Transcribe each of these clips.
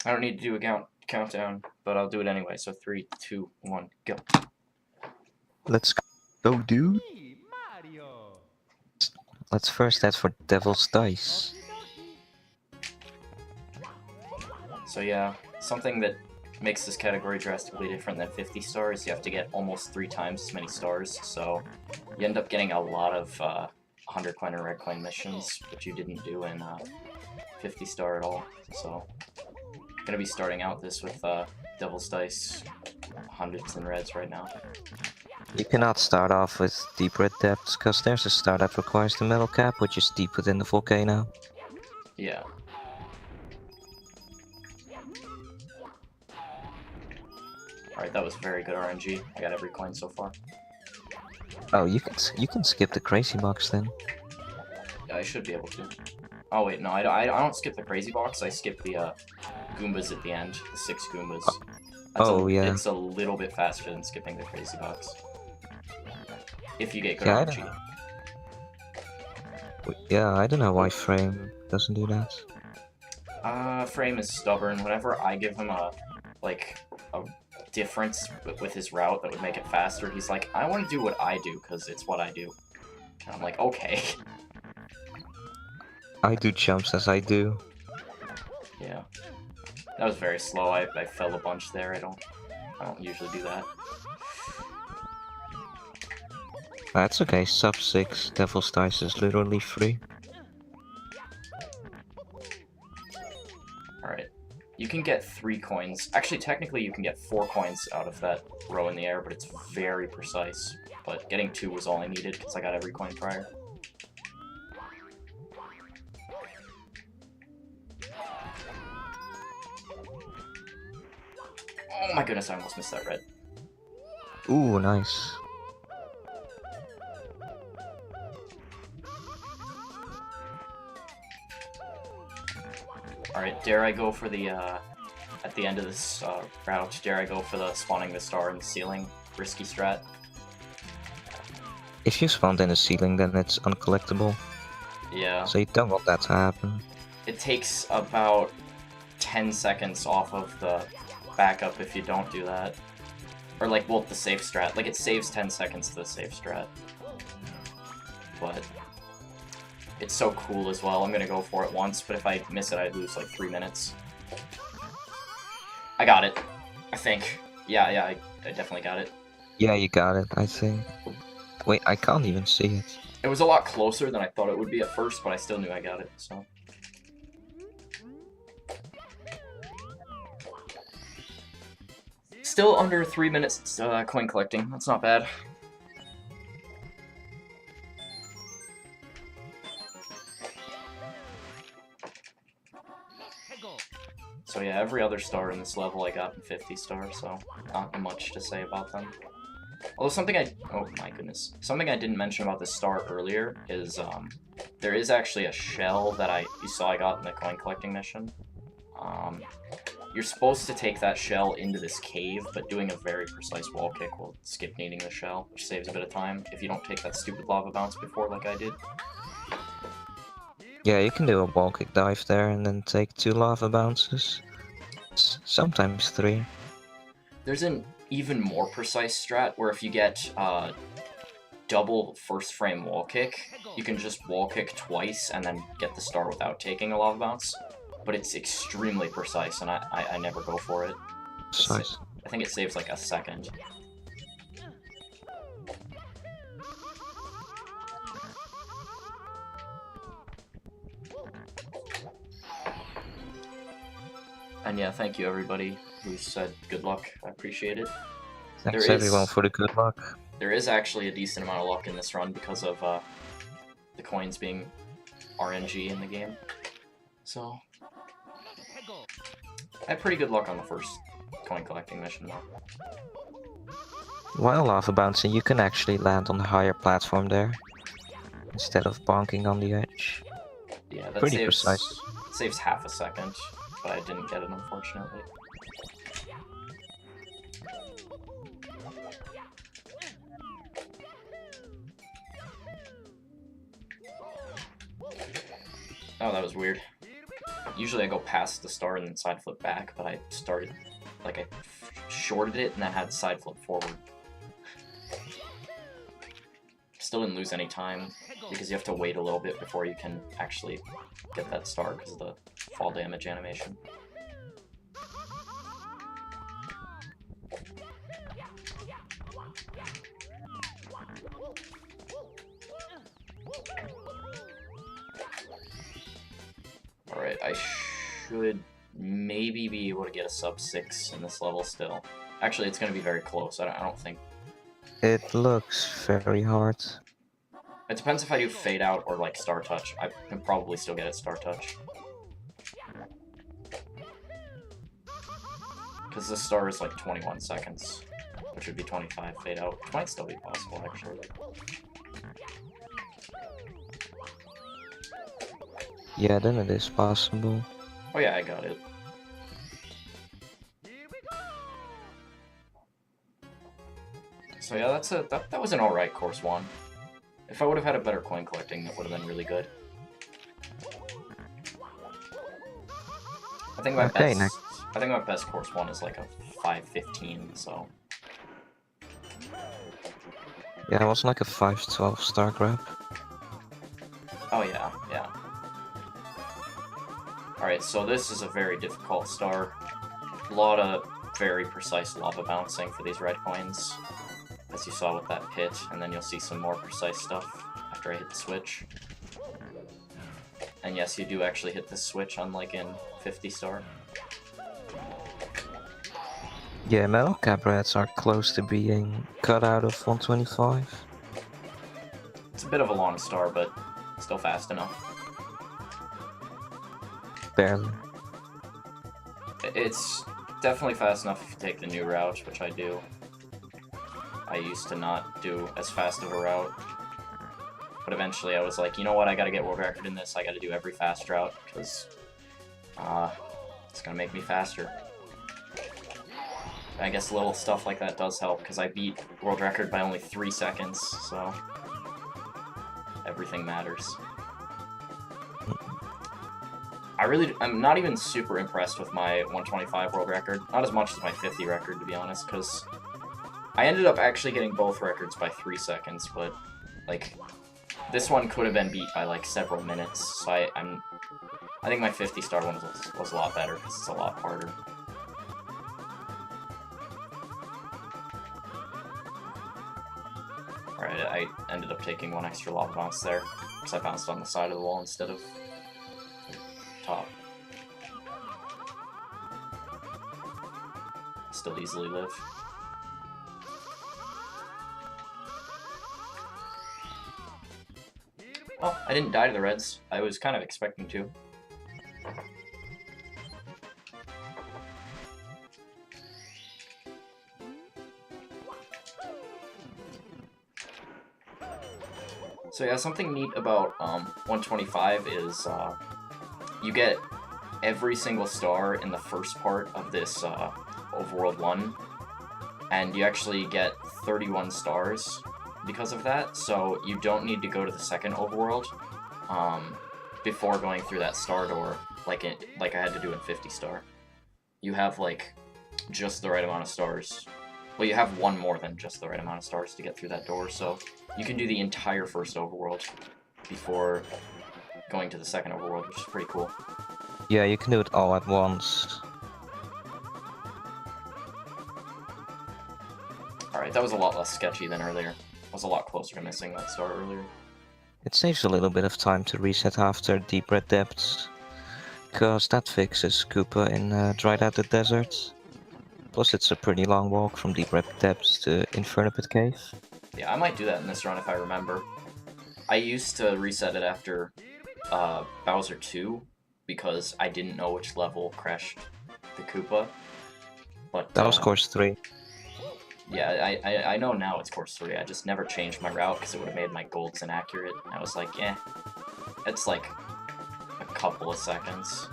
I don't need to do a countdown, but I'll do it anyway. So 3, 2, 1, go. Let's go, dude. Let's first head for Devil's Dice. So yeah, something that makes this category drastically different than 50 stars, you have to get almost 3 times as many stars, so you end up getting a lot of 100 coin or red coin missions, which you didn't do in 50 star at all. So I'm gonna be starting out this with Devil's Dice, hundreds and reds right now. You cannot start off with deep red depths, because there's a star that requires the metal cap, which is deep within the volcano. Yeah. Alright, that was very good RNG. I got every coin so far. Oh, you can skip the crazy box then. Yeah, I should be able to. Oh wait, no, I don't skip the crazy box, I skip the Goombas at the end, the 6 Goombas. Yeah. It's a little bit faster than skipping the crazy box. If you get good Yeah, RNG. Yeah, I don't know why Frame doesn't do that. Frame is stubborn. Whenever I give him a difference with his route that would make it faster, he's like, I want to do what I do, because it's what I do. And I'm like, okay. I do jumps as I do. Yeah. That was very slow. I fell a bunch there. I don't usually do that. That's okay, sub 6, Devil's Dice is literally free. Alright. You can get 3 coins. Actually, technically you can get 4 coins out of that row in the air, but it's very precise. But getting 2 was all I needed, because I got every coin prior. Oh my goodness, I almost missed that red. Ooh, nice. Alright, dare I go for the, at the end of this route, dare I go for the spawning the star in the ceiling risky strat? If you spawned in the ceiling, then it's uncollectible. Yeah. So you don't want that to happen. It takes about 10 seconds off of the backup if you don't do that. Or like, well, the safe strat. Like, it saves 10 seconds to the safe strat. But it's so cool as well. I'm gonna go for it once, but if I miss it, I'd lose like 3 minutes. I got it. I think. Yeah, I definitely got it. Yeah, you got it, I think. Wait, I can't even see it. It was a lot closer than I thought it would be at first, but I still knew I got it, so. Still under 3 minutes coin collecting. That's not bad. So yeah, every other star in this level I got in 50 stars, so not much to say about them. Although something oh my goodness. Something I didn't mention about this star earlier is, there is actually a shell that you saw I got in the coin collecting mission. You're supposed to take that shell into this cave, but doing a very precise wall kick will skip needing the shell, which saves a bit of time if you don't take that stupid lava bounce before like I did. Yeah, you can do a wall kick dive there and then take 2 lava bounces. Sometimes 3. There's an even more precise strat where if you get double first frame wall kick, you can just wall kick twice and then get the star without taking a lava bounce. But it's extremely precise, and I never go for it. Nice. I think it saves like a second. And yeah, thank you everybody who said good luck. I appreciate it. Thanks everyone for the good luck. There is actually a decent amount of luck in this run because of the coins being RNG in the game. So I had pretty good luck on the first coin collecting mission though. While lava bouncing, you can actually land on the higher platform there, instead of bonking on the edge. Yeah, that pretty precise. Saves half a second, but I didn't get it unfortunately. Oh, that was weird. usually I go past the star and then side flip back, but I started, like, I shorted it and then had side flip forward. Still didn't lose any time, because you have to wait a little bit before you can actually get that star because of the fall damage animation. Alright, I should maybe be able to get a sub 6 in this level still. Actually, it's going to be very close. I don't think... It looks very hard. It depends if I do Fade Out or, like, Star Touch. I can probably still get it Star Touch. Because this star is, like, 21 seconds. Which would be 25 Fade Out. Which might still be possible, actually. Yeah, then it is possible. Oh yeah, I got it. So yeah, that was an alright course 1. If I would have had a better coin collecting, that would have been really good. I think my best course 1 is like a 5.15, so. Yeah, it was like a 5-12 star grab. Oh yeah, yeah. Alright, so this is a very difficult star. A lot of very precise lava bouncing for these red coins, as you saw with that pit, and then you'll see some more precise stuff after I hit the switch. And yes, you do actually hit the switch, unlike in 50 star. Yeah, metal cap rats are close to being cut out of 125. It's a bit of a long star, but still fast enough. Barely. It's definitely fast enough if you take the new route, which I do. I used to not do as fast of a route. But eventually I was like, you know what, I gotta get world record in this, I gotta do every fast route, because it's gonna make me faster. I guess little stuff like that does help, because I beat world record by only 3 seconds, so everything matters. I'm not even super impressed with my 125 world record, not as much as my 50 record, to be honest, because I ended up actually getting both records by 3 seconds, but, like, this one could have been beat by, like, several minutes, so I think my 50 star one was a lot better, because it's a lot harder. Alright, I ended up taking one extra lava bounce there, because I bounced on the side of the wall instead of top. Still easily live. Well, I didn't die to the reds. I was kind of expecting to. So yeah, something neat about 125 is you get every single star in the first part of this overworld 1, and you actually get 31 stars because of that, so you don't need to go to the second overworld before going through that star door like I had to do in 50 star. You have like just the right amount of stars. Well, you have one more than just the right amount of stars to get through that door, so you can do the entire first overworld before going to the second overworld, which is pretty cool. Yeah, you can do it all at once. Alright, that was a lot less sketchy than earlier. I was a lot closer to missing that star earlier. It saves a little bit of time to reset after deep red depths, cause that fixes Koopa in dried out the desert. Plus it's a pretty long walk from deep red depths to Inferno Pit Cave. Yeah, I might do that in this run if I remember. I used to reset it after Bowser 2, because I didn't know which level crashed the Koopa. But That was course 3. Yeah, I know now it's course 3. I just never changed my route because it would have made my golds inaccurate. I was like, eh, it's like a couple of seconds.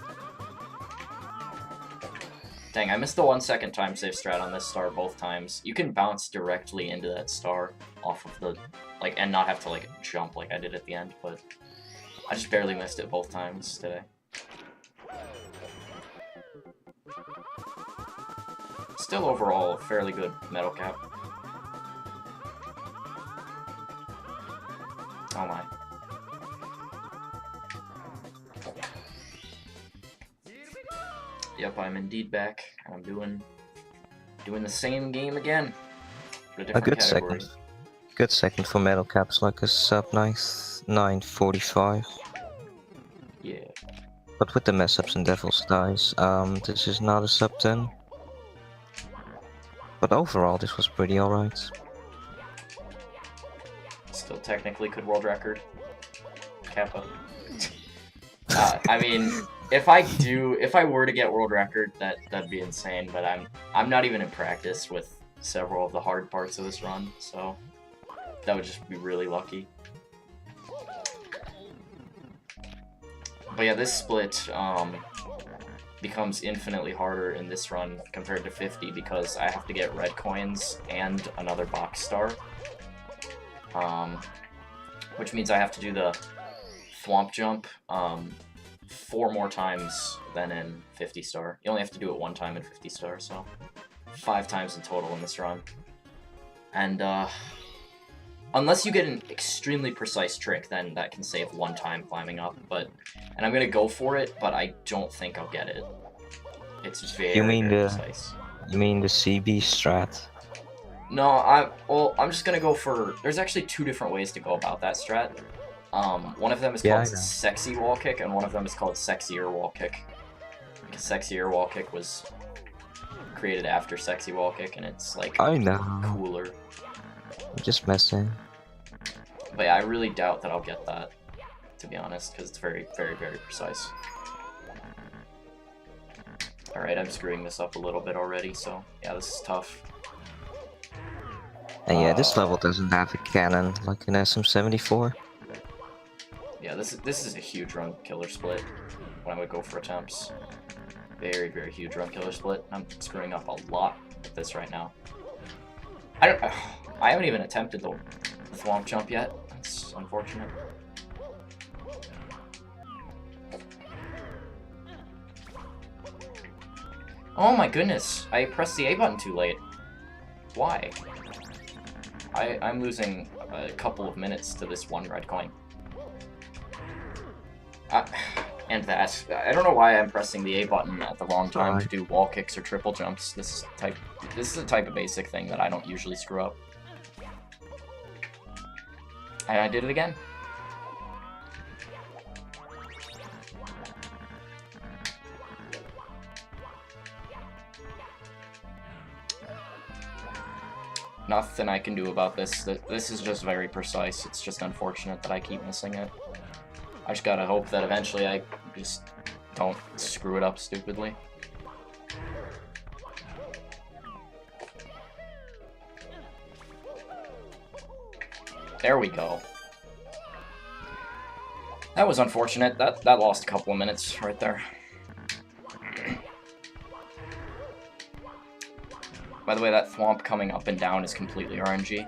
Dang, I missed the 1 second time save strat on this star both times. You can bounce directly into that star off of the, like, and not have to, like, jump like I did at the end, but I just barely missed it both times today. Still overall a fairly good metal cap. Oh my. Yep, I'm indeed back. I'm doing the same game again. For a A different good category. second. Good second for metal caps, like a sub 945. Yeah. But with the mess ups and devil's dice, this is not a sub 10. But overall, this was pretty alright. Still technically could world record. Kappa. I mean, if I were to get world record, that'd be insane. But I'm not even in practice with several of the hard parts of this run, so that would just be really lucky. But yeah, this split becomes infinitely harder in this run compared to 50 because I have to get red coins and another box star. Which means I have to do the Whomp jump 4 more times than in 50 star. You only have to do it 1 time in 50 star, so 5 times in total in this run. And unless you get an extremely precise trick, then that can save 1 time climbing up. And I'm gonna go for it, but I don't think I'll get it. It's very, very precise. You mean the CB strat? No, I'm just gonna go for. There's actually 2 different ways to go about that strat. One of them is called sexy wall kick, and one of them is called sexier wall kick. Because sexier wall kick was created after sexy wall kick, and it's like cooler. I'm just messing. But yeah, I really doubt that I'll get that, to be honest, because it's very, very, very precise. Alright, I'm screwing this up a little bit already, so yeah, this is tough. And yeah, this level doesn't have a cannon like an SM-74. Yeah, this is a huge run killer split when I would go for attempts. Very, very huge run killer split. I'm screwing up a lot with this right now. I haven't even attempted the Whomp jump yet. That's unfortunate. Oh my goodness! I pressed the A button too late. Why? I'm losing a couple of minutes to this 1 red coin. And that. I don't know why I'm pressing the A button at the wrong time to do wall kicks or triple jumps. This is a type of basic thing that I don't usually screw up. And I did it again. Nothing I can do about this. This is just very precise. It's just unfortunate that I keep missing it. I just gotta hope that eventually I just don't screw it up stupidly. There we go. That was unfortunate. That lost a couple of minutes right there. By the way, that Whomp coming up and down is completely RNG,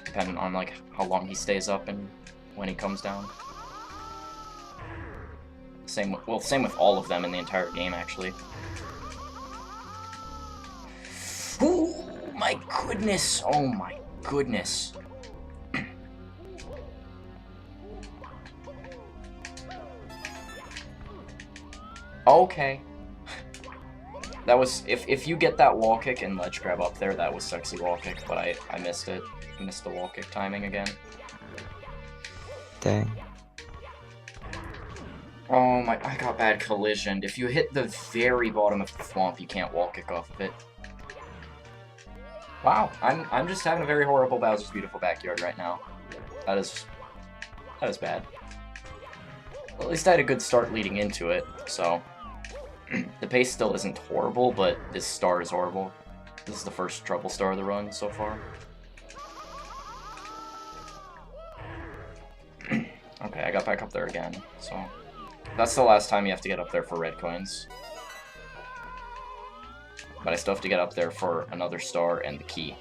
depending on like how long he stays up and when he comes down. Same with all of them in the entire game, actually. Oh my goodness! Oh my goodness! Okay. That was, if you get that wall kick and ledge grab up there, that was sexy wall kick, but I missed it. I missed the wall kick timing again. Dang. Oh my, I got bad collisioned. If you hit the very bottom of the Whomp, you can't wall kick off of it. Wow, I'm just having a very horrible Bowser's Beautiful Backyard right now. That is bad. Well, at least I had a good start leading into it, so... The pace still isn't horrible, but this star is horrible. This is the first trouble star of the run so far. Okay, I got back up there again, so... That's the last time you have to get up there for red coins. But I still have to get up there for another star and the key.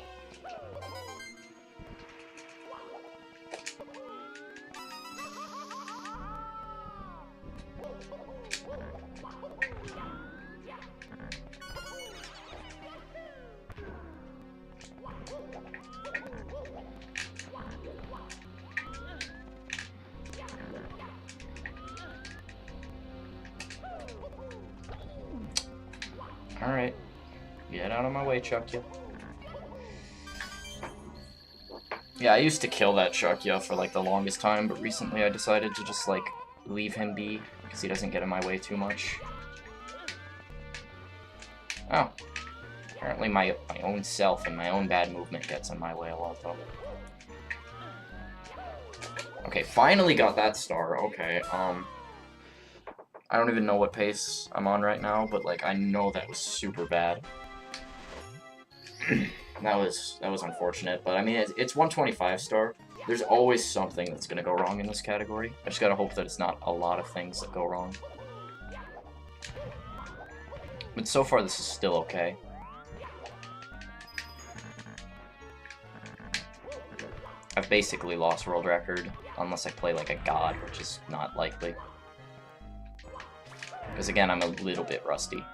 Alright. Get out of my way, Chuckya. Yeah, I used to kill that Chuckya for like the longest time, but recently I decided to just like leave him be because he doesn't get in my way too much. Oh. Apparently my own self and my own bad movement gets in my way a lot though. Okay, finally got that star. Okay, I don't even know what pace I'm on right now, but like I know that was super bad. that was unfortunate, but I mean it's 125 star. There's always something that's gonna go wrong in this category. I just gotta hope that it's not a lot of things that go wrong. But so far this is still okay. I've basically lost world record, unless I play like a god, which is not likely. Because again, I'm a little bit rusty.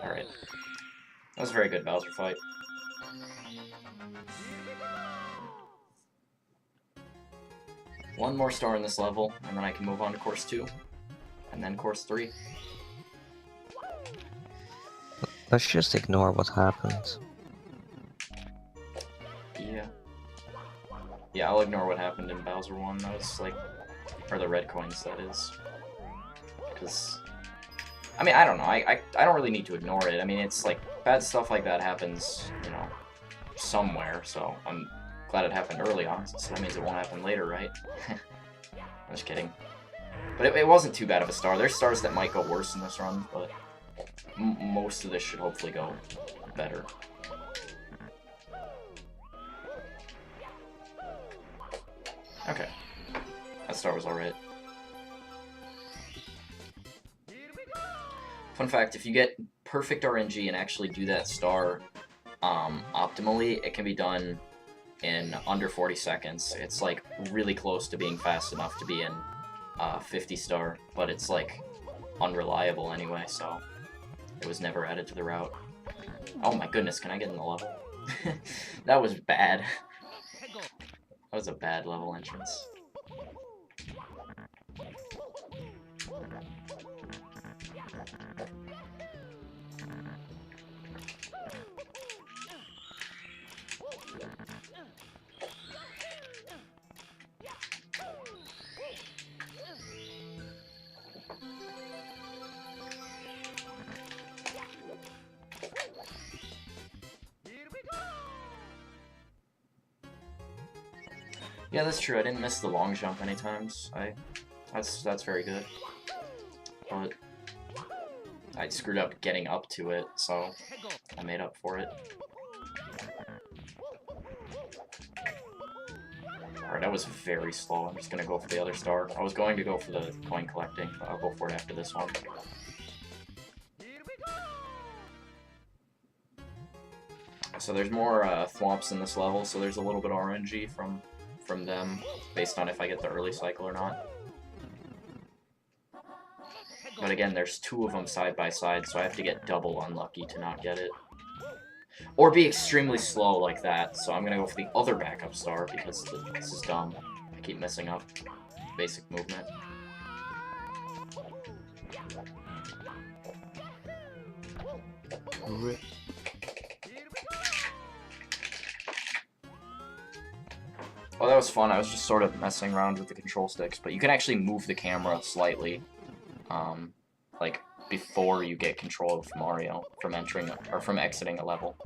Alright. That was a very good Bowser fight. One more star in this level, and then I can move on to course 2. And then course 3. Let's just ignore what happened. Yeah. Yeah, I'll ignore what happened in Bowser 1. That was like... Or the red coins, that is. Because... I mean, I don't know. I don't really need to ignore it. I mean, it's like, bad stuff like that happens, you know, somewhere, so I'm glad it happened early on, so that means it won't happen later, right? I'm just kidding. But it wasn't too bad of a star. There's stars that might go worse in this run, but most of this should hopefully go better. Okay. That star was alright. Fun fact, if you get perfect RNG and actually do that star optimally, it can be done in under 40 seconds. It's like really close to being fast enough to be in 50 star, but it's like unreliable anyway, so it was never added to the route. Oh my goodness, can I get in the level? That was bad. That was a bad level entrance. Yeah, that's true. I didn't miss the long jump any times. That's very good. But I screwed up getting up to it, so I made up for it. Alright, that was very slow. I'm just gonna go for the other star. I was going to go for the coin collecting, but I'll go for it after this one. So there's more thwomps in this level, so there's a little bit of RNG from them, based on if I get the early cycle or not. But again, there's two of them side by side, so I have to get double unlucky to not get it. Or be extremely slow like that, so I'm gonna go for the other backup star, because this is dumb. I keep messing up basic movement. Oh, that was fun. I was just sort of messing around with the control sticks, but you can actually move the camera slightly, like before you get control of Mario from entering or from exiting a level.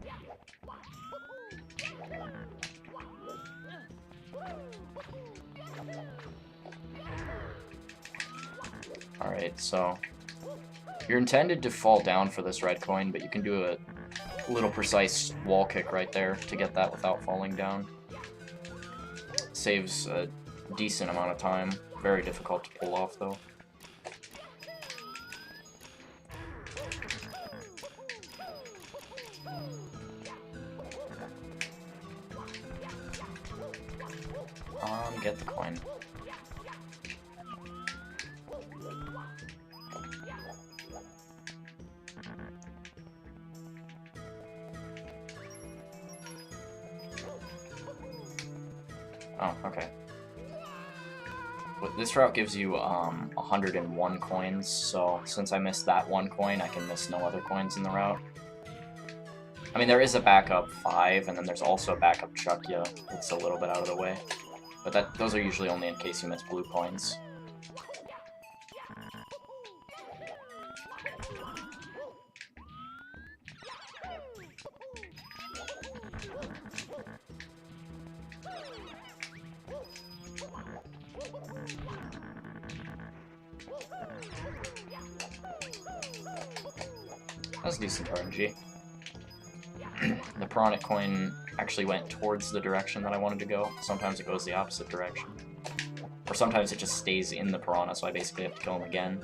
Alright, so you're intended to fall down for this red coin, but you can do little precise wall kick right there to get that without falling down. Saves a decent amount of time. Very difficult to pull off, though. Get the coin. Oh, okay. This route gives you 101 coins, so since I missed that one coin, I can miss no other coins in the route. I mean, there is a backup 5, and then there's also a backup Chuckya. It's a little bit out of the way. But those are usually only in case you miss blue coins. That's decent RNG. The Piranha coin actually went towards the direction that I wanted to go. Sometimes it goes the opposite direction. Or sometimes it just stays in the Piranha, so I basically have to kill him again.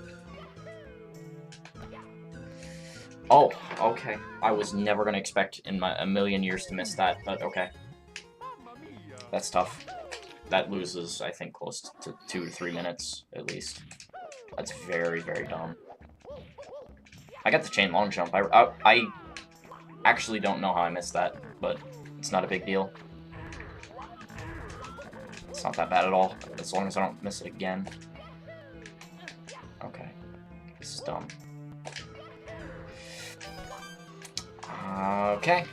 Oh, okay. I was never going to expect in a million years to miss that, but okay. That's tough. That loses, I think, close to 2 to 3 minutes, at least. That's very, very dumb. I got the chain long jump. I actually don't know how I missed that, but it's not a big deal. It's not that bad at all, as long as I don't miss it again. Okay. This is dumb. Okay.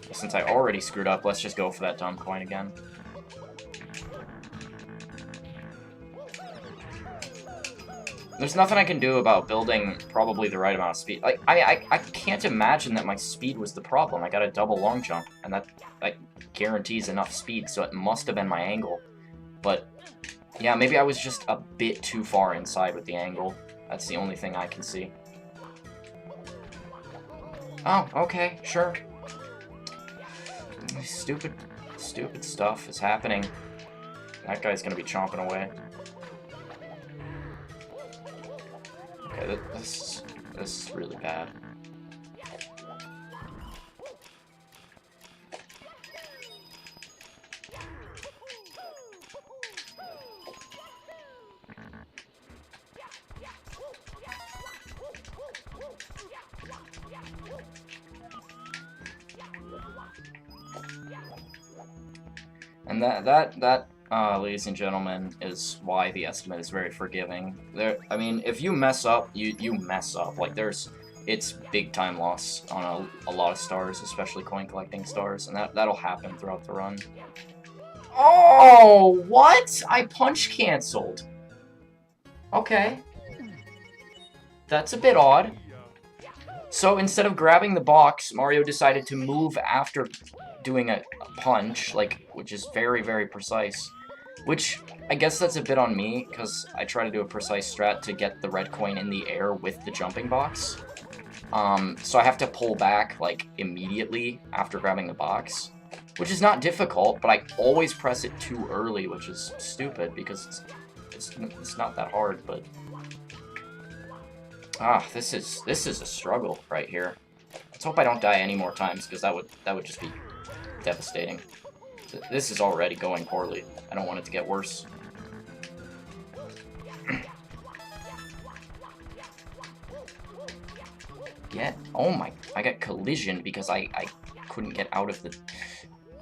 Well, since I already screwed up, let's just go for that dumb coin again. There's nothing I can do about building probably the right amount of speed. Like, I can't imagine that my speed was the problem. I got a double long jump, and that guarantees enough speed, so it must have been my angle. But, yeah, maybe I was just a bit too far inside with the angle. That's the only thing I can see. Oh, okay, sure. Stupid stuff is happening. That guy's gonna be chomping away. Okay, this is really bad. And that ladies and gentlemen, is why the estimate is very forgiving. I mean, if you mess up, you mess up. Like, it's big time loss on a lot of stars, especially coin collecting stars, and that'll happen throughout the run. Oh, what? I punch canceled. Okay. That's a bit odd. So instead of grabbing the box, Mario decided to move after doing a punch, which is very, very precise. Which, I guess that's a bit on me, because I try to do a precise strat to get the red coin in the air with the jumping box. So I have to pull back, immediately after grabbing the box. Which is not difficult, but I always press it too early, which is stupid, because it's not that hard, but... this is a struggle right here. Let's hope I don't die any more times, because that would just be devastating. This is already going poorly. I don't want it to get worse. Oh my, I got collisioned because I couldn't get out of the...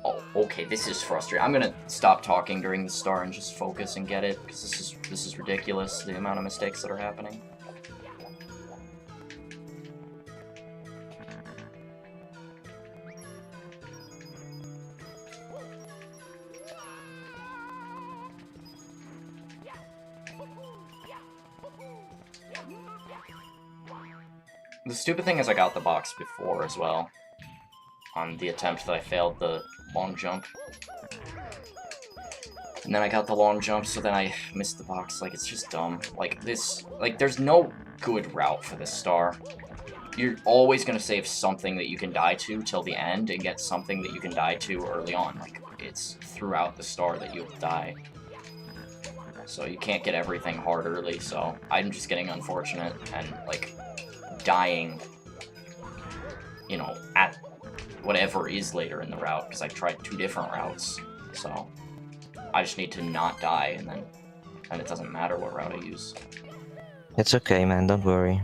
Oh, okay, this is frustrating. I'm gonna stop talking during the star and just focus and get it, because this is ridiculous, the amount of mistakes that are happening. The stupid thing is I got the box before as well, on the attempt that I failed the long jump. And then I got the long jump, so then I missed the box. It's just dumb. There's no good route for this star. you're always going to save something that you can die to till the end and get something that you can die to early on. Like, it's throughout the star that you'll die. So you can't get everything hard early, so I'm just getting unfortunate and, like, dying, you know, at whatever is later in the route, because I tried 2 different routes, so I just need to not die, and it doesn't matter what route I use. It's okay, man, don't worry.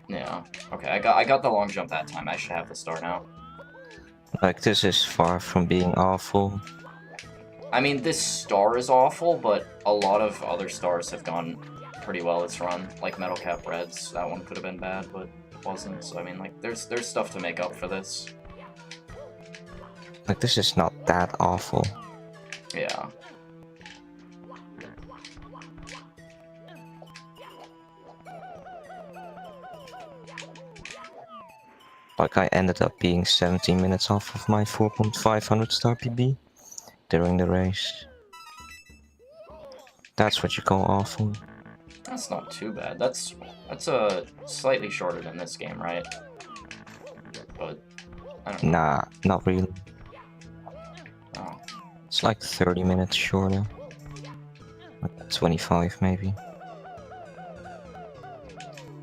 Yeah, okay, I got the long jump that time. I should have the star now. Like, this is far from being awful. I mean, this star is awful, but a lot of other stars have gone pretty well this run. Like Metal Cap Reds, that one could have been bad, but it wasn't. So I mean, like, there's stuff to make up for this. Like, this is not that awful. Yeah. Like, I ended up being 17 minutes off of my 4.500 star PB during the race. That's what you call awful. That's not too bad. That's slightly shorter than this game, right? But I don't know. Nah, not really. Oh. It's like 30 minutes shorter. Like 25 maybe.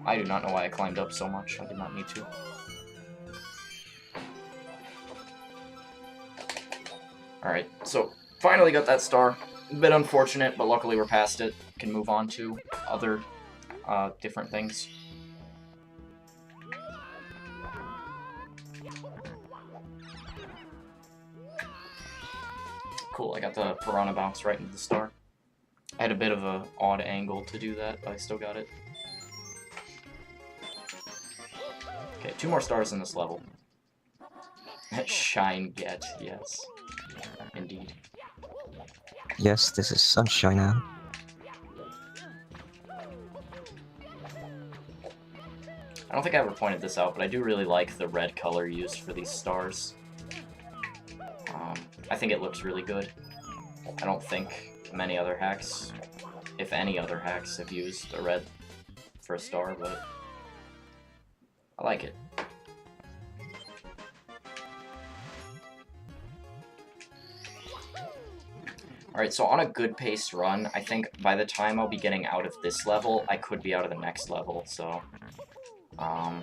I do not know why I climbed up so much. I did not need to. Alright, so finally got that star. A bit unfortunate, but luckily we're past it. Can move on to other different things. Cool, I got the piranha bounce right into the star. I had a bit of an odd angle to do that, but I still got it. Okay, 2 more stars in this level. Shine get, yes. Indeed. Yes, this is sunshine now. I don't think I ever pointed this out, but I do really like the red color used for these stars. I think it looks really good. I don't think many other hacks, if any other hacks, have used a red for a star, but I like it. Alright, so on a good paced run, I think by the time I'll be getting out of this level, I could be out of the next level, so... I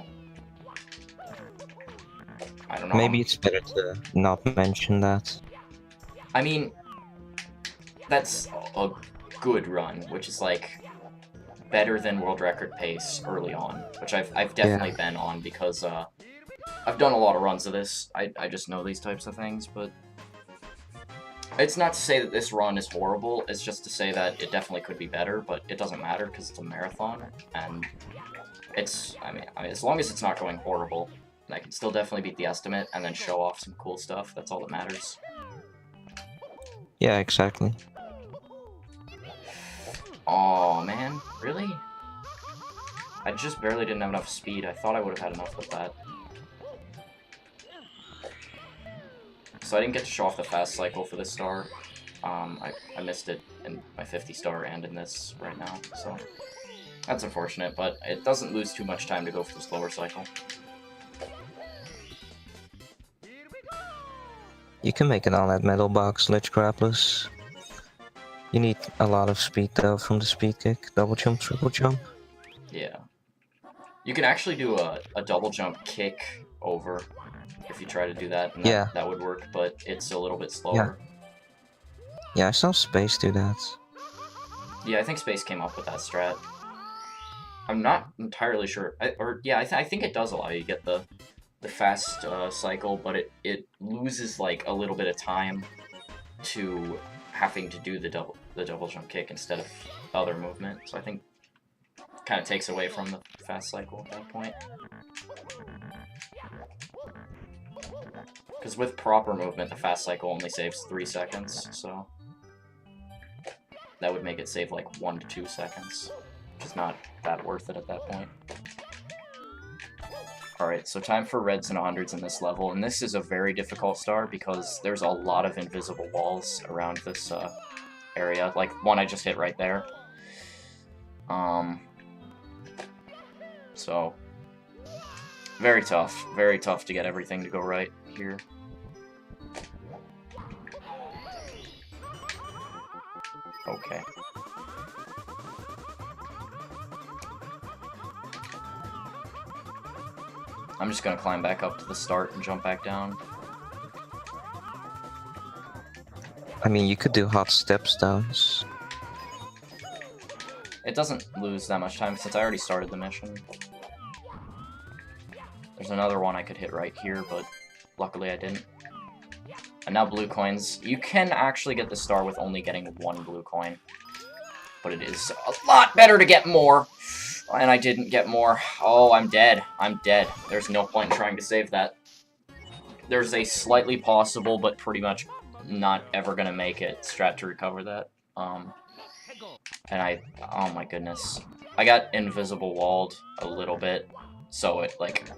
don't know. Maybe it's better to not mention that. I mean, that's a good run, which is, like, better than world record pace early on, which I've definitely been on because, I've done a lot of runs of this. I just know these types of things, but... It's not to say that this run is horrible, it's just to say that it definitely could be better, but it doesn't matter because it's a marathon, and it's, I mean, as long as it's not going horrible, I can still definitely beat the estimate and then show off some cool stuff. That's all that matters. Yeah, exactly. Aw, man. Really? I just barely didn't have enough speed. I thought I would have had enough with that. So I didn't get to show off the fast cycle for this star. I missed it in my 50 star and in this right now, so that's unfortunate, but it doesn't lose too much time to go for the slower cycle. You can make it on that metal box ledge grapplers. You need a lot of speed though from the speed kick, double jump, triple jump. Yeah. You can actually do a double jump kick over if you try to do that, and that would work, but it's a little bit slower. Yeah, I saw Space do that. Yeah, I think Space came up with that strat. I'm not entirely sure. I think it does allow you to get the fast cycle, but it loses like a little bit of time to having to do the double jump kick instead of other movement. So I think it kind of takes away from the fast cycle at that point. Because with proper movement, the fast cycle only saves 3 seconds, so that would make it save like 1 to 2 seconds, which is not that worth it at that point. Alright, so time for reds and 100s in this level, and this is a very difficult star because there's a lot of invisible walls around this area, like one I just hit right there. So Very tough. Very tough to get everything to go right here. Okay. I'm just gonna climb back up to the start and jump back down. I mean, you could do hot steps downs. It doesn't lose that much time since I already started the mission. There's another one I could hit right here, but luckily I didn't. And now blue coins. You can actually get the star with only getting 1 blue coin. But it is a lot better to get more. And I didn't get more. Oh, I'm dead. I'm dead. There's no point in trying to save that. There's a slightly possible, but pretty much not ever gonna make it strat to recover that. And oh my goodness. I got invisible walled a little bit. So it, like,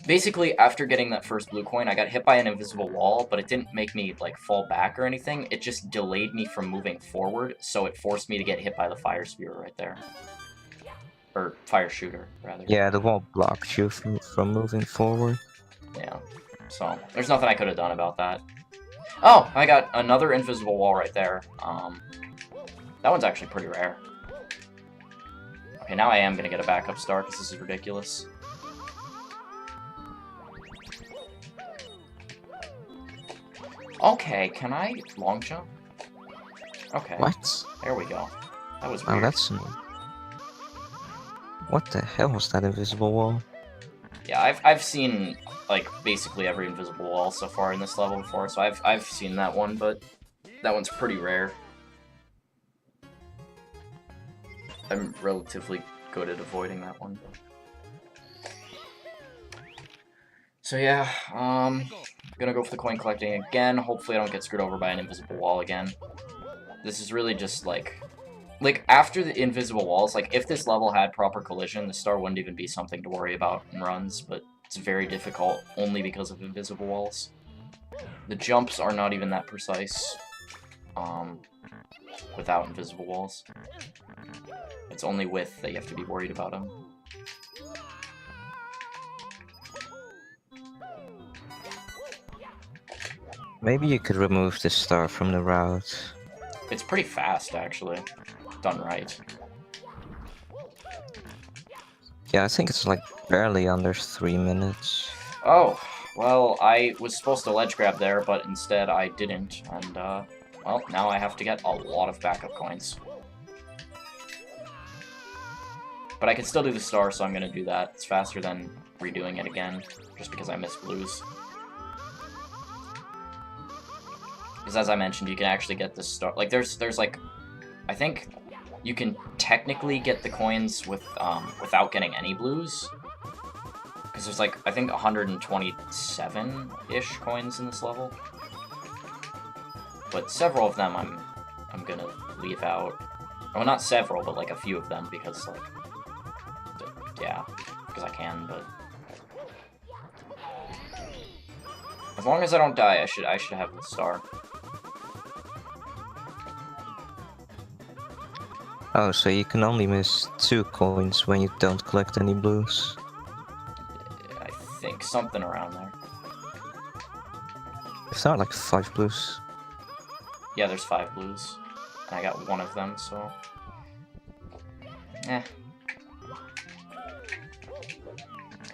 basically after getting that first blue coin, I got hit by an invisible wall, but it didn't make me, like, fall back or anything. It just delayed me from moving forward, so it forced me to get hit by the fire spear right there. Or fire shooter, rather. Yeah, the wall blocks you from moving forward. Yeah. So, there's nothing I could have done about that. Oh, I got another invisible wall right there. That one's actually pretty rare. Okay, now I am gonna get a backup star, because this is ridiculous. Okay, can I long jump? Okay. What? There we go. That was Oh, weird. that's... What the hell was that invisible wall? Yeah, I've seen, like, basically every invisible wall so far in this level before, so I've seen that one, but that one's pretty rare. I'm relatively good at avoiding that one. So yeah, gonna go for the coin collecting again. Hopefully I don't get screwed over by an invisible wall again. This is really just, like, after the invisible walls, like, if this level had proper collision, the star wouldn't even be something to worry about in runs, but it's very difficult only because of invisible walls. The jumps are not even that precise, without invisible walls. It's only with that you have to be worried about them. Maybe you could remove this star from the route. It's pretty fast, actually. Done right. Yeah, I think it's like barely under 3 minutes. Oh, well, I was supposed to ledge grab there, but instead I didn't, and, well, now I have to get a lot of backup coins. But I can still do the star, so I'm gonna do that. It's faster than redoing it again, just because I missed blues. Because as I mentioned, you can actually get the star. Like, there's like, I think you can technically get the coins with without getting any blues. Because there's like, I think 127-ish coins in this level. But several of them I'm gonna leave out. Well, not several, but like a few of them, because like, yeah, because I can, but as long as I don't die, I should have the star. Oh, so you can only miss 2 coins when you don't collect any blues. I think something around there. It's not like 5 blues. Yeah, there's 5 blues, and I got 1 of them, so eh.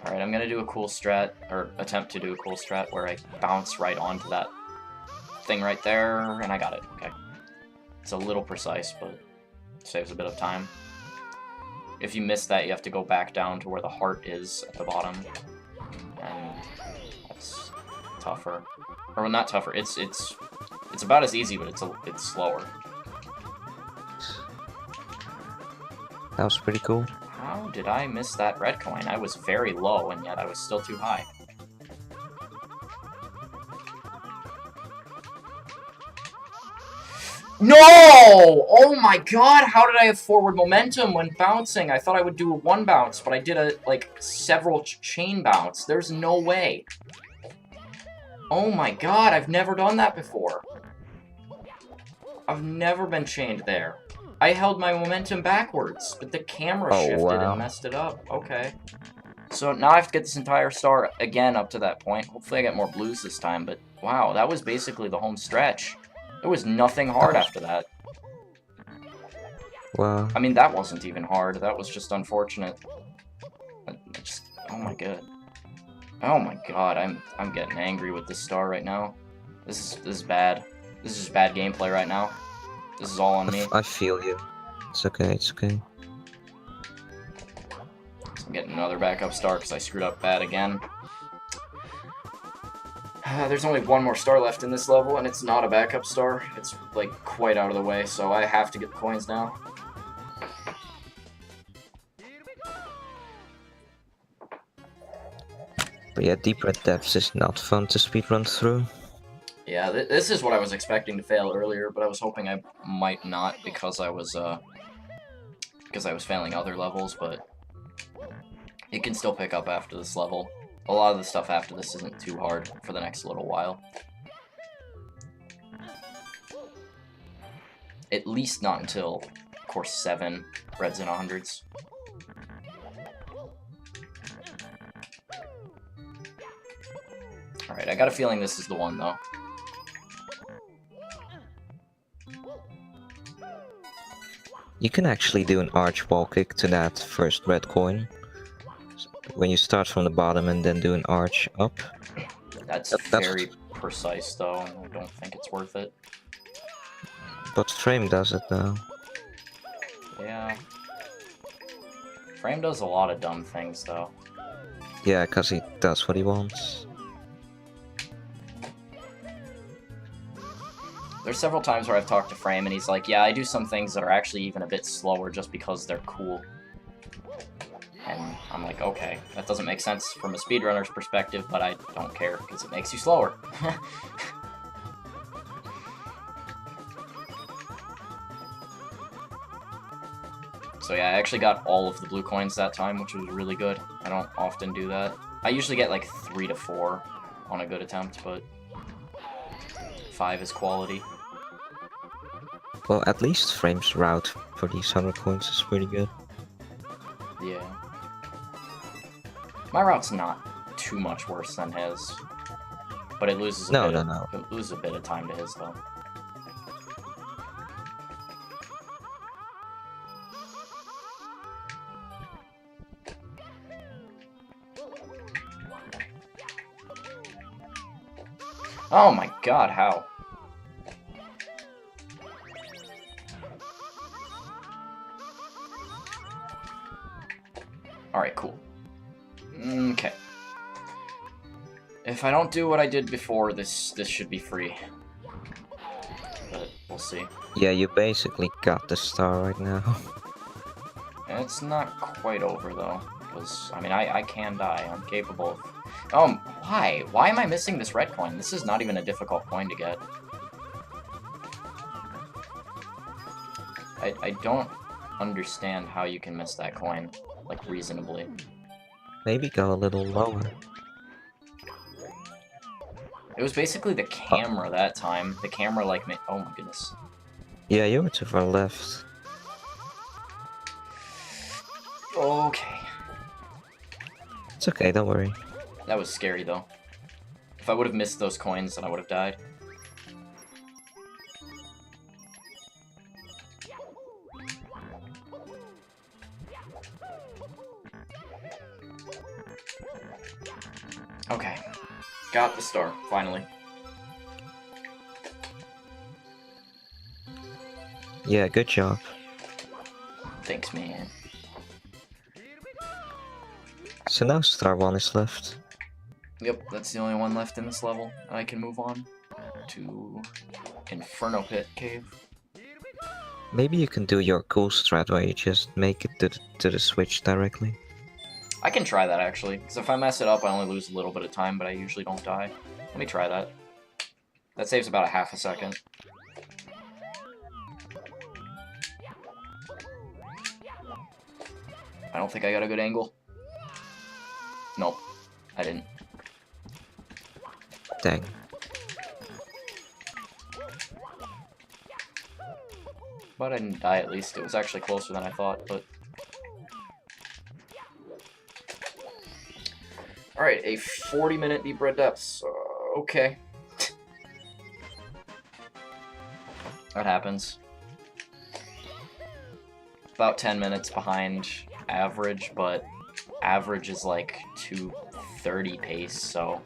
Alright, I'm gonna do a cool strat, or attempt to do a cool strat, where I bounce right onto that thing right there, and I got it. Okay. It's a little precise, but saves a bit of time. If you miss that, you have to go back down to where the heart is at the bottom, and that's tougher. Or well, not tougher. It's about as easy, but it's slower. That was pretty cool. How did I miss that red coin? I was very low, and yet I was still too high. No! Oh my god, how did I have forward momentum when bouncing? I thought I would do a 1 bounce, but I did a, like, several chain bounce. There's no way. Oh my god, I've never done that before. I've never been chained there. I held my momentum backwards, but the camera shifted and messed it up. Okay. So now I have to get this entire star again up to that point. Hopefully I get more blues this time, but wow, that was basically the home stretch. There was nothing hard after that. Wow. I mean, that wasn't even hard. That was just unfortunate. Oh my god. Oh my god, I'm getting angry with this star right now. This is bad. This is bad gameplay right now. This is all on me. I feel you. It's okay, it's okay. I'm getting another backup star because I screwed up bad again. There's only one more star left in this level, and it's not a backup star. It's, like, quite out of the way, so I have to get the coins now. But yeah, Deep Red Depths is not fun to speedrun through. Yeah, this is what I was expecting to fail earlier, but I was hoping I might not because I was failing other levels, but it can still pick up after this level. A lot of the stuff after this isn't too hard for the next little while. At least not until course 7, Reds and 100s. Alright, I got a feeling this is the one, though. You can actually do an arch wall kick to that first red coin. When you start from the bottom and then do an arch up. That's very precise, though, and I don't think it's worth it. But Frame does it, though. Yeah. Frame does a lot of dumb things, though. Yeah, because he does what he wants. There's several times where I've talked to Frame, and he's like, yeah, I do some things that are actually even a bit slower just because they're cool. And I'm like, okay, that doesn't make sense from a speedrunner's perspective, but I don't care, because it makes you slower. So yeah, I actually got all of the blue coins that time, which was really good. I don't often do that. I usually get like 3 to 4 on a good attempt, but 5 is quality. Well, at least Frame's route for these 100 coins is pretty good. Yeah. My route's not too much worse than his, but it loses a It loses a bit of time to his though. Oh my god, how? Alright, cool. Okay. If I don't do what I did before, this should be free. But we'll see. Yeah, you basically got the star right now. It's not quite over though, because I mean I can die. I'm capable of. Oh, why? Why am I missing this red coin? This is not even a difficult coin to get. I don't understand how you can miss that coin, like, reasonably. Maybe go a little lower. It was basically the camera that time. The camera, like, made... Oh my goodness. Yeah, you were too far left. Okay. It's okay, don't worry. That was scary, though. If I would have missed those coins, then I would have died. Okay. Got the star, finally. Yeah, good job. Thanks, man. So now star 1 is left. Yep, that's the only one left in this level. I can move on to Inferno Pit Cave. Maybe you can do your cool strat where you just make it to the switch directly. I can try that, actually, because if I mess it up, I only lose a little bit of time, but I usually don't die. Let me try that. That saves about a half a second. I don't think I got a good angle. Nope, I didn't. Dang. But I didn't die, at least. It was actually closer than I thought, but... Alright, a 40-minute deep red depths. Okay. That happens. About 10 minutes behind average, but average is like 2:30 pace, so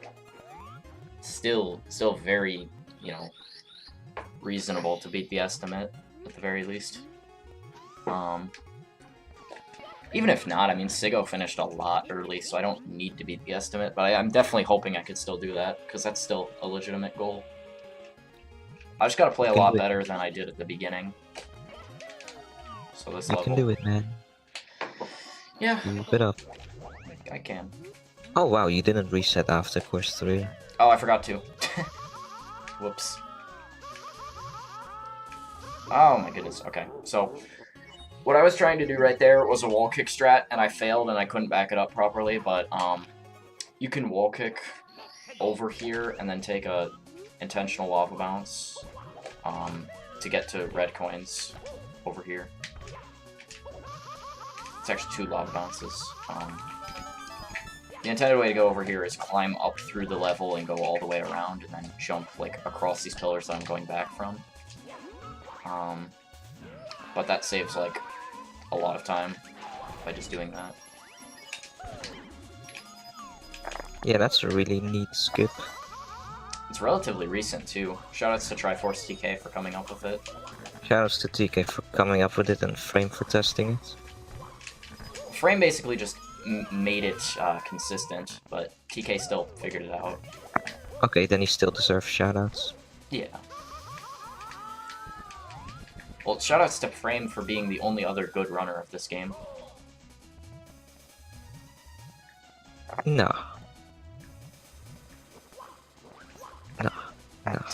still very, you know, reasonable to beat the estimate at the very least. Even if not, I mean, Sigo finished a lot early, so I don't need to beat the estimate, but I'm definitely hoping I could still do that, because that's still a legitimate goal. I just gotta play a lot better than I did at the beginning. So this level... You can do it, man. Yeah. Keep it up. I can. Oh wow, you didn't reset after course 3. Oh, I forgot to. Whoops. Oh my goodness, okay. So, what I was trying to do right there was a wall kick strat, and I failed and I couldn't back it up properly, but you can wall kick over here and then take a intentional lava bounce to get to red coins over here. It's actually 2 lava bounces. The intended way to go over here is climb up through the level and go all the way around, and then jump like across these pillars that I'm going back from. But that saves like a lot of time by just doing that. Yeah, that's a really neat skip. It's relatively recent too. Shoutouts to Triforce TK for coming up with it. Shoutouts to TK for coming up with it and Frame for testing it. Frame basically just made it consistent, but TK still figured it out. Okay, then he still deserves shoutouts. Yeah. Well, shoutouts to Frame for being the only other good runner of this game. No. No. No.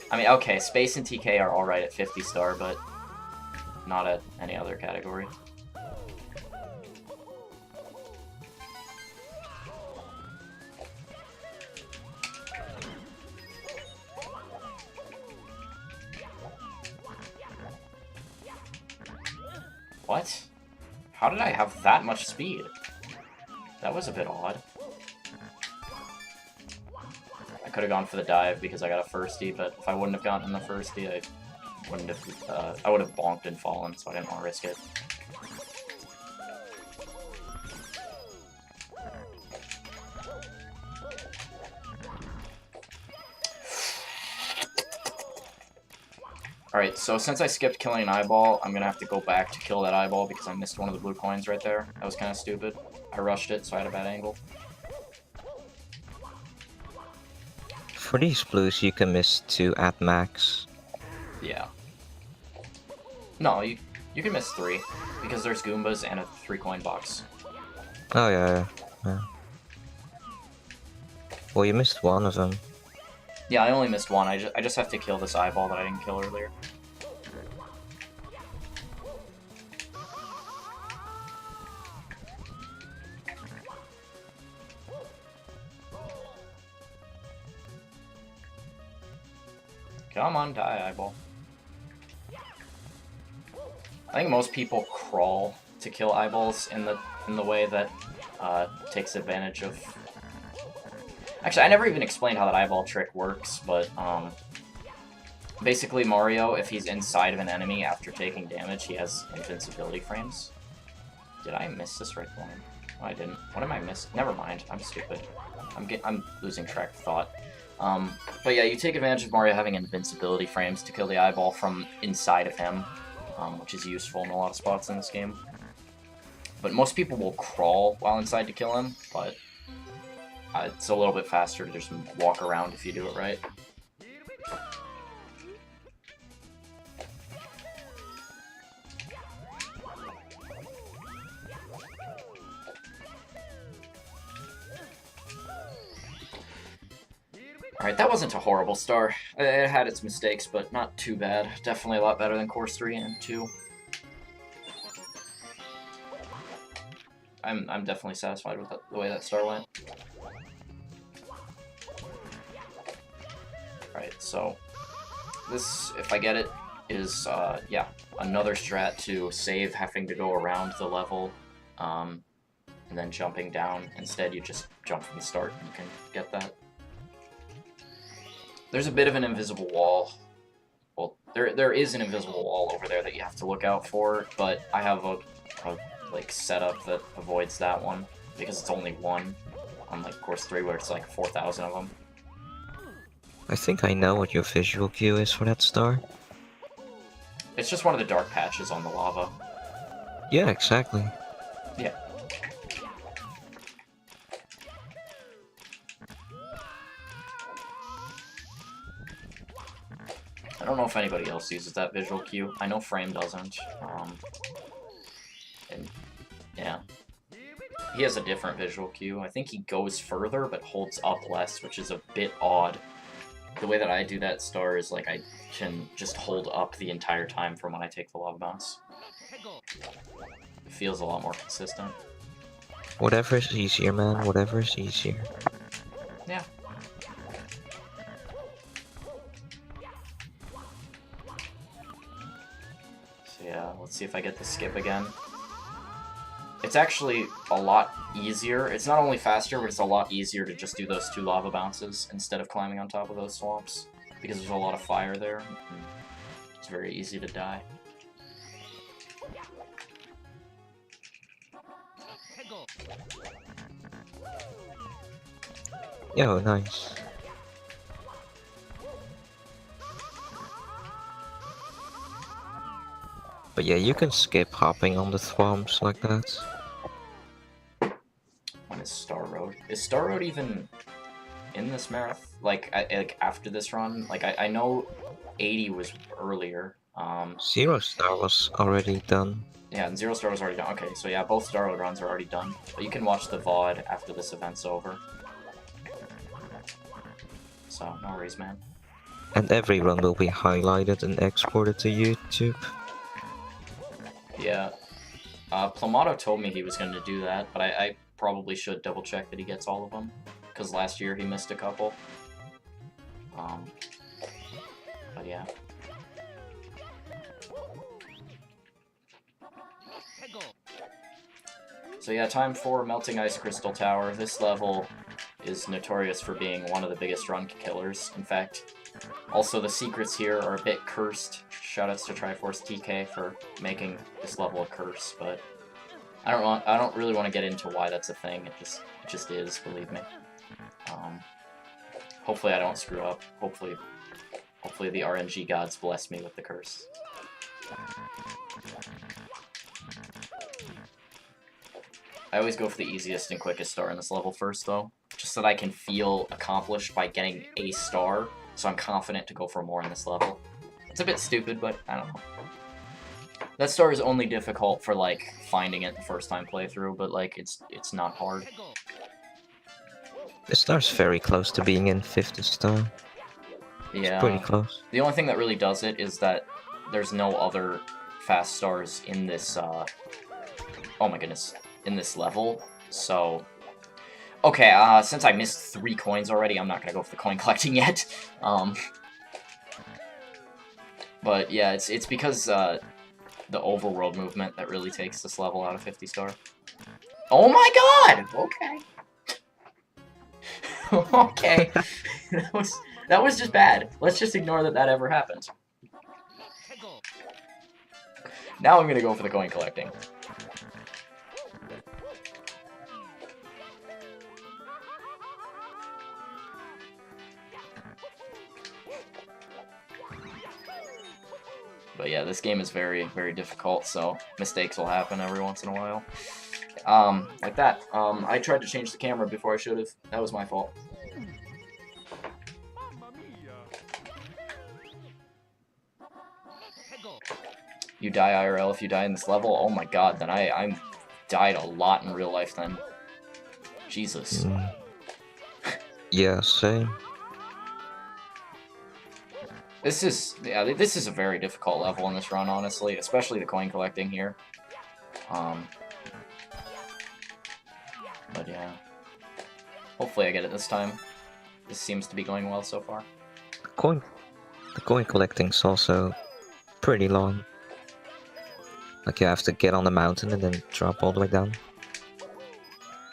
I mean, okay, Space and TK are alright at 50 star, but not at any other category. What? How did I have that much speed? That was a bit odd. I could have gone for the dive because I got a firstie, but if I wouldn't have gotten the firstie, I wouldn't have. I would have bonked and fallen, so I didn't want to risk it. Alright, so since I skipped killing an eyeball, I'm gonna have to go back to kill that eyeball because I missed one of the blue coins right there. That was kind of stupid. I rushed it, so I had a bad angle. For these blues, you can miss 2 at max. Yeah. No, you can miss 3, because there's Goombas and a 3-coin box. Oh yeah. Well, you missed one of them. Yeah, I only missed one. I just have to kill this eyeball that I didn't kill earlier. Come on, die, eyeball. I think most people crawl to kill eyeballs in the way that takes advantage of... Actually, I never even explained how that eyeball trick works, but basically Mario, if he's inside of an enemy after taking damage, he has invincibility frames. Did I miss this right one? Oh, I didn't. What am I missing? Never mind. I'm stupid. I'm losing track of thought. But yeah, you take advantage of Mario having invincibility frames to kill the eyeball from inside of him, which is useful in a lot of spots in this game. But most people will crawl while inside to kill him, but it's a little bit faster to just walk around if you do it right. Alright, that wasn't a horrible star. It had its mistakes, but not too bad. Definitely a lot better than Course 3 and 2. I'm definitely satisfied with the way that star went. Alright, so this, if I get it, is, yeah, another strat to save having to go around the level and then jumping down. Instead, you just jump from the start and you can get that. There's a bit of an invisible wall. Well, there is an invisible wall over there that you have to look out for, but I have a like setup that avoids that one because it's only one, unlike course 3 where it's like 4,000 of them. I think I know what your visual cue is for that star. It's just one of the dark patches on the lava. Yeah, exactly. Yeah. I don't know if anybody else uses that visual cue. I know Frame doesn't. And yeah. He has a different visual cue. I think he goes further but holds up less, which is a bit odd. The way that I do that star is like I can just hold up the entire time from when I take the lava bounce. It feels a lot more consistent. Whatever is easier, man. Whatever is easier. Yeah. So yeah, let's see if I get the skip again. It's actually a lot easier. It's not only faster, but it's a lot easier to just do those 2 lava bounces instead of climbing on top of those swamps, because there's a lot of fire there. It's very easy to die. Yo, nice. But yeah, you can skip hopping on the thwomps like that. When is Star Road? Is Star Road even in this marathon? Like, like after this run? Like, I know 80 was earlier. 0 star was already done. Yeah, and 0 star was already done. Okay, so yeah, both Star Road runs are already done. But you can watch the VOD after this event's over. So, no worries, man. And every run will be highlighted and exported to YouTube. Yeah. Plamato told me he was going to do that, but I probably should double check that he gets all of them. Because last year he missed a couple. But yeah. So yeah, time for Melting Ice Crystal Tower. This level is notorious for being one of the biggest run killers. In fact, also the secrets here are a bit cursed. Shoutouts to Triforce TK for making this level a curse, but I don't really want to get into why that's a thing. It just is, believe me. Hopefully I don't screw up. Hopefully the RNG gods bless me with the curse. I always go for the easiest and quickest star in this level first, though, just so that I can feel accomplished by getting a star, so I'm confident to go for more in this level. It's a bit stupid, but I don't know. That star is only difficult for, like, finding it the first time playthrough, but, like, it's not hard. This star's very close to being in 50 star. Yeah. It's pretty close. The only thing that really does it is that there's no other fast stars in this, oh my goodness, in this level, so... Okay, since I missed 3 coins already, I'm not gonna go for the coin collecting yet. But yeah, it's because, the overworld movement that really takes this level out of 50 star. Oh my god! Okay. Okay. That was just bad. Let's just ignore that ever happened. Now I'm gonna go for the coin collecting. But yeah, this game is very, very difficult, so mistakes will happen every once in a while. Like that. I tried to change the camera before I should have. That was my fault. You die IRL if you die in this level? Oh my god, then I died a lot in real life then. Jesus. Yeah, same. This is a very difficult level in this run, honestly, especially the coin collecting here. But yeah. Hopefully I get it this time. This seems to be going well so far. The coin collecting's also pretty long. Like you have to get on the mountain and then drop all the way down.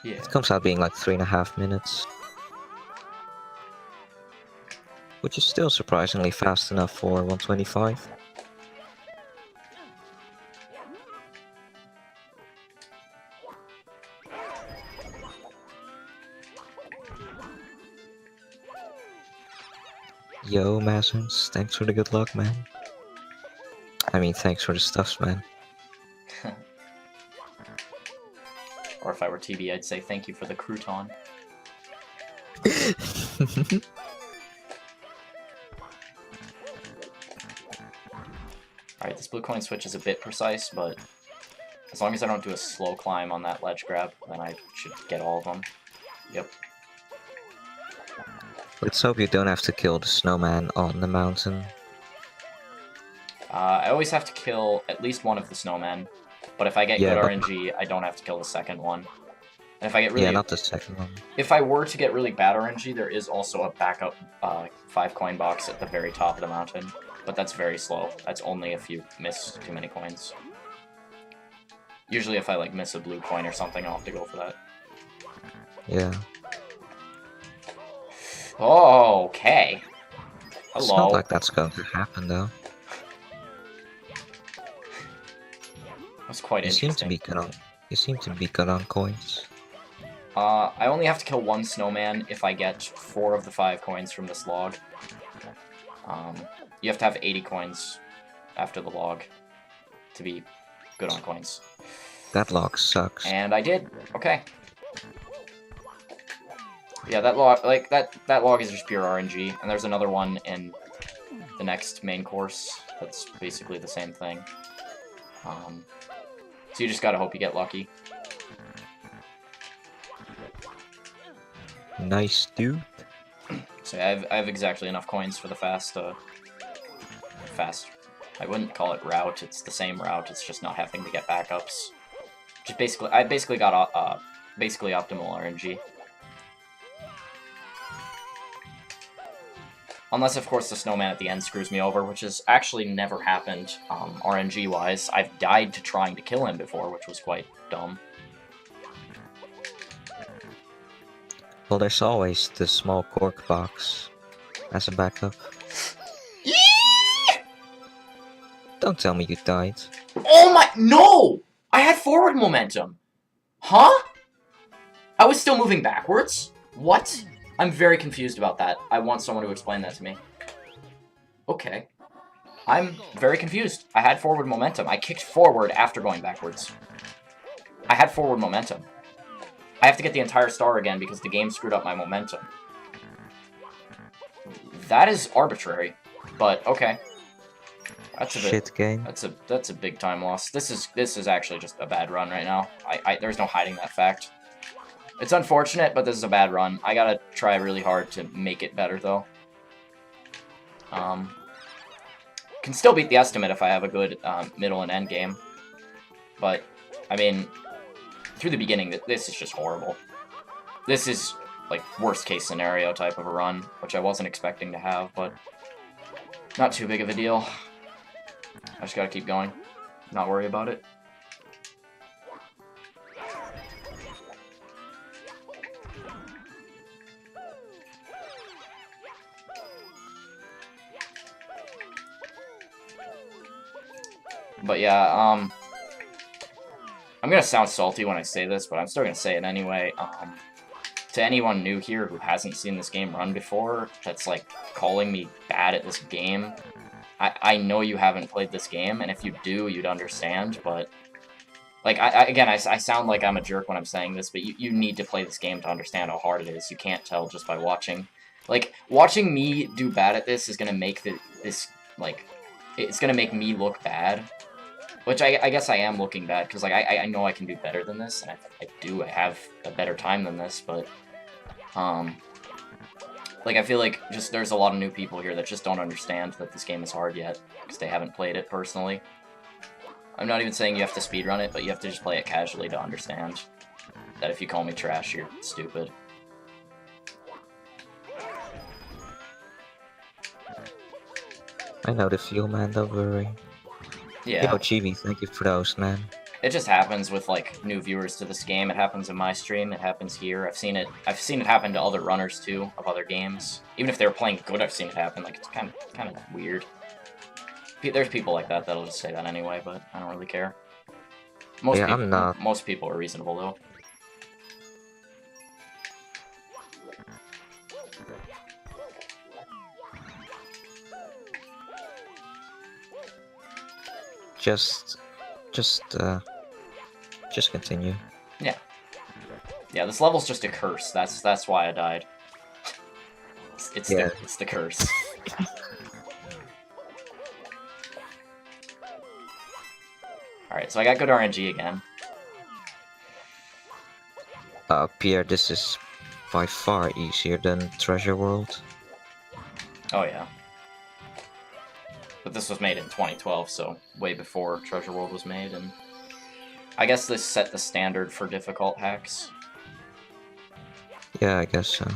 Yeah. It comes out being like 3.5 minutes. Which is still surprisingly fast enough for 125. Yo, Mazins, thanks for the good luck, man. I mean, thanks for the stuffs, man. Or if I were TB, I'd say thank you for the crouton. Alright, this blue coin switch is a bit precise, but as long as I don't do a slow climb on that ledge grab, then I should get all of them. Yep. Let's hope you don't have to kill the snowman on the mountain. I always have to kill at least one of the snowmen, but if I get good RNG, I don't have to kill the second one. And if I get really... Yeah, not the second one. If I were to get really bad RNG, there is also a backup 5 coin box at the very top of the mountain, but that's very slow. That's only if you miss too many coins. Usually if I like miss a blue coin or something, I'll have to go for that. Yeah. Oh, okay. Hello. It's not like that's going to happen, though. That's quite You interesting. You seem to be good on coins. I only have to kill one snowman if I get 4 of the 5 coins from this log. You have to have 80 coins after the log to be good on coins. That log sucks. And I did. Okay. Yeah, that log, like that log is just pure RNG, and there's another one in the next main course that's basically the same thing. So you just gotta hope you get lucky. Nice, dude. So yeah, I have exactly enough coins for the fast. I wouldn't call it route. It's the same route. It's just not having to get backups. Just basically, I basically got basically optimal RNG. Unless, of course, the snowman at the end screws me over, which has actually never happened, RNG-wise. I've died to trying to kill him before, which was quite dumb. Well, there's always the small cork box as a backup. Don't tell me you died. Oh my... No! I had forward momentum! Huh? I was still moving backwards? What? I'm very confused about that. I want someone to explain that to me. Okay. I'm very confused. I had forward momentum. I kicked forward after going backwards. I had forward momentum. I have to get the entire star again because the game screwed up my momentum. That is arbitrary, but okay. That's a bit, game. That's a big time loss. This is actually just a bad run right now. There's no hiding that fact. It's unfortunate, but this is a bad run. I gotta try really hard to make it better though. Can still beat the estimate if I have a good middle and end game. But I mean, through the beginning, this is just horrible. This is like worst case scenario type of a run, which I wasn't expecting to have, but not too big of a deal. I just gotta keep going, not worry about it. But yeah, I'm gonna sound salty when I say this, but I'm still gonna say it anyway. To anyone new here who hasn't seen this game run before, that's like calling me bad at this game, I know you haven't played this game, and if you do, you'd understand, but like, I sound like I'm a jerk when I'm saying this, but you need to play this game to understand how hard it is. You can't tell just by watching. Like, watching me do bad at this is gonna make this, like, it's gonna make me look bad. Which I guess I am looking bad, because like, I know I can do better than this, and I have a better time than this, but, like, I feel like just there's a lot of new people here that just don't understand that this game is hard yet, because they haven't played it personally. I'm not even saying you have to speedrun it, but you have to just play it casually to understand that if you call me trash, you're stupid. I know the feel, man, don't worry. Yeah. Yo, Chibi, thank you for those, man. It just happens with like new viewers to this game. It happens in my stream. It happens here. I've seen it happen to other runners too of other games. Even if they were playing good, I've seen it happen. Like it's kind of weird. There's people like that that'll just say that anyway, but I don't really care. I'm not. Most people are reasonable though. Just continue. Yeah. Yeah, this level's just a curse. That's why I died. It's the curse. Alright, so I got good RNG again. Pierre, this is by far easier than Treasure World. Oh yeah. But this was made in 2012, so way before Treasure World was made, and I guess this set the standard for difficult hacks. Yeah, I guess so.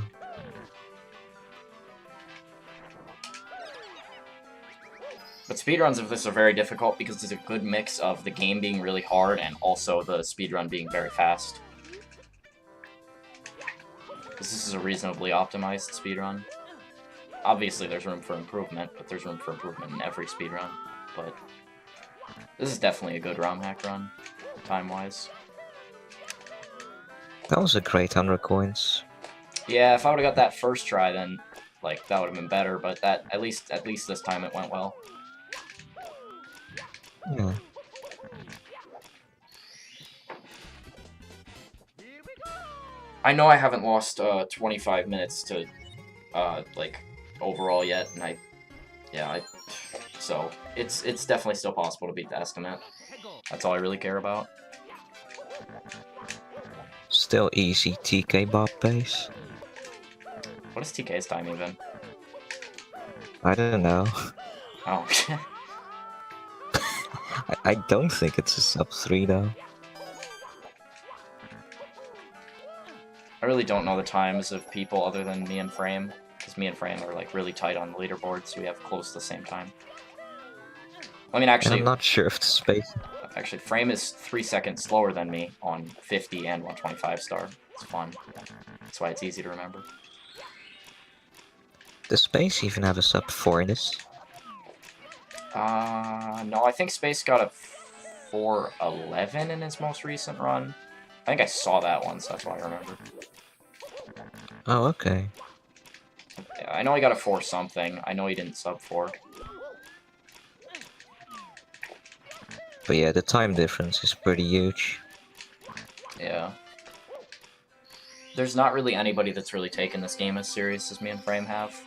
But speedruns of this are very difficult because it's a good mix of the game being really hard and also the speedrun being very fast. Because this is a reasonably optimized speedrun. Obviously there's room for improvement, but there's room for improvement in every speedrun. But this is definitely a good ROM hack run, time-wise. That was a great 100 coins. Yeah, if I would've got that first try, then, like, that would've been better, but that, at least this time it went well. Yeah. I know I haven't lost 25 minutes to, like, overall yet, and so it's definitely still possible to beat the estimate. That's all I really care about. Still easy TK Bob pace. What is TK's time even? I don't know. Oh. I don't think it's a sub 3 though. I really don't know the times of people other than me and Frame, because me and Frame are like really tight on the leaderboard, so we have close to the same time. I mean, actually, I'm not sure if the space. Actually, Frame is 3 seconds slower than me on 50 and 125 star. It's fun. That's why it's easy to remember. Does Space even have a sub 4 in this? No, I think Space got a 411 in his most recent run. I think I saw that one, so that's why I remember. Oh, okay. Yeah, I know he got a 4 something. I know he didn't sub 4. But yeah, the time difference is pretty huge. Yeah. There's not really anybody that's really taken this game as serious as me and Frame have.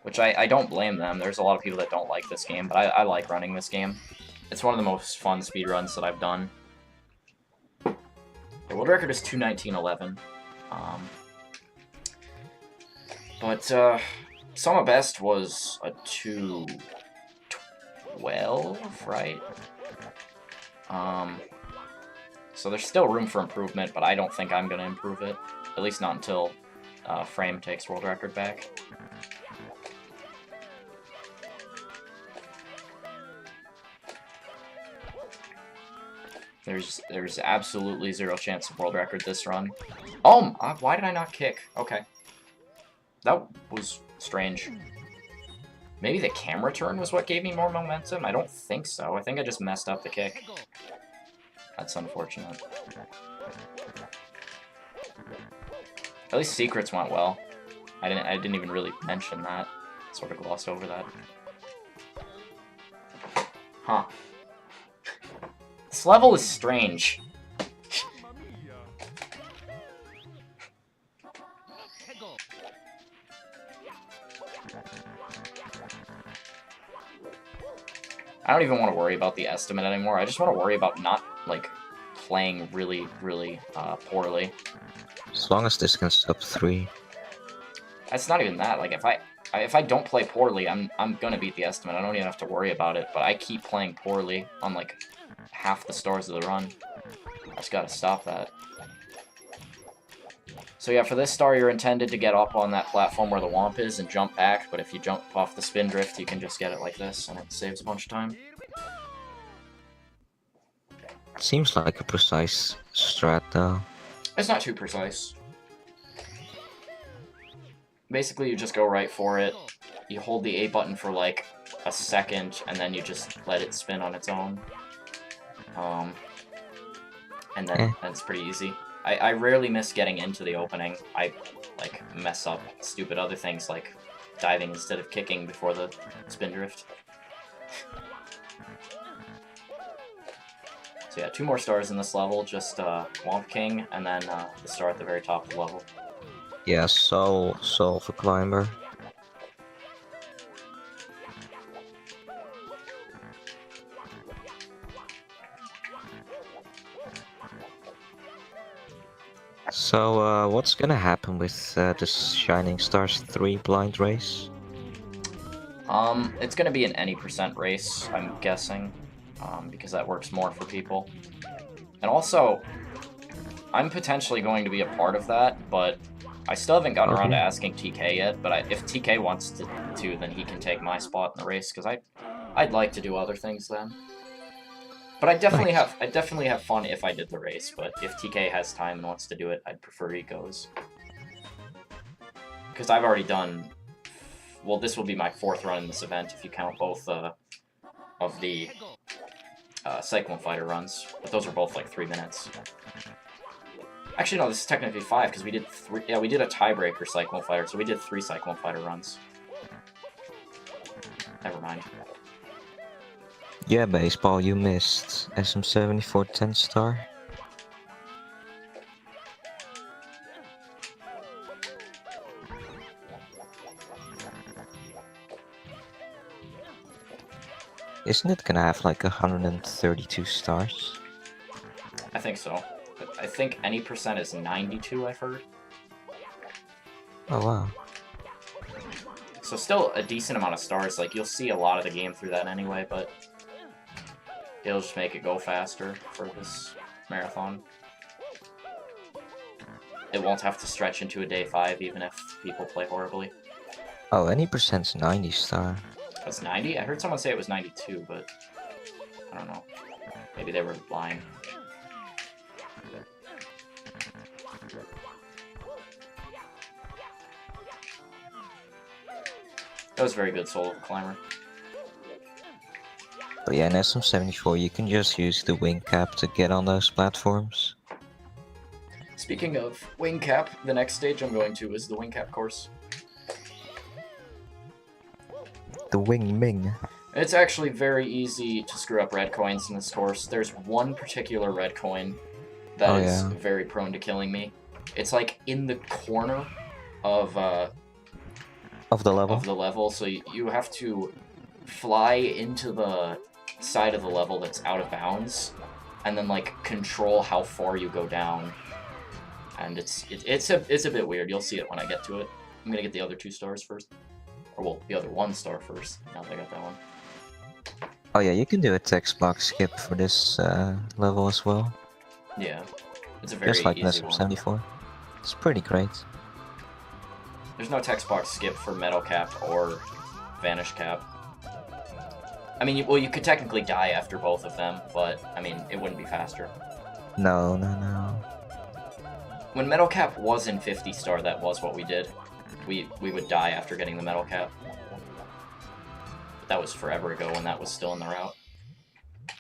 Which I don't blame them. There's a lot of people that don't like this game, but I like running this game. It's one of the most fun speedruns that I've done. The world record is 2:19:11. But Summer Best was a 2:12, right? So there's still room for improvement, but I don't think I'm gonna improve it. At least not until Frame takes world record back. There's absolutely zero chance of world record this run. Oh, why did I not kick? Okay. That was strange. Maybe the camera turn was what gave me more momentum? I don't think so. I think I just messed up the kick. That's unfortunate. At least secrets went well. I didn't even really mention that. Sort of glossed over that. Huh. This level is strange. I don't even want to worry about the estimate anymore. I just want to worry about not, like, playing really, really poorly. As long as this can sub 3. It's not even that. Like, if I don't play poorly, I'm gonna beat the estimate. I don't even have to worry about it. But I keep playing poorly on, like, half the stars of the run. I just gotta stop that. So yeah, for this star, you're intended to get up on that platform where the Whomp is and jump back, but if you jump off the spin drift, you can just get it like this, and it saves a bunch of time. Seems like a precise strat, though. It's not too precise. Basically, you just go right for it. You hold the A button for like a second, and then you just let it spin on its own. And then it's pretty easy. I rarely miss getting into the opening. I like mess up stupid other things like diving instead of kicking before the spin drift. So yeah, 2 more stars in this level, just Whomp King, and then the star at the very top of the level. Yeah, Soul for Climber. So, what's gonna happen with the Shining Stars 3 blind race? It's gonna be an any % race, I'm guessing, because that works more for people. And also, I'm potentially going to be a part of that, but I still haven't gotten around to asking TK yet, but if TK wants to, then he can take my spot in the race, because I'd like to do other things then. But I definitely have fun if I did the race, but if TK has time and wants to do it, I'd prefer he goes. Because I've already done... Well, this will be my 4th run in this event, if you count both of the Cyclone Fighter runs. But those are both like 3 minutes. Actually, no, this is technically 5, because we did 3... Yeah, we did a tiebreaker Cyclone Fighter, so we did 3 Cyclone Fighter runs. Never mind. Yeah, Baseball, you missed SM74 10 star. Isn't it gonna have like 132 stars? I think so. But I think any % is 92, I've heard. Oh wow. So still a decent amount of stars. Like, you'll see a lot of the game through that anyway, but it'll just make it go faster for this marathon. It won't have to stretch into a day 5, even if people play horribly. Oh, any %'s 90 star. That's 90? I heard someone say it was 92, but I don't know. Maybe they were lying. That was very good, Soul of a Climber. But yeah, in SM74 you can just use the wing cap to get on those platforms. Speaking of wing cap, the next stage I'm going to is the wing cap course. The Wing Ming. It's actually very easy to screw up red coins in this course. There's one particular red coin that is very prone to killing me. It's like in the corner of the level. So you have to fly into the side of the level that's out of bounds, and then like control how far you go down. And it's a bit weird. You'll see it when I get to it. I'm gonna get the other 2 stars first. Or, well, the other 1 star first, now that I got that one. Oh yeah, you can do a text box skip for this level as well. Yeah, it's a very just like easy in 74. It's pretty great. There's no text box skip for Metal Cap or Vanish Cap. I mean, well, you could technically die after both of them, but, I mean, it wouldn't be faster. No. When Metal Cap was in 50 star, that was what we did. We would die after getting the Metal Cap. But that was forever ago when that was still in the route.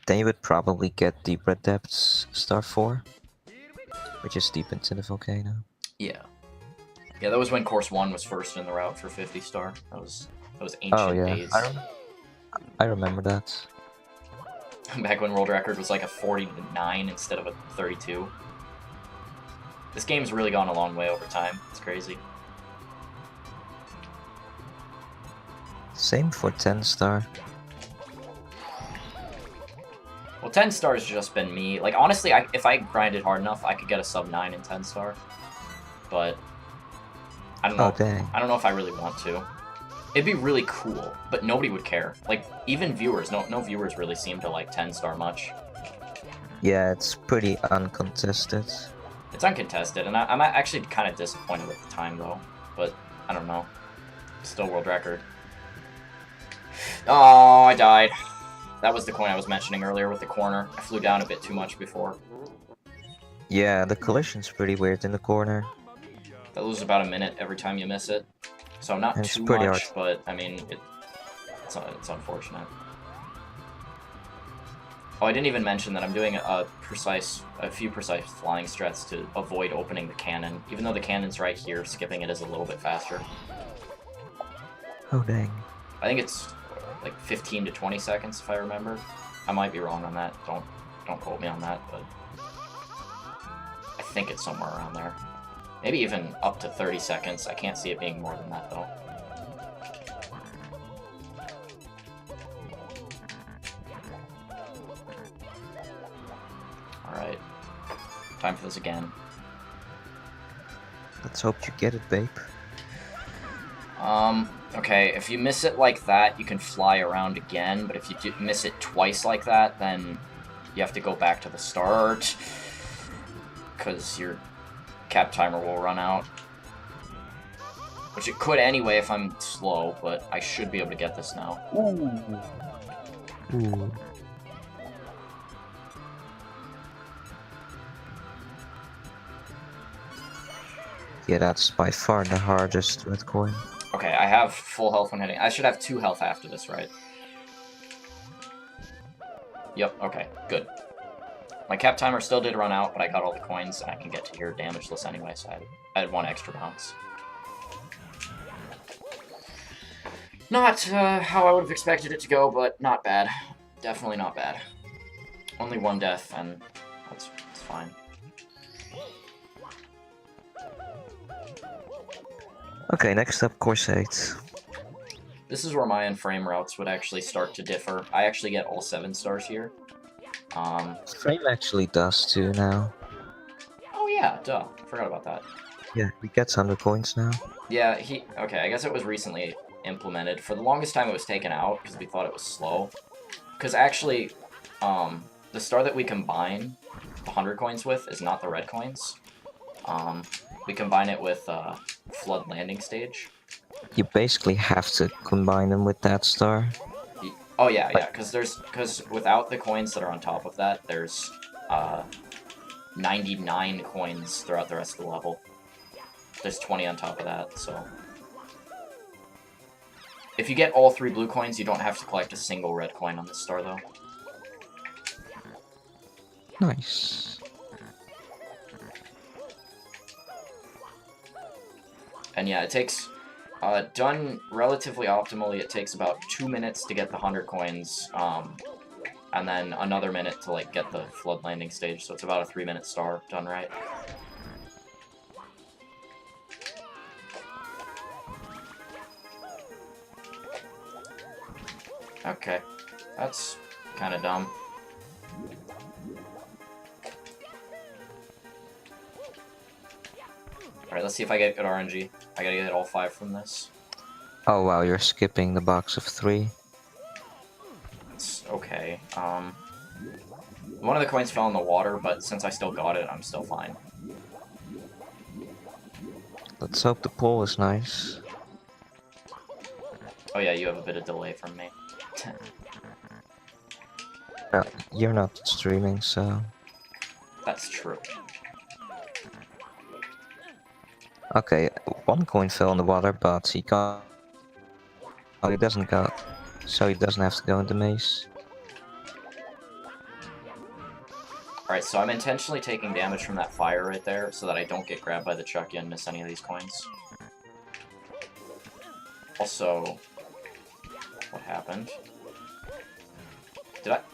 Then you would probably get Deep Red Depths star 4, which is deep into the volcano. Yeah. Yeah, that was when Course 1 was first in the route for 50 star. That was ancient days. I remember that. Back when world record was like a 49 instead of a 32. This game's really gone a long way over time. It's crazy. Same for 10 star. Well, 10 star has just been me. Like, honestly, if I grinded hard enough, I could get a sub 9 in 10 star. But I don't know. Oh, dang. I don't know if I really want to. It'd be really cool, but nobody would care. Like, even viewers, no viewers really seem to like 10 star much. Yeah, it's pretty uncontested. It's uncontested, and I'm actually kind of disappointed with the time, though. But, I don't know. Still world record. Oh, I died. That was the coin I was mentioning earlier with the corner. I flew down a bit too much before. Yeah, the collision's pretty weird in the corner. That loses about a minute every time you miss it. So not And it's too pretty much, hard. but I mean, it's unfortunate. Oh, I didn't even mention that I'm doing a few precise flying strats to avoid opening the cannon. Even though the cannon's right here, skipping it is a little bit faster. Oh dang. I think it's like 15 to 20 seconds if I remember. I might be wrong on that. Don't quote me on that, but I think it's somewhere around there. Maybe even up to 30 seconds. I can't see it being more than that though. Alright. Time for this again. Let's hope you get it, babe. Okay, if you miss it like that, you can fly around again, but if you miss it twice like that, then you have to go back to the start, because your cap timer will run out. Which it could anyway if I'm slow, but I should be able to get this now. Ooh. Yeah, that's by far the hardest red coin. Okay, I have full health when hitting. I should have 2 health after this, right? Yep, okay, good. My cap timer still did run out, but I got all the coins, and I can get to here damageless anyway, so I had 1 extra bounce. Not how I would have expected it to go, but not bad. Definitely not bad. Only 1 death, and that's fine. Okay, next up, course 8. This is where my frame routes would actually start to differ. I actually get all 7 stars here. Frame actually does too now. Oh yeah, duh. Forgot about that. Yeah, he gets 100 points now. Yeah, okay, I guess it was recently implemented. For the longest time it was taken out, because we thought it was slow. Because actually, the star that we combine the 100 coins with is not the red coins. We combine it with, Flood Landing Stage. You basically have to combine them with that star. Oh yeah, yeah, because without the coins that are on top of that, there's 99 coins throughout the rest of the level. There's 20 on top of that, so if you get all 3 blue coins, you don't have to collect a single red coin on this star though. Nice. And yeah, it takes done relatively optimally, it takes about 2 minutes to get the 100 coins, and then another minute to like get the Flood Landing Stage, so it's about a 3-minute star done right. Okay, that's kind of dumb. Alright, let's see if I get good RNG. I gotta get all 5 from this. Oh wow, you're skipping the box of 3. It's okay. One of the coins fell in the water, but since I still got it, I'm still fine. Let's hope the pool is nice. Oh yeah, you have a bit of delay from me. Well, you're not streaming, so... That's true. Okay, 1 coin fell in the water, but he got... Oh, he doesn't go... So he doesn't have to go in the maze. Alright, so I'm intentionally taking damage from that fire right there, so that I don't get grabbed by the Chucky and miss any of these coins. Also... What happened?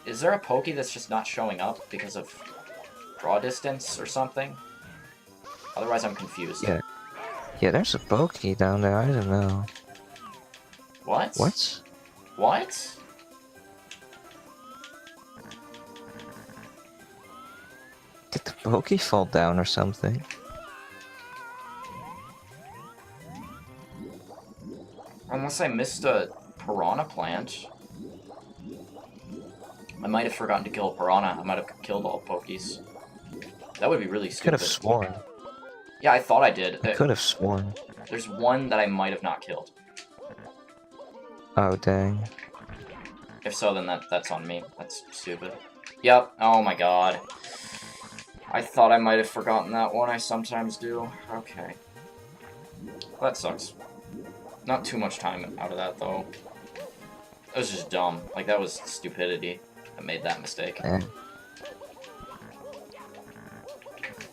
Is there a Pokey that's just not showing up because of draw distance or something? Otherwise I'm confused. Yeah. Yeah, there's a Pokey down there, I don't know. What? What? What? Did the Pokey fall down or something? Unless I missed a piranha plant. I might have forgotten to kill a piranha. I might have killed all Pokies. That would be really stupid. Could have sworn. Yeah, I thought I did. I could have sworn. There's one that I might have not killed. Oh, dang. If so, then that's on me. That's stupid. Yep. Oh my god. I thought I might have forgotten that one. I sometimes do. Okay. Well, that sucks. Not too much time out of that, though. That was just dumb. Like, that was stupidity that made that mistake. Eh.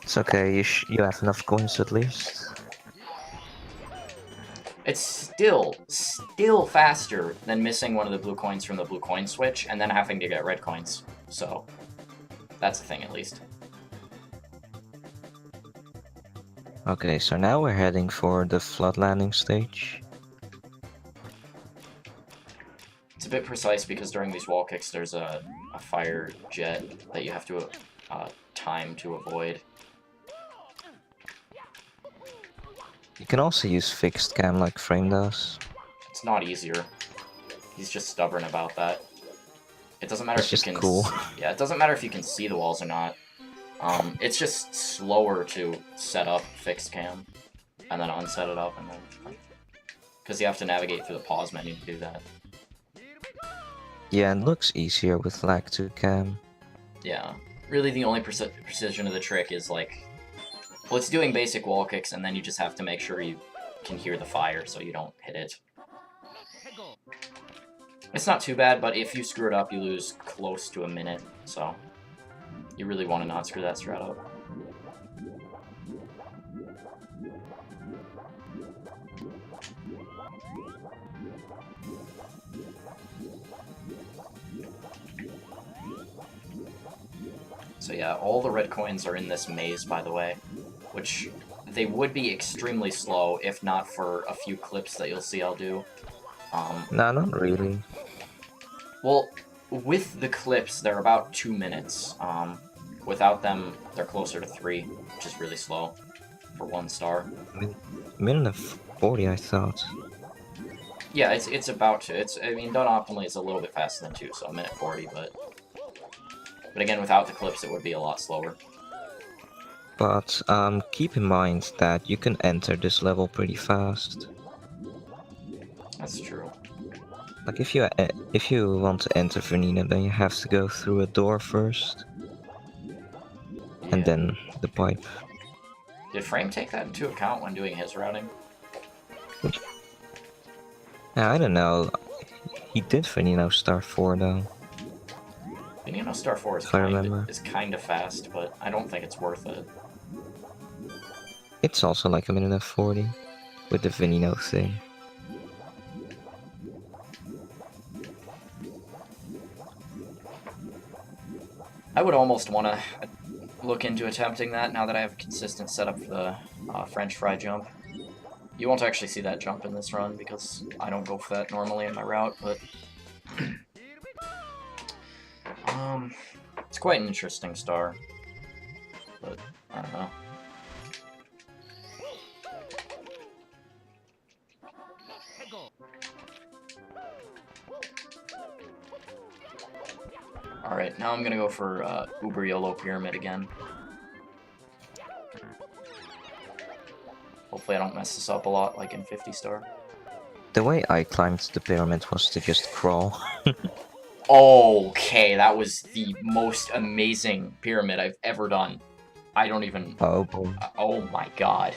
It's okay, you have enough coins at least. It's still faster than missing one of the blue coins from the blue coin switch and then having to get red coins. So, that's a thing at least. Okay, so now we're heading for the flood landing stage. It's a bit precise because during these wall kicks there's a fire jet that you have to time to avoid. You can also use fixed cam like Frame does. It's not easier. He's just stubborn about that. It doesn't matter It's if you just can. cool. Yeah, it doesn't matter if you can see the walls or not. It's just slower to set up fixed cam, and then unset it up, and then because you have to navigate through the pause menu to do that. Yeah, it looks easier with lag to cam. Yeah, really the only precision of the trick is like, well, it's doing basic wall kicks, and then you just have to make sure you can hear the fire so you don't hit it. It's not too bad, but if you screw it up, you lose close to a minute, so you really want to not screw that strat up. So yeah, all the red coins are in this maze, by the way, which they would be extremely slow if not for a few clips that you'll see I'll do. No, not really. Well, with the clips, they're about 2 minutes. Without them, they're closer to 3, which is really slow for 1 star. Minute 40, I thought. Yeah, it's about to. I mean, done optimally, it's a little bit faster than 2, so a minute 40, but again, without the clips, it would be a lot slower. But keep in mind that you can enter this level pretty fast. That's true. Like if you want to enter Vanina, then you have to go through a door first, and Yeah. then the pipe. Did Frame take that into account when doing his routing? Yeah, I don't know. He did Vanina Star 4 though. Veneno Star 4 If I remember. is kind of fast, but I don't think it's worth it. It's also like a minute 40 with the Veneno thing. I would almost want to look into attempting that now that I have a consistent setup for the French fry jump. You won't actually see that jump in this run because I don't go for that normally in my route, but it's quite an interesting star, but I don't know. Alright, now I'm gonna go for Uber YOLO Pyramid again. Hopefully I don't mess this up a lot like in 50 star. The way I climbed the pyramid was to just crawl. Okay, that was the most amazing pyramid I've ever done. I don't even... Oh boy. Oh my god.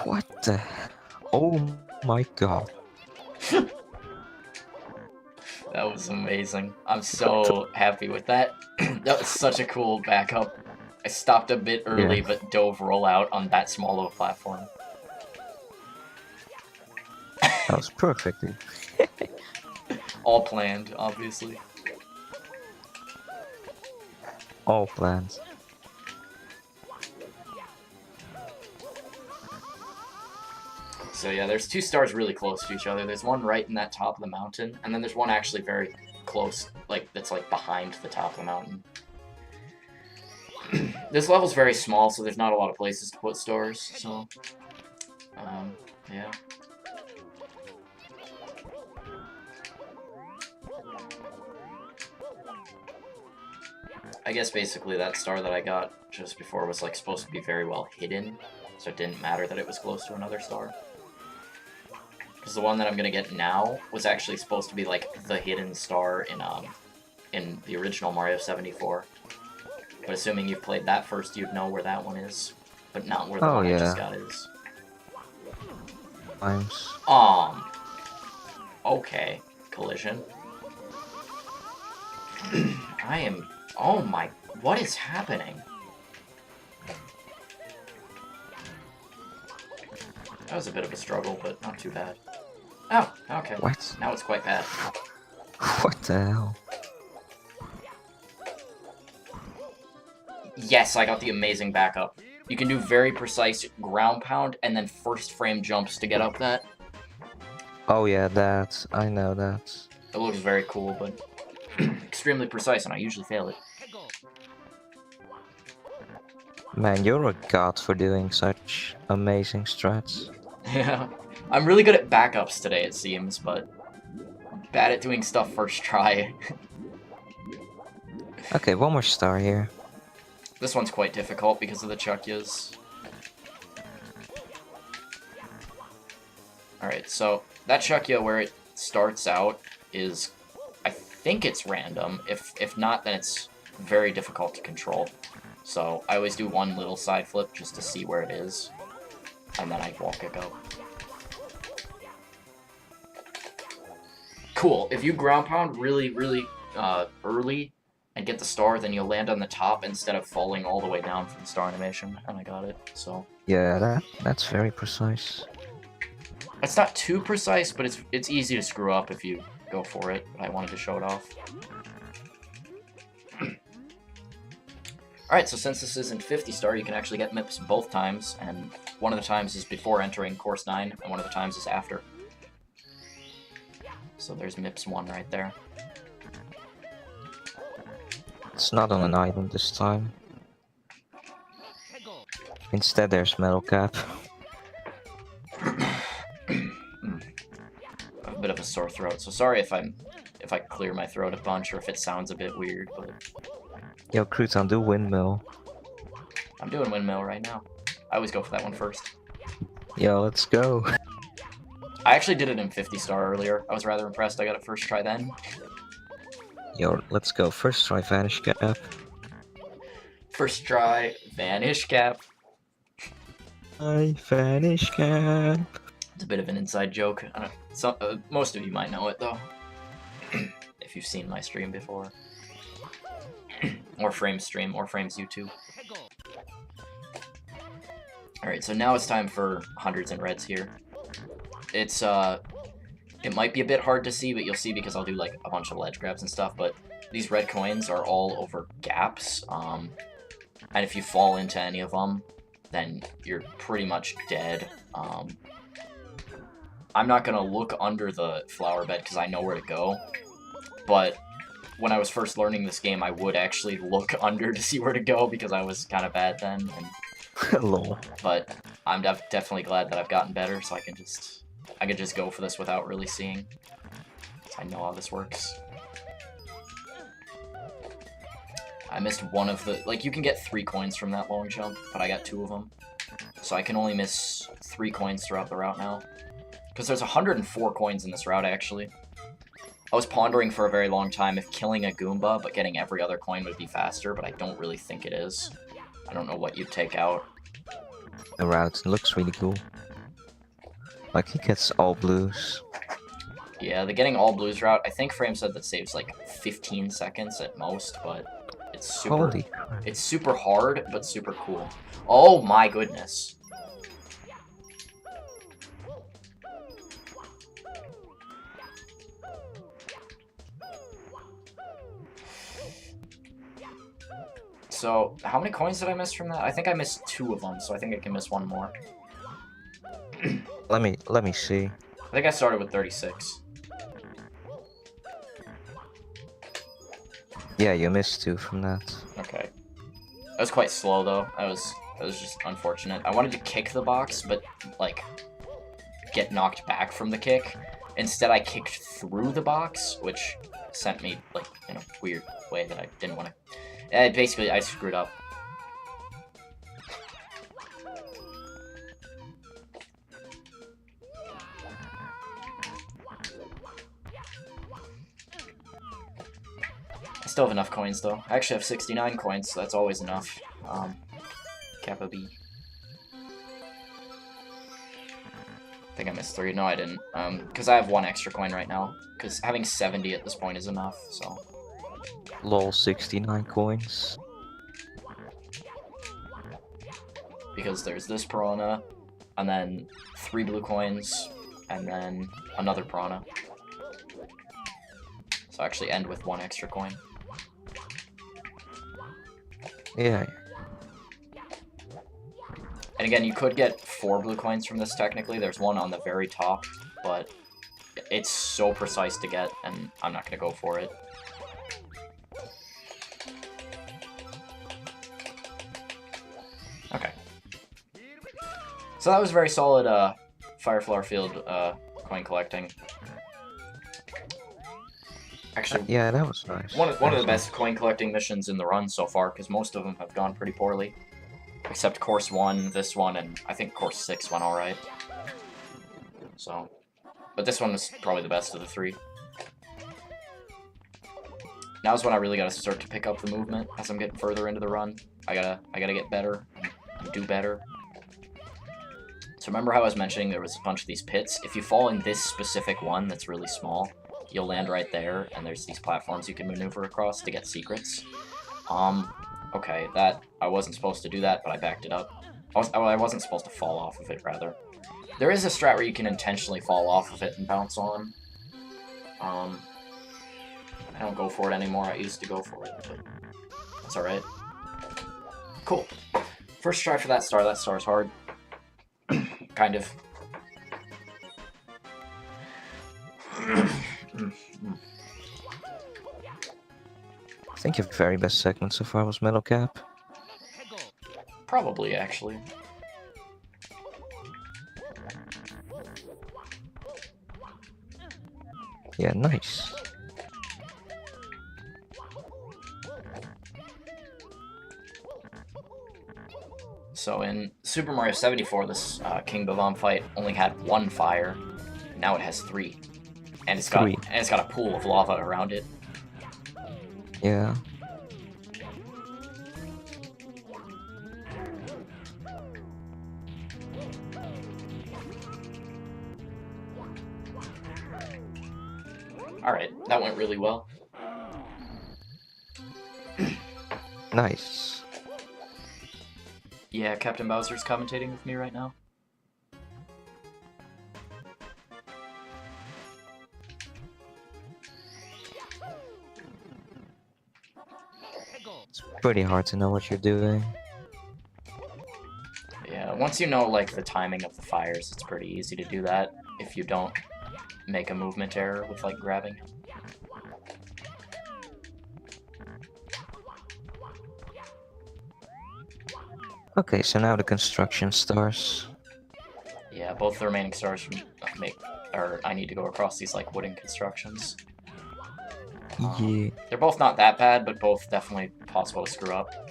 What the... Oh my god. That was amazing. I'm so happy with that. That was such a cool backup. I stopped a bit early, Yeah. but dove rollout on that small of a platform. That was perfect. All planned, obviously. All plans. So yeah, there's 2 stars really close to each other. There's one right in that top of the mountain, and then there's one actually very close, like, that's like behind the top of the mountain. This level's very small, so there's not a lot of places to put stars, so... yeah. I guess basically that star that I got just before was like supposed to be very well hidden, so it didn't matter that it was close to another star. Because the one that I'm gonna get now was actually supposed to be like the hidden star in the original Mario 74. But assuming you've played that first, you'd know where that one is, but not where the one I just got is. Times. Okay. Collision. I am... Oh my... What is happening? That was a bit of a struggle, but not too bad. Oh, okay. What? Now it's quite bad. What the hell? Yes, I got the amazing backup. You can do very precise ground pound and then first frame jumps to get up that. Oh yeah, that. I know that. It looks very cool, but extremely precise, and I usually fail it. Man, you're a god for doing such amazing strats. Yeah. I'm really good at backups today, it seems, but bad at doing stuff first try. Okay, one more star here. This one's quite difficult because of the Chuckyas. Alright, so that Chuckya where it starts out is, I think it's random. If not, then it's very difficult to control. So I always do one little side flip just to see where it is, and then I walk it go. Cool. If you ground pound really early and get the star, then you'll land on the top instead of falling all the way down from the star animation, and I got it, so... Yeah, that's very precise. It's not too precise, but it's easy to screw up if you go for it, but I wanted to show it off. Alright, so since this isn't 50 star, you can actually get Mips both times, and one of the times is before entering Course 9, and one of the times is after. So there's Mips 1 right there. It's not on an island this time. Instead there's Metal Cap. A bit of a sore throat, so sorry if I clear my throat a bunch or if it sounds a bit weird, but... Yo, Crouton, do windmill. I'm doing windmill right now. I always go for that one first. Yo, let's go. I actually did it in 50 star earlier. I was rather impressed I got it first try then. Yo, let's go. First try Vanish Cap. First try, Vanish Cap. Vanish Cap. It's a bit of an inside joke. I don't, most of you might know it, though. If you've seen my stream before. Or Frame's stream, or Frame's YouTube. Alright, so now it's time for hundreds and reds here. It's, it might be a bit hard to see, but you'll see because I'll do, like, a bunch of ledge grabs and stuff, but these red coins are all over gaps, and if you fall into any of them, then you're pretty much dead. I'm not gonna look under the flower bed because I know where to go, but when I was first learning this game, I would actually look under to see where to go because I was kind of bad then. And, lol. But I'm definitely glad that I've gotten better, so I can just go for this without really seeing. I know how this works. I missed one of the... Like, you can get 3 coins from that long jump, but I got 2 of them. So I can only miss 3 coins throughout the route now. Because there's 104 coins in this route, actually. I was pondering for a very long time if killing a Goomba, but getting every other coin would be faster, but I don't really think it is. I don't know what you'd take out. The route looks really cool. Like, he gets all blues. Yeah, the getting all blues route, I think Frame said that saves like 15 seconds at most, but it's super... Holy crap. It's super hard, but super cool. Oh my goodness. So, how many coins did I miss from that? I think I missed 2 of them, so I think I can miss 1 more. Let me see. I think I started with 36. Yeah, you missed 2 from that. Okay. That was quite slow, though. That was just unfortunate. I wanted to kick the box, but, like, get knocked back from the kick. Instead, I kicked through the box, which sent me, like, in a weird way that I didn't want to... Basically, I screwed up. I still have enough coins, though. I actually have 69 coins, so that's always enough. Kappa B. I think I missed 3. No, I didn't. Because I have 1 extra coin right now. Because having 70 at this point is enough, so... Lol, 69 coins. Because there's this piranha, and then 3 blue coins, and then another piranha. So I actually end with 1 extra coin. Yeah. And again, you could get 4 blue coins from this technically. There's one on the very top, but it's so precise to get, and I'm not going to go for it. Okay. So that was very solid Fireflower Field coin collecting. Actually, yeah, that was nice. One of the best coin collecting missions in the run so far, because most of them have gone pretty poorly. Except Course 1, this one, and I think Course 6 went alright. So, but this one was probably the best of the 3. Now's when I really gotta start to pick up the movement as I'm getting further into the run. I gotta get better and do better. So remember how I was mentioning there was a bunch of these pits? If you fall in this specific one that's really small, you'll land right there, and there's these platforms you can maneuver across to get secrets. Okay, that... I wasn't supposed to do that, but I backed it up. I wasn't supposed to fall off of it, rather. There is a strat where you can intentionally fall off of it and bounce on. I don't go for it anymore. I used to go for it, but that's alright. Cool. First try for that star. That star's hard. Kind of. I think your very best segment so far was Metal Cap. Probably, actually. Yeah, nice. So in Super Mario 74, this King Vhomp fight only had 1 fire. Now it has 3. And it's got a pool of lava around it. Yeah. Alright, that went really well. Nice. Yeah, Captain Bowser's commentating with me right now. It's pretty hard to know what you're doing. Yeah, once you know, like, the timing of the fires, it's pretty easy to do that if you don't make a movement error with, like, grabbing. Okay, so now the construction stars. Yeah, both the remaining stars I need to go across these, like, wooden constructions. Yeah. They're both not that bad, but both definitely possible to screw up.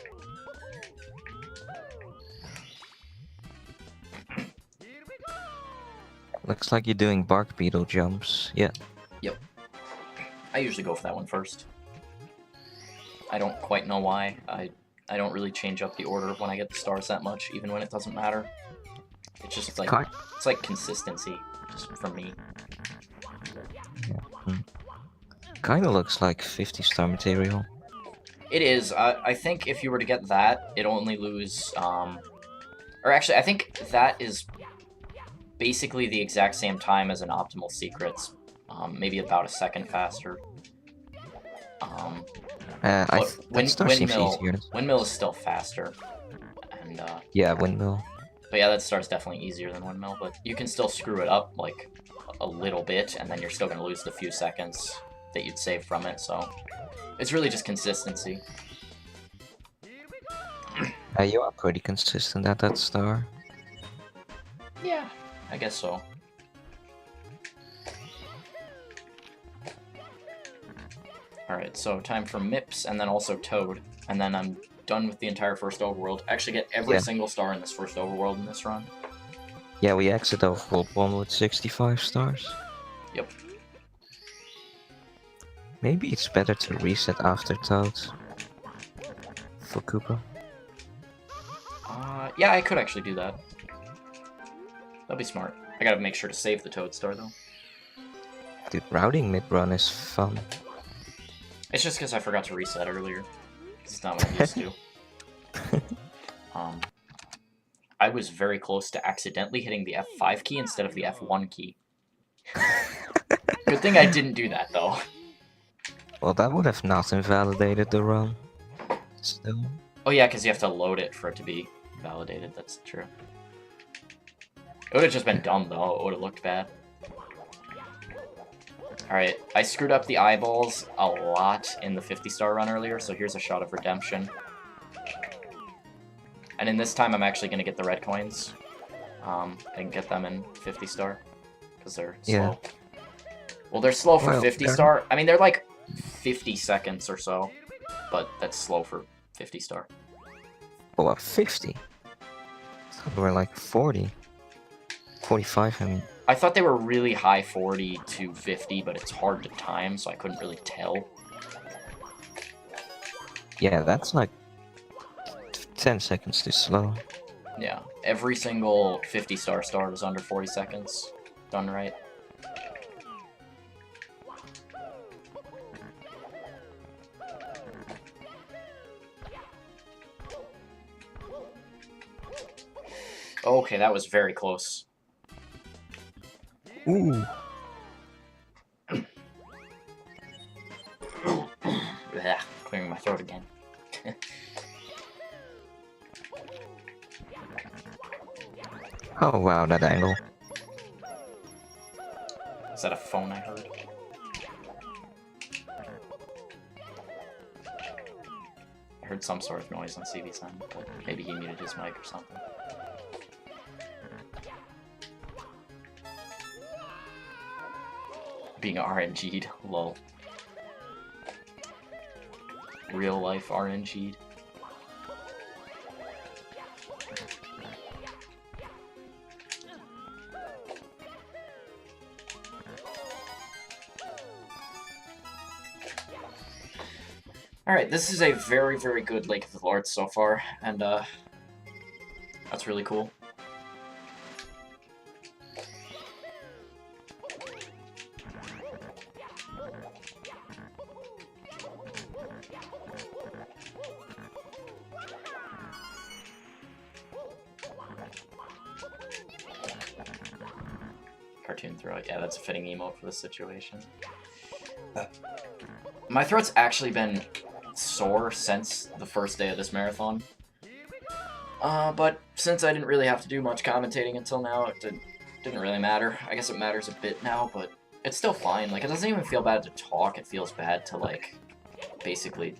Looks like you're doing bark beetle jumps. Yeah. Yep. I usually go for that one first. I don't quite know why. I don't really change up the order of when I get the stars that much, even when it doesn't matter. It's just like it's like consistency, just from me. Yeah. Kinda looks like 50-star material. It is. I think if you were to get that, it'd only lose, or actually, I think that is basically the exact same time as an optimal secrets. Maybe about a second faster. Windmill is still faster. And, yeah, Windmill. But yeah, that star's definitely easier than Windmill, but you can still screw it up, like, a little bit, and then you're still gonna lose the few seconds that you'd save from it, so... It's really just consistency. You are pretty consistent at that star. Yeah, I guess so. Alright, so time for Mips, and then also Toad. And then I'm done with the entire first overworld. I actually get every single star in this first overworld in this run. Yeah, we exit overworld 1 with 65 stars. Yep. Maybe it's better to reset after Toad. For Koopa. Yeah, I could actually do that. That'd be smart. I gotta make sure to save the Toad Star, though. Dude, routing mid-run is fun. It's just because I forgot to reset earlier. It's not what I'm used to. I was very close to accidentally hitting the F5 key instead of the F1 key. Good thing I didn't do that, though. Well, that would have not invalidated the run. Still. Oh yeah, because you have to load it for it to be validated, that's true. It would have just been dumb, though. It would have looked bad. Alright, I screwed up the eyeballs a lot in the 50-star run earlier, so here's a shot of redemption. And in this time, I'm actually going to get the red coins. And get them in 50-star. Because they're slow. Well, they're slow for 50-star. I mean, they're like 50 seconds or so. But that's slow for 50-star. Oh, what, 50? We're like 40. 45, I mean. I thought they were really high 40 to 50, but it's hard to time, so I couldn't really tell. Yeah, that's like 10 seconds too slow. Yeah, every single 50-star star was under 40 seconds. Done right. Okay, that was very close. Ooh. Clearing my throat again. Oh wow, that angle. Is that a phone I heard? I heard some sort of noise on CV's end, but maybe he muted his mic or something. Being RNG'd, lol. Real life RNG'd. Alright, this is a very, very good Lake of the Lords so far, and that's really cool. Cartoon throat, yeah, that's a fitting emote for this situation. My throat's actually been sore since the first day of this marathon. But since I didn't really have to do much commentating until now, it didn't really matter. I guess it matters a bit now, but it's still fine. Like, it doesn't even feel bad to talk, it feels bad to, like, basically,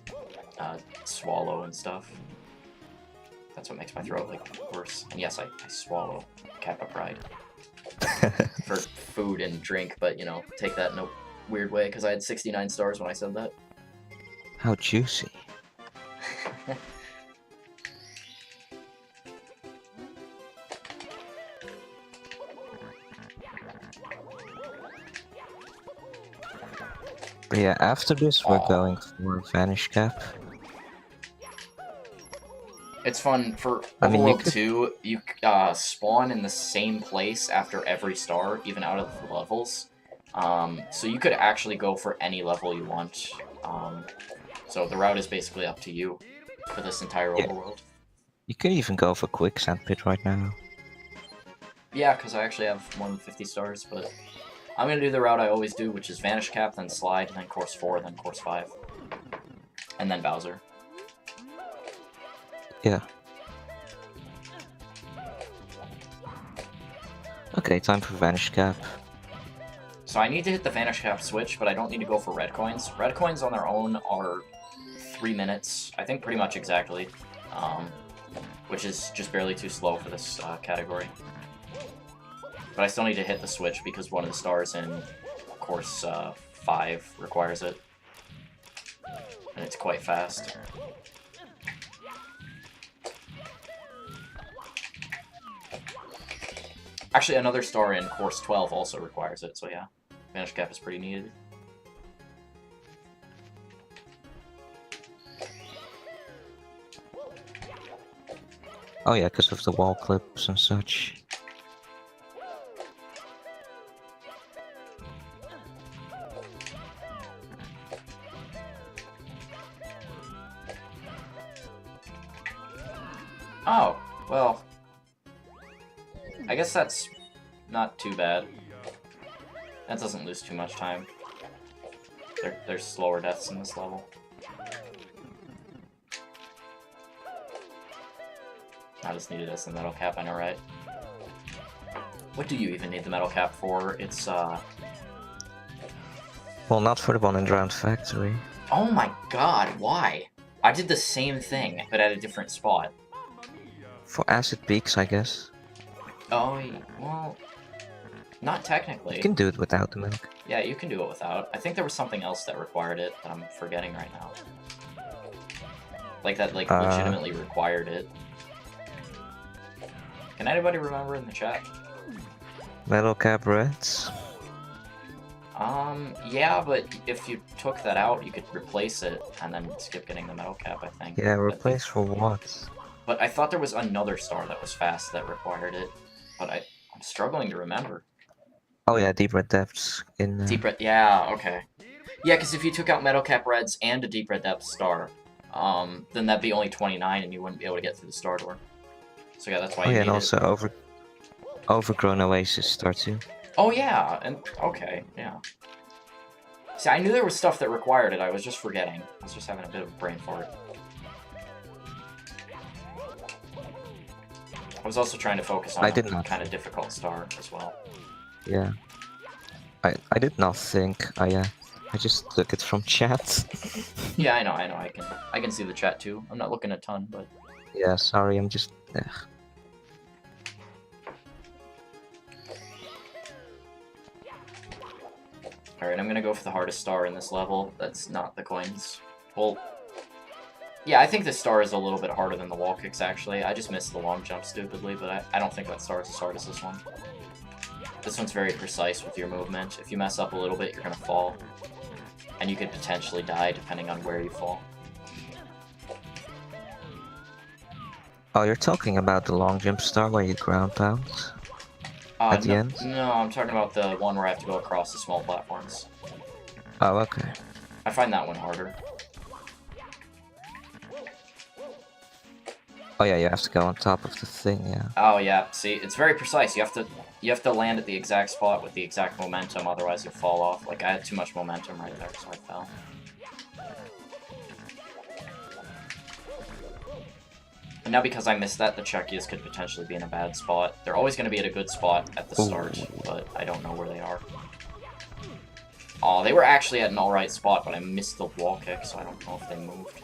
swallow and stuff. That's what makes my throat, like, worse. And yes, I swallow. Kappa pride. For food and drink, but, you know, take that in a weird way, because I had 69 stars when I said that. How juicy. But yeah, after this we're going for Vanish cap. It's fun. For Overworld 2, you spawn in the same place after every star, even out of the levels. So you could actually go for any level you want. So the route is basically up to you for this entire Overworld. You could even go for Quicksand Pit right now. Yeah, because I actually have more than 50 stars, but I'm going to do the route I always do, which is Vanish Cap, then Slide, then Course 4, then Course 5. And then Bowser. Yeah. Okay, time for Vanish Cap. So I need to hit the Vanish Cap switch, but I don't need to go for red coins. Red coins on their own are 3 minutes, I think pretty much exactly, which is just barely too slow for this category. But I still need to hit the switch because one of the stars in Course 5 requires it. And it's quite fast. Actually, another star in Course 12 also requires it, so yeah. Vanish Cap is pretty needed. Oh yeah, because of the wall clips and such. Oh, well. I guess that's not too bad. That doesn't lose too much time. There's slower deaths in this level. I just needed as the metal cap, I know, right? What do you even need the metal cap for? It's, Well, not for the one in Drowned Factory. Oh my god, why? I did the same thing, but at a different spot. For acid peaks, I guess. Oh, well... Not technically. You can do it without the milk. Yeah, you can do it without. I think there was something else that required it that I'm forgetting right now. Like, that, like, legitimately required it. Can anybody remember in the chat? Metal cap reds? Yeah, but if you took that out, you could replace it and then skip getting the metal cap, I think. Yeah, replace for what? But I thought there was another star that was fast that required it. But I'm struggling to remember. Oh yeah, Deep Red Depths in... Deep Red, yeah, okay. Yeah, because if you took out metal cap reds and a Deep Red Depth star, then that'd be only 29 and you wouldn't be able to get through the star door. So yeah, that's why you need and also Overgrown Oasis star too. Oh yeah, and okay, yeah. See, I knew there was stuff that required it, I was just forgetting. I was just having a bit of a brain fart. I was also trying to focus on a kind of difficult star as well. Yeah. I did not think. I just took it from chat. Yeah, I know. I can see the chat too. I'm not looking a ton, but... Yeah, sorry, I'm just... Alright, I'm gonna go for the hardest star in this level. That's not the coins. Well, yeah, I think this star is a little bit harder than the wall kicks, actually. I just missed the long jump stupidly, but I don't think that star is as hard as this one. This one's very precise with your movement. If you mess up a little bit, you're gonna fall. And you could potentially die depending on where you fall. Oh, you're talking about the long jump star where you ground pound? At the end? No, I'm talking about the one where I have to go across the small platforms. Oh, okay. I find that one harder. Oh yeah, you have to go on top of the thing, yeah. Oh yeah, see, it's very precise. You have to land at the exact spot with the exact momentum, otherwise you'll fall off. Like, I had too much momentum right there, so I fell. And now because I missed that, the Czechias could potentially be in a bad spot. They're always going to be at a good spot at the start, but I don't know where they are. Oh, they were actually at an alright spot, but I missed the wall kick, so I don't know if they moved.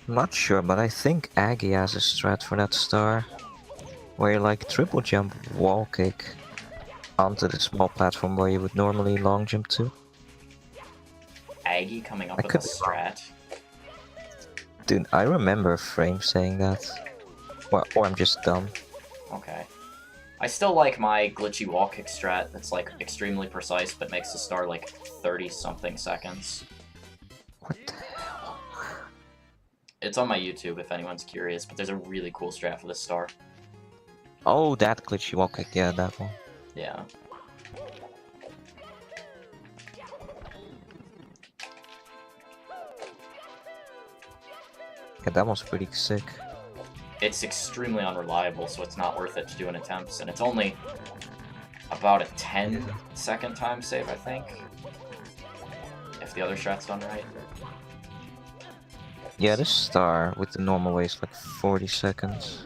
I'm not sure, but I think Aggie has a strat for that star. Where you like triple jump wall kick onto the small platform where you would normally long jump to. Aggie coming up with a strat? Dude, I remember Frame saying that. Or I'm just dumb. Okay. I still like my glitchy wall kick strat that's like extremely precise but makes the star like 30-something seconds. What the hell? It's on my YouTube if anyone's curious, but there's a really cool strat for this star. Oh, that glitchy wall kick, yeah, that one. Yeah. Yeah, that one's pretty sick. It's extremely unreliable, so it's not worth it to do in attempts, and it's only about a 10-second time save, I think. If the other strat's done right. Yeah, this star with the normal way is like 40 seconds.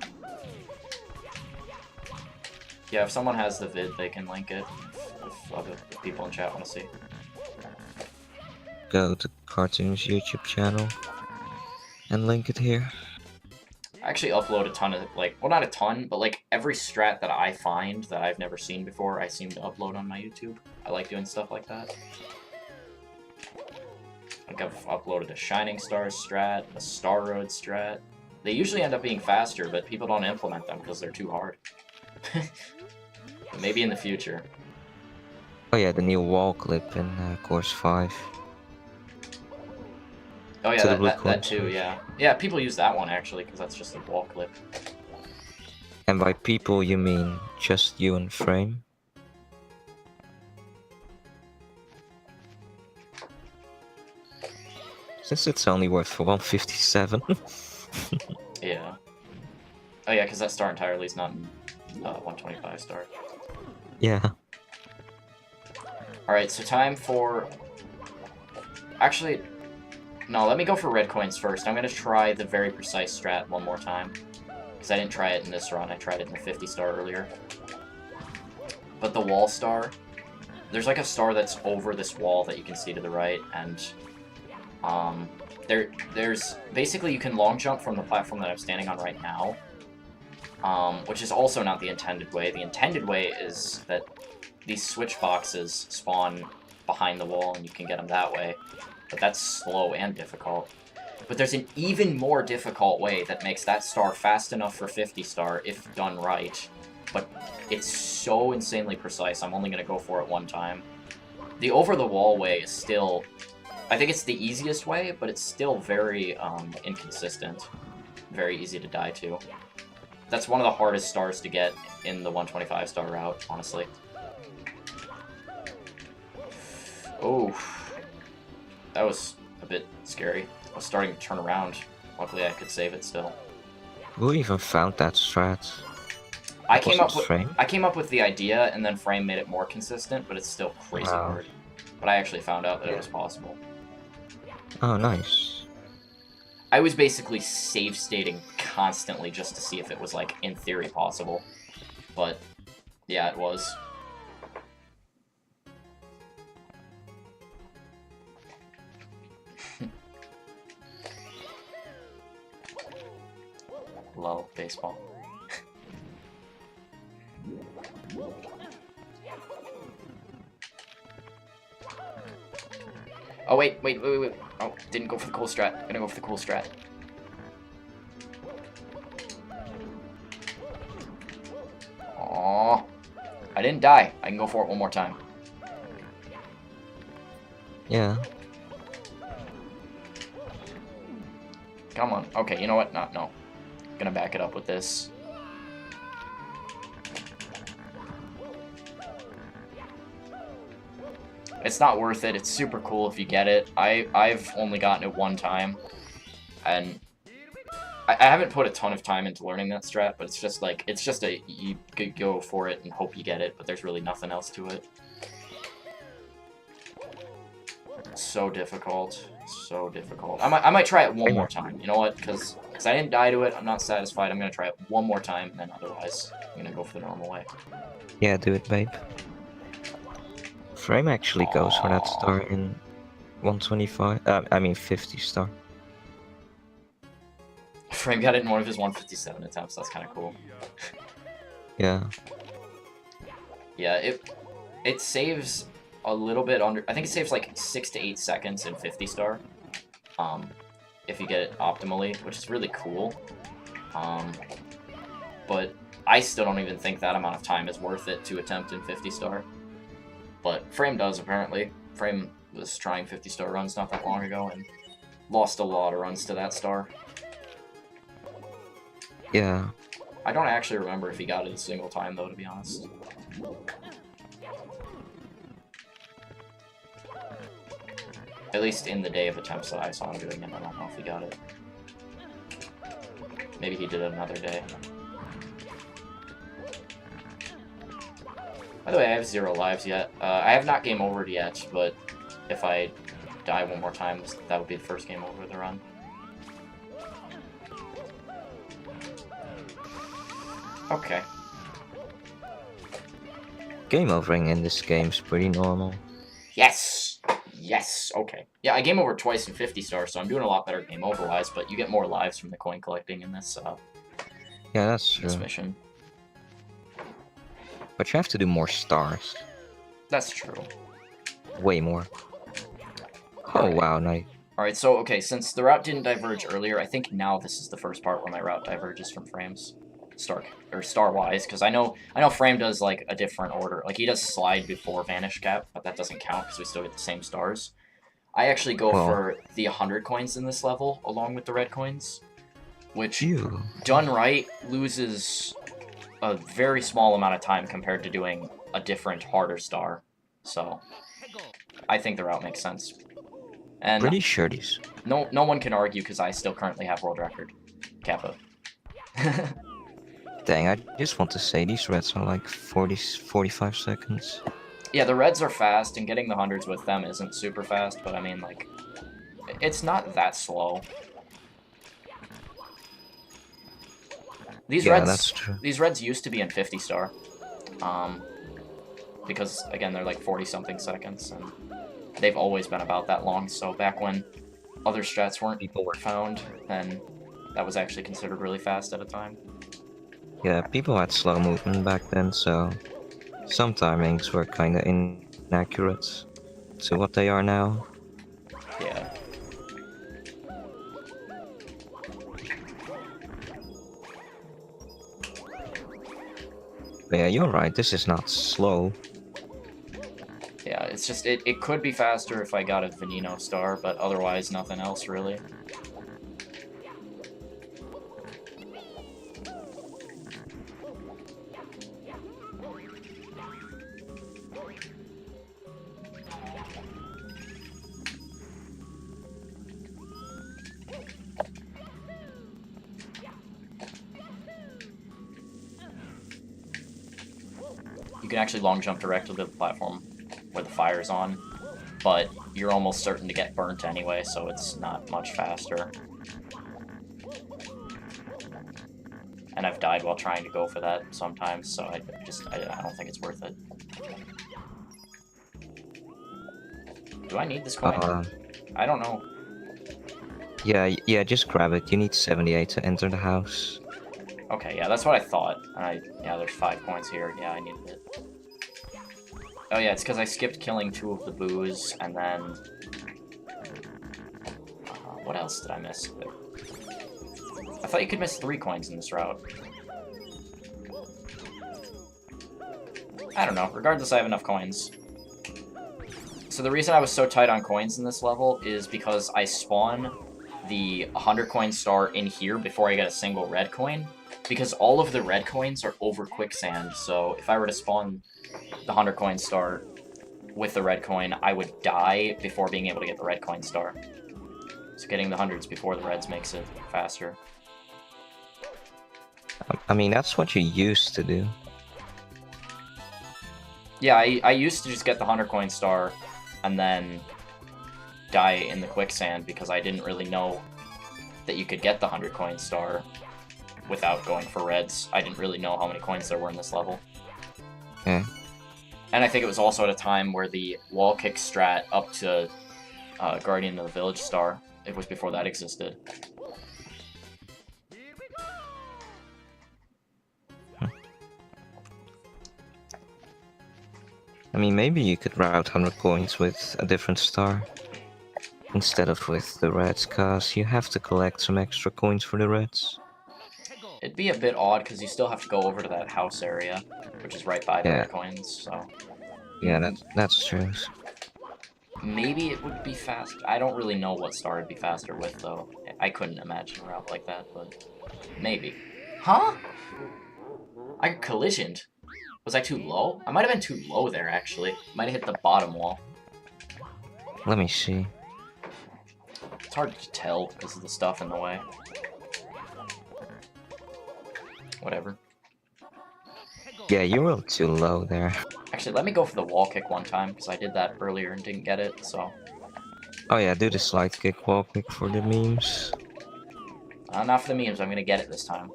Yeah, if someone has the vid, they can link it, if other people in chat want to see. Go to Cartoon's YouTube channel and link it here. I actually upload a ton of, like, well, not a ton, but like every strat that I find that I've never seen before, I seem to upload on my YouTube. I like doing stuff like that. Like, I've uploaded a Shining Stars strat, a Star Road strat. They usually end up being faster, but people don't implement them because they're too hard. Maybe in the future. Oh yeah, the new wall clip in course 5. Oh yeah, To the blue that too, coins. yeah. Yeah, people use that one actually, because that's just a wall clip. And by people, you mean just you and Frame? Since it's only worth for 157. Yeah. Oh yeah, because that star entirely is not 125 star. Yeah. Alright, so time for... Actually, no, let me go for red coins first. I'm going to try the very precise strat one more time. Because I didn't try it in this run, I tried it in the 50 star earlier. But the wall star, there's like a star that's over this wall that you can see to the right, and there's basically you can long jump from the platform that I'm standing on right now, which is also not the intended way. The intended way is that these switch boxes spawn behind the wall and you can get them that way, but that's slow and difficult. But there's an even more difficult way that makes that star fast enough for 50 star if done right, but it's so insanely precise, I'm only going to go for it one time. The over-the-wall way is still... I think it's the easiest way, but it's still very inconsistent. Very easy to die to. That's one of the hardest stars to get in the 125 star route, honestly. Oh, that was a bit scary. I was starting to turn around. Luckily I could save it still. Who even found that strat? I came up with the idea, and then Frame made it more consistent, but it's still crazy hard. But I actually found out that it was possible. Oh, nice. I was basically save stating constantly just to see if it was, like, in theory possible. But, yeah, it was. Lol, baseball. Oh, wait. Oh, didn't go for the cool strat. Gonna go for the cool strat. Aww. I didn't die. I can go for it one more time. Yeah. Come on. Okay, you know what? No. Gonna back it up with this. It's not worth it. It's super cool if you get it. I've only gotten it one time, and I haven't put a ton of time into learning that strat, but it's just like, you could go for it and hope you get it, but there's really nothing else to it. So difficult. So difficult. I might try it one more time. You know what? Because I didn't die to it. I'm not satisfied. I'm going to try it one more time, and then otherwise I'm going to go for the normal way. Yeah, do it, babe. Frame actually goes for that star in 125. I mean 50 star. Frame got it in one of his 157 attempts. That's kind of cool. Yeah. Yeah, it saves a little bit under... I think it saves like 6 to 8 seconds in 50 star. If you get it optimally, which is really cool. But I still don't even think that amount of time is worth it to attempt in 50 star. But Frame does, apparently. Frame was trying 50 star runs not that long ago and lost a lot of runs to that star. Yeah. I don't actually remember if he got it a single time, though, to be honest. At least in the day of attempts that I saw him doing it, I don't know if he got it. Maybe he did it another day. By the way, I have 0 lives yet. I have not game overed yet, but if I die one more time, that would be the first game over of the run. Okay. Game overing in this game's pretty normal. Yes! Yes! Okay. Yeah, I game over twice in 50 stars, so I'm doing a lot better game over-wise, but you get more lives from the coin collecting in this, yeah, that's true. This mission. But you have to do more stars. That's true. Way more. Oh, Alright. wow, nice. Alright, so, okay, since the route didn't diverge earlier, I think now this is the first part where my route diverges from Frames. star-wise, because I know Frame does like a different order. Like he does slide before Vanish cap, but that doesn't count because we still get the same stars. I actually go Well, for the 100 coins in this level along with the red coins, which you. done right loses a very small amount of time compared to doing a different harder star. So I think the route makes sense. And Pretty sure these. no one can argue because I still currently have world record. Kappa. Dang, I just want to say these reds are like 45 seconds. Yeah, the reds are fast, and getting the hundreds with them isn't super fast, but I mean, like, it's not that slow. These Yeah, reds, that's true. These reds used to be in 50 star, because again they're like 40-something seconds, and they've always been about that long. So back when other strats weren't found, then that was actually considered really fast at a time. Yeah, people had slow movement back then, so some timings were kind of inaccurate to what they are now. Yeah. But yeah, you're right, this is not slow. Yeah, it's just, it could be faster if I got a Veneno star, but otherwise nothing else really. You can actually long jump directly to the platform where the fire's on, but you're almost certain to get burnt anyway, so it's not much faster. And I've died while trying to go for that sometimes, so I don't think it's worth it. Do I need this coin? I don't know. Yeah, just grab it. You need 78 to enter the house. Okay, yeah, that's what I thought. Yeah, there's 5 coins here. Yeah, I needed it. Oh yeah, it's because I skipped killing 2 of the boos, and then... what else did I miss? I thought you could miss 3 coins in this route. I don't know. Regardless, I have enough coins. So the reason I was so tight on coins in this level is because I spawn the 100 coin star in here before I get a single red coin, because all of the red coins are over quicksand, so if I were to spawn the 100 coin star with the red coin, I would die before being able to get the red coin star. So getting the hundreds before the reds makes it faster. I mean, that's what you used to do. Yeah, I used to just get the 100 coin star and then die in the quicksand because I didn't really know that you could get the 100 coin star without going for reds. I didn't really know how many coins there were in this level. Yeah. And I think it was also at a time where the wall kick strat up to Guardian of the Village star, it was before that existed. I mean, maybe you could route 100 coins with a different star instead of with the reds, cause you have to collect some extra coins for the reds. It'd be a bit odd because you still have to go over to that house area, which is right by the red coins, so... Yeah, that's true. Maybe it would be fast. I don't really know what star it'd be faster with, though. I couldn't imagine a route like that, but maybe. Huh? I collisioned. Was I too low? I might have been too low there, actually. Might have hit the bottom wall. Let me see. It's hard to tell because of the stuff in the way. Whatever. Yeah, you were too low there. Actually, let me go for the wall kick one time, because I did that earlier and didn't get it, so... Oh yeah, do the slide kick, wall kick for the memes. Not for the memes, I'm gonna get it this time.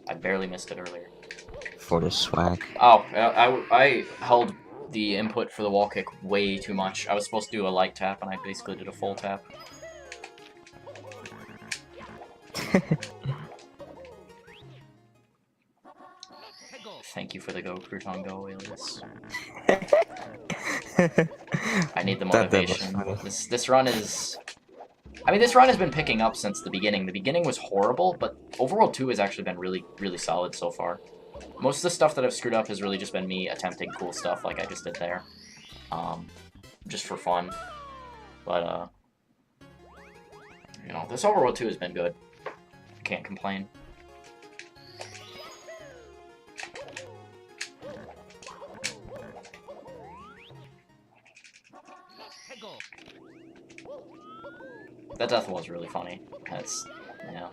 I barely missed it earlier. For the swag. Oh, I held the input for the wall kick way too much. I was supposed to do a light tap, and I basically did a full tap. Thank you for the Go Crouton Go, alias. I need the motivation. This run is... I mean, this run has been picking up since the beginning. The beginning was horrible, but Overworld 2 has actually been really, really solid so far. Most of the stuff that I've screwed up has really just been me attempting cool stuff like I just did there. Just for fun. But, you know, this Overworld 2 has been good. Can't complain. That death was really funny. That's, yeah.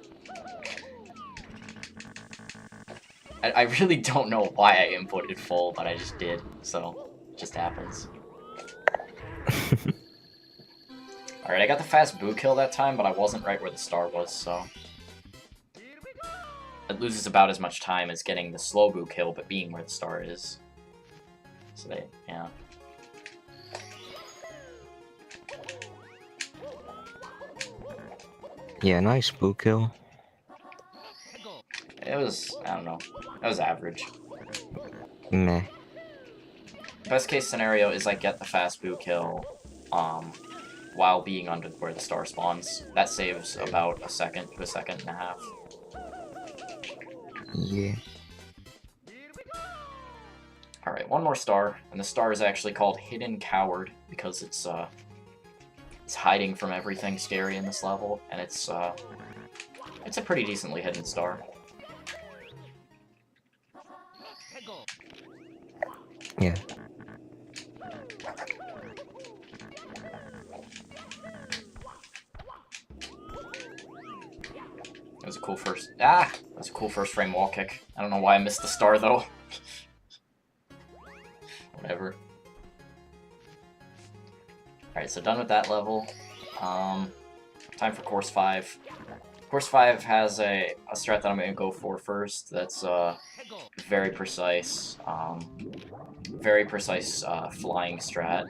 I really don't know why I inputted full, but I just did, so it just happens. Alright, I got the fast boo kill that time, but I wasn't right where the star was, so... It loses about as much time as getting the slow boo kill, but being where the star is. So they, yeah. Yeah, nice boo kill. It was, I don't know, it was average. Meh. Best case scenario is I get the fast boo kill, while being under where the star spawns. That saves about a second to a second and a half. Yeah. Alright, one more star, and the star is actually called Hidden Coward, because it's hiding from everything scary in this level, and it's a pretty decently hidden star. Yeah. That was a cool first... Ah! That was a cool first frame wall kick. I don't know why I missed the star, though. Whatever. Alright, so done with that level. Time for Course 5. Course 5 has a strat that I'm going to go for first. That's very precise. Very precise flying strat.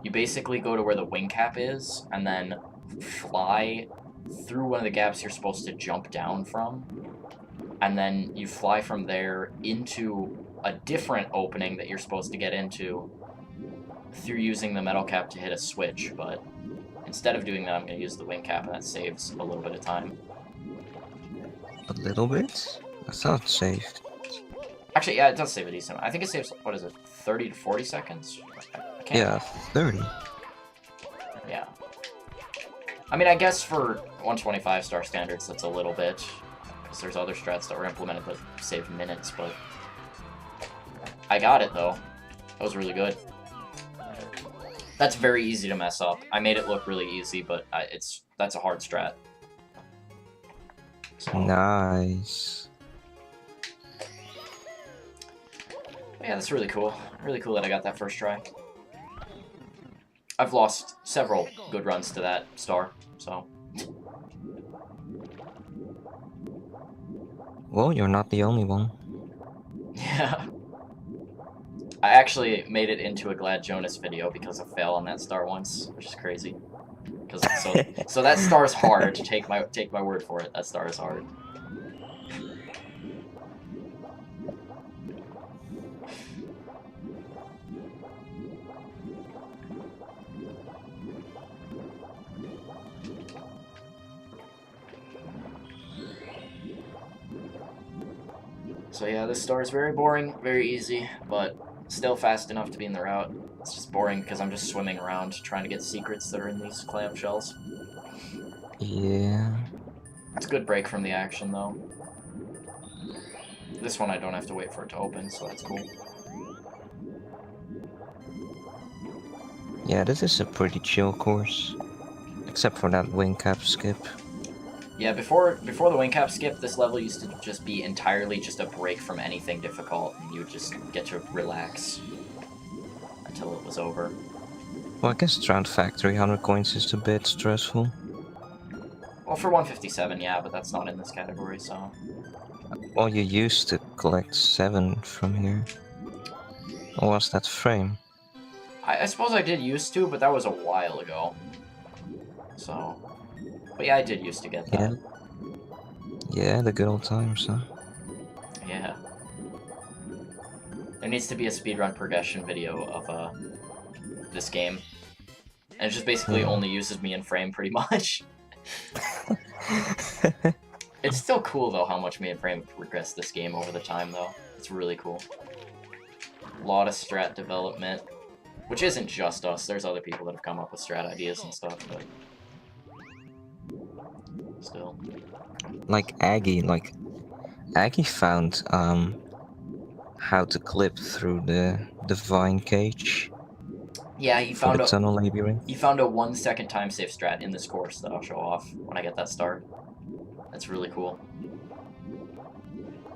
You basically go to where the wing cap is, and then fly through one of the gaps you're supposed to jump down from, and then you fly from there into a different opening that you're supposed to get into through using the metal cap to hit a switch, but instead of doing that, I'm going to use the wing cap, and that saves a little bit of time. A little bit? That's not safe. Actually, yeah, it does save a decent amount. I think it saves, what is it, 30 to 40 seconds? I can't Yeah, 30. Yeah. I mean, I guess for 125 star standards, that's a little bit, because there's other strats that were implemented that save minutes, but I got it, though. That was really good. That's very easy to mess up. I made it look really easy, but that's a hard strat. So, Nice. but yeah, that's really cool. Really cool that I got that first try. I've lost several good runs to that star, so... Well, you're not the only one. Yeah. I actually made it into a Glad Jonas video because I fell on that star once, which is crazy. Because so that star's hard. Take my word for it. That star is hard. So yeah, this star is very boring, very easy, but still fast enough to be in the route. It's just boring because I'm just swimming around trying to get secrets that are in these clamshells. Yeah. It's a good break from the action, though. This one I don't have to wait for it to open, so that's cool. Yeah, this is a pretty chill course. Except for that wing cap skip. Yeah, before the wing cap skip, this level used to just be entirely just a break from anything difficult, and you would just get to relax until it was over. Well, I guess around factory 100 coins is a bit stressful. Well, for 157, yeah, but that's not in this category, so... Well, you used to collect 7 from here. Or was that frame? I suppose I did used to, but that was a while ago. So... But yeah, I did used to get that. Yeah. Yeah, the good old times, huh? Yeah. There needs to be a speedrun progression video of this game. And it just basically only uses me in frame pretty much. It's still cool though how much me and Frame have progressed this game over the time though. It's really cool. A lot of strat development, which isn't just us. There's other people that have come up with strat ideas and stuff, but still. Like Aggie found how to clip through the vine cage. Yeah, he for found the a tunnel labyrinth. he found a 1 second time save strat in this course that I'll show off when I get that start. That's really cool.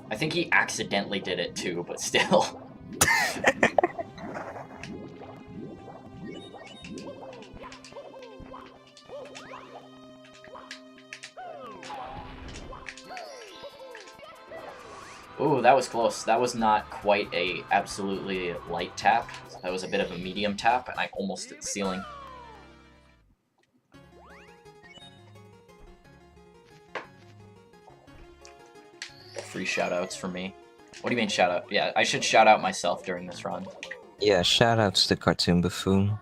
I think he accidentally did it too, but still. Ooh, that was close. That was not quite a absolutely light tap. That was a bit of a medium tap, and I almost hit the ceiling. Free shoutouts for me. What do you mean shoutout? Yeah, I should shout out myself during this run. Yeah, shoutouts to CartoonBuffoon.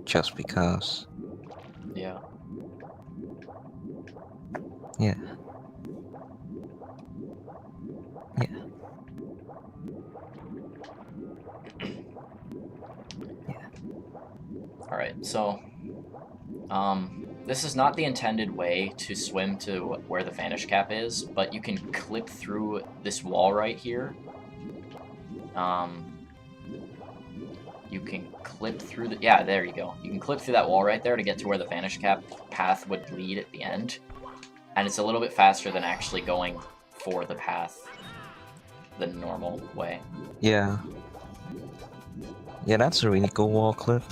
Just because. Yeah. Yeah. Yeah. Alright, so this is not the intended way to swim to where the Vanish cap is, but you can clip through this wall right here. You can clip through the... Yeah, there you go. You can clip through that wall right there to get to where the Vanish cap path would lead at the end. And it's a little bit faster than actually going for the path the normal way. Yeah. Yeah, that's a really cool wall clip.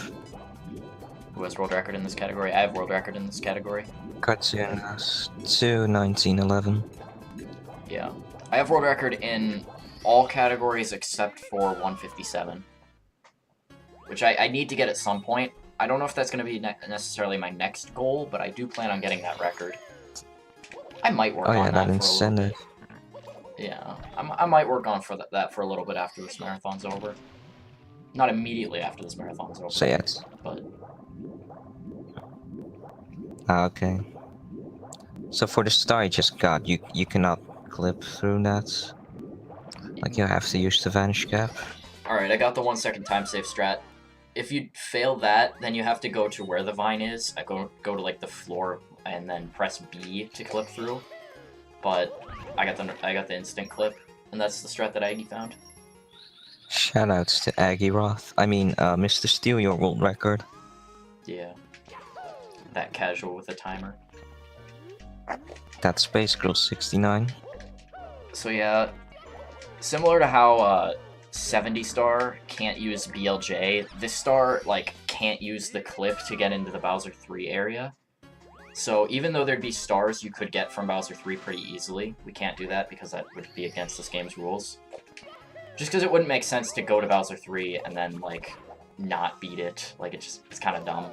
Who has world record in this category? I have world record in this category. Cartoon has 2:19:11. Yeah. I have world record in all categories except for 157. Which I need to get at some point. I don't know if that's going to be necessarily my next goal, but I do plan on getting that record. I might work on that for incentive. a little bit. Yeah, I might work on that for a little bit after this marathon's over. Not immediately after this marathon's over. So yes. But... Okay. So for the star you just got, you cannot clip through that. Like you have to use the Vanish cap. Alright, I got the 1 second time save strat. If you fail that, then you have to go to where the vine is. I go to like the floor and then press B to clip through. But I got the instant clip, and that's the strat that Aggie found. Shoutouts to Aggie Roth. I mean, Mr. Steal your world record. Yeah. That casual with a timer. That's Space Girl 69. So yeah, similar to how 70 star can't use BLJ, this star like can't use the clip to get into the Bowser 3 area. So even though there'd be stars you could get from Bowser 3 pretty easily, we can't do that because that would be against this game's rules. Just because it wouldn't make sense to go to Bowser 3 and then like not beat it. Like it's kind of dumb.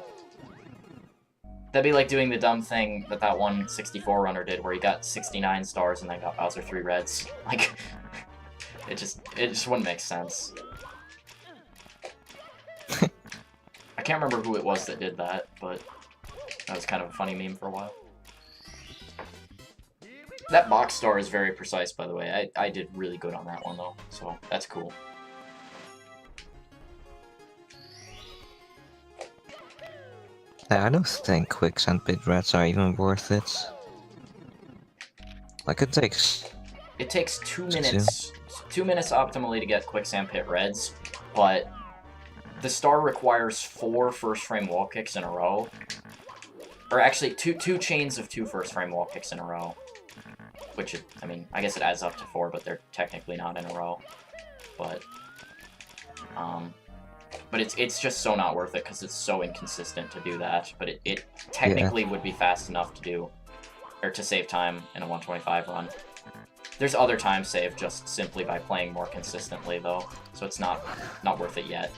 That'd be like doing the dumb thing that one 64 runner did, where he got 69 stars and then got Bowser 3 reds. Like, it just wouldn't make sense. I can't remember who it was that did that, but that was kind of a funny meme for a while. That box star is very precise, by the way. I did really good on that one, though, so that's cool. I don't think quicksand pit reds are even worth it. Like it takes 2 minutes. 2 minutes optimally to get quicksand pit reds, but the star requires 4 first frame wall kicks in a row. Or actually, two chains of 2 first frame wall kicks in a row. Which, I mean, I guess it adds up to 4, but they're technically not in a row. But it's just so not worth it because it's so inconsistent to do that. But it technically would be fast enough to do, or to save time in a 125 run. There's other time saved just simply by playing more consistently though, so it's not worth it yet.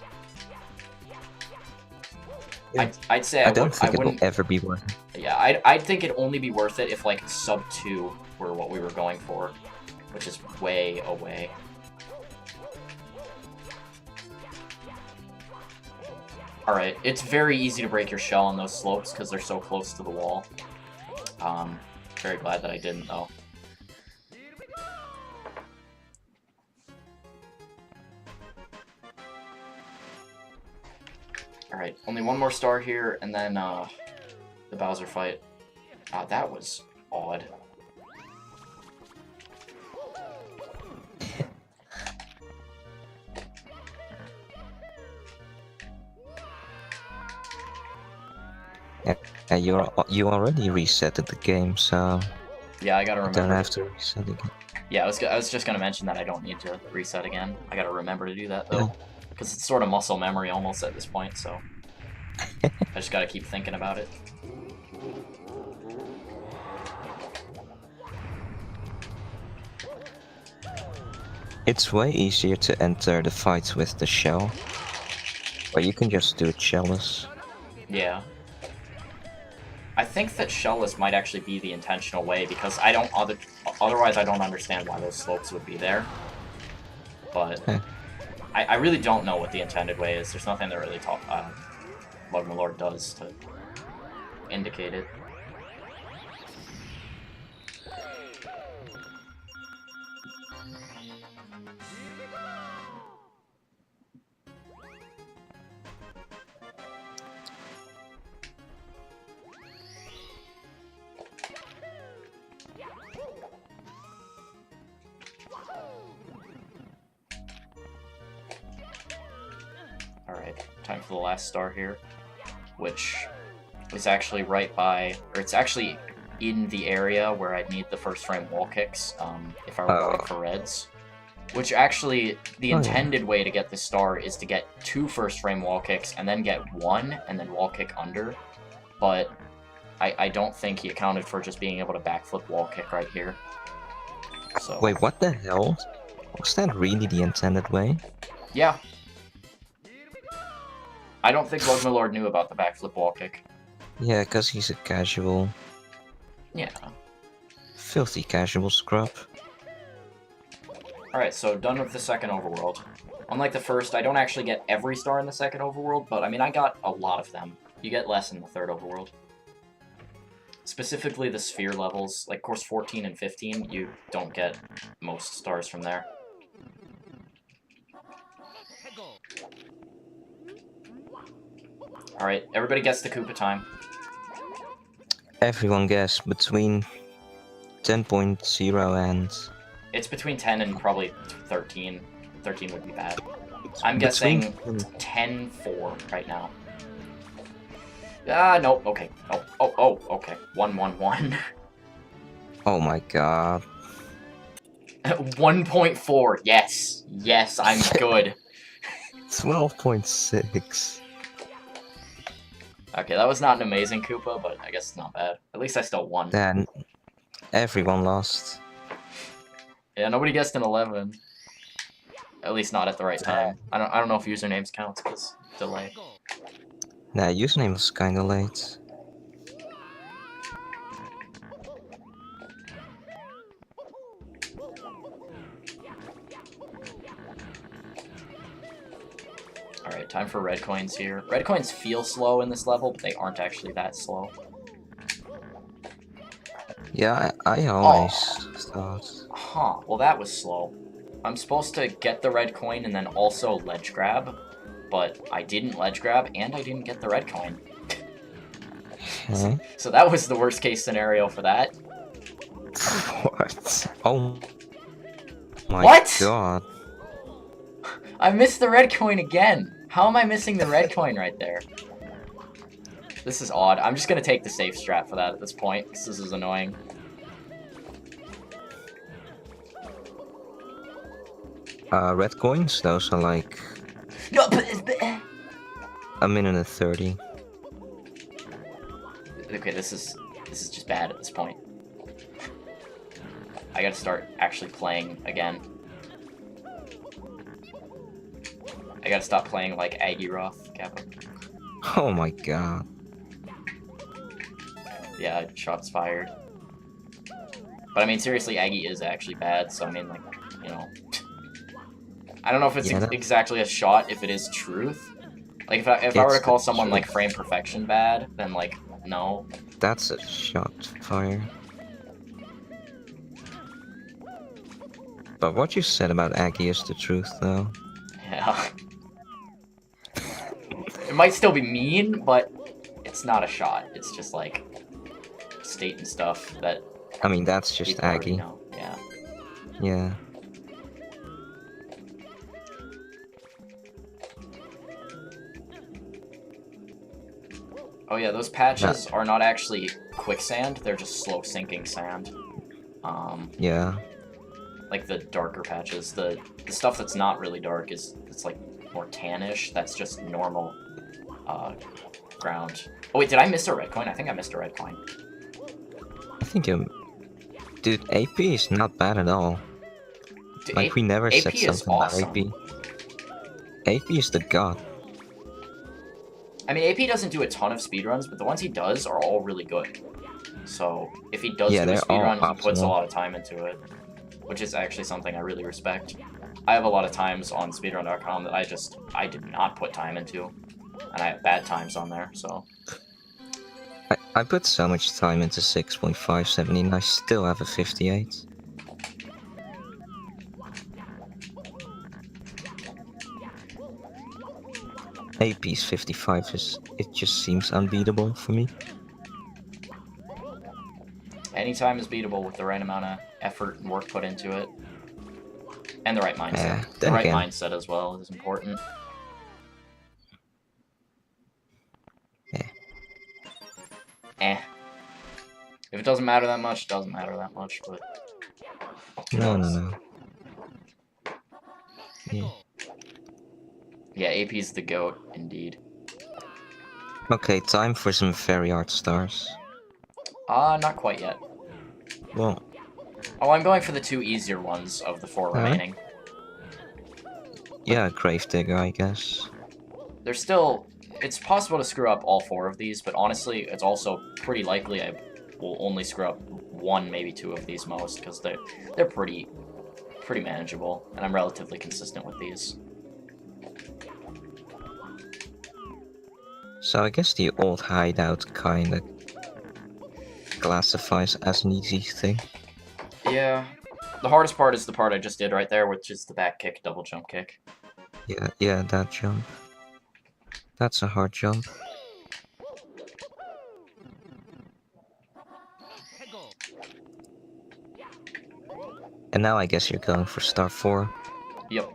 Yeah. I'd say I don't think it wouldn't will ever be worth it. Yeah, I'd think it'd only be worth it if like sub 2 were what we were going for, which is way away. Alright, it's very easy to break your shell on those slopes because they're so close to the wall. Very glad that I didn't, though. Alright, only one more star here, and then, the Bowser fight. That was odd. Yeah, you already resetted the game, so Yeah, I gotta you remember. don't have to reset again. Yeah, I was just gonna mention that I don't need to reset again. I gotta remember to do that, though. Because it's sort of muscle memory almost at this point, so... I just gotta keep thinking about it. It's way easier to enter the fights with the shell, but you can just do it shellless. Yeah. I think that shellless might actually be the intentional way, because I don't otherwise I don't understand why those slopes would be there. But I really don't know what the intended way is. There's nothing that really Lord does to indicate it. Alright, time for the last star here, which is actually right by, or it's actually in the area where I'd need the first frame wall kicks, if I were going for reds. Which actually, the intended way to get this star is to get 2 first frame wall kicks, and then get 1, and then wall kick under. But I don't think he accounted for just being able to backflip wall kick right here. So. Wait, what the hell? Was that really the intended way? Yeah. I don't think Lord knew about the backflip wall kick. Yeah, because he's a casual. Yeah. Filthy casual scrub. Alright, so done with the second overworld. Unlike the first, I don't actually get every star in the second overworld, but I mean, I got a lot of them. You get less in the third overworld. Specifically the sphere levels, like course 14 and 15, you don't get most stars from there. Alright, everybody gets the Koopa time. Everyone guess between 10.0 and... It's between 10 and probably 13. 13 would be bad. I'm guessing 10-4 right now. Nope, okay. Oh, okay. 1-1-1. Oh my god. 1.4, yes. Yes, I'm good. 12.6. Okay, that was not an amazing Koopa, but I guess it's not bad. At least I still won. Then everyone lost. Yeah, nobody guessed an 11. At least not at the right time. I don't know if usernames counts because delay. Nah, username was kinda late. Alright, time for red coins here. Red coins feel slow in this level, but they aren't actually that slow. Yeah, I always thought. Huh, well that was slow. I'm supposed to get the red coin and then also ledge grab, but I didn't ledge grab and I didn't get the red coin. Okay. So that was the worst case scenario for that. What? Oh my god. I missed the red coin again! How am I missing the red coin right there? This is odd. I'm just gonna take the safe strat for that at this point, because this is annoying. Red coins, those are like... No, a minute and 30. Okay, this is just bad at this point. I gotta start actually playing again. I gotta stop playing like Agiroth, Kappa. Oh my god. Yeah, shots fired. But I mean, seriously, Aggie is actually bad, so I mean, like, you know... I don't know if it's exactly a shot, if it is truth, Like, if I were It's to call the someone, like, truth. frame perfection bad, then, like, no. That's a shot fire. But what you said about Aggie is the truth, though. Yeah. It might still be mean, but it's not a shot. It's just, like, stating stuff that I mean, that's just people already Aggie. know. Yeah. Yeah. Oh yeah, those patches are not actually quicksand, they're just slow sinking sand. Yeah. Like the darker patches. The stuff that's not really dark it's like more tannish. That's just normal ground. Oh wait, did I miss a red coin? I think I missed a red coin. I think Dude, AP is not bad at all. Dude, Like, we never AP said is something awesome. about AP. AP is the god. I mean, AP doesn't do a ton of speedruns, but the ones he does are all really good. So, if he does do a they're all speedrun, he puts a optimal. lot of time into it, which is actually something I really respect. I have a lot of times on speedrun.com that I did not put time into, and I have bad times on there, so... I put so much time into 6.570 and I still have a 58. AP's 55 it just seems unbeatable for me. Any time is beatable with the right amount of effort and work put into it. And the right mindset. The right mindset as well is important. Eh. If it doesn't matter that much, it doesn't matter that much, but... No. Yeah. Yeah, AP's the GOAT, indeed. Okay, time for some fairy art stars. Not quite yet. Well... Oh, I'm going for the 2 easier ones of the 4 remaining. Yeah, Gravedigger, I guess. There's still... It's possible to screw up all 4 of these, but honestly, it's also pretty likely I will only screw up 1, maybe 2 of these most, because they're pretty manageable, and I'm relatively consistent with these. So I guess the old hideout kinda classifies as an easy thing. Yeah. The hardest part is the part I just did right there, which is the back kick, double jump kick. Yeah, that jump. That's a hard jump. And now I guess you're going for star 4. Yep.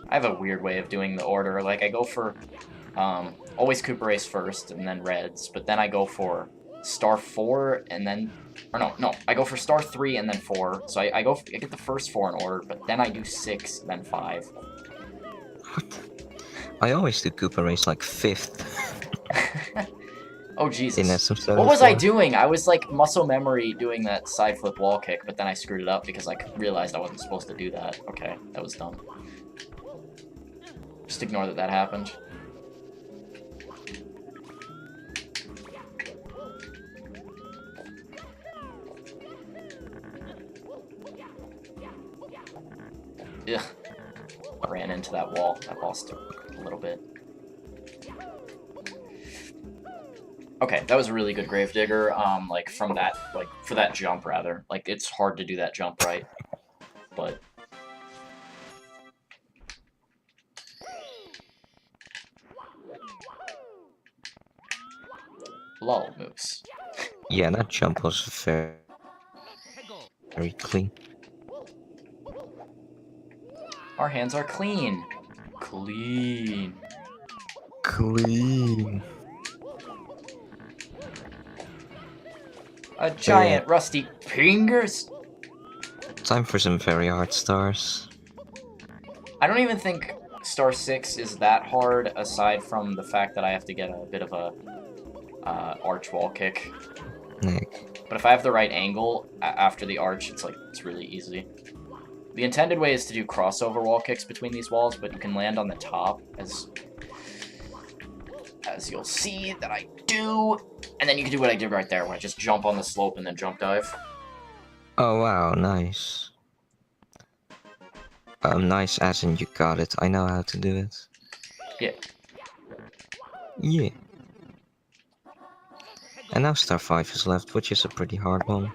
I have a weird way of doing the order. Like, I go for, always Koopa Race first, and then Reds, but then I go for star 4, and then... Or no, I go for star 3 and then 4. So I get the first 4 in order, but then I do 6, then 5. What? I always do Koopa Race like 5th. Oh, Jesus. In What was I doing? I was, like, muscle memory doing that side flip wall kick, but then I screwed it up because I realized I wasn't supposed to do that. Okay, that was dumb. Just ignore that happened. Ugh. I ran into that wall. I lost a little bit. Okay, that was a really good Gravedigger, like, from that, like, for that jump, rather. Like, it's hard to do that jump right, but... Lol, Moose. Yeah, that jump was very clean. Our hands are clean. Clean. Clean. A giant rusty fingers. Time for some very hard stars. I don't even think star 6 is that hard, aside from the fact that I have to get a bit of a arch wall kick. Nick. But if I have the right angle after the arch, it's really easy. The intended way is to do crossover wall kicks between these walls, but you can land on the top, as you'll see that I do. And then you can do what I did right there, where I just jump on the slope and then jump dive. Oh wow, nice. Nice as in you got it. I know how to do it. Yeah. Yeah. And now star 5 is left, which is a pretty hard one.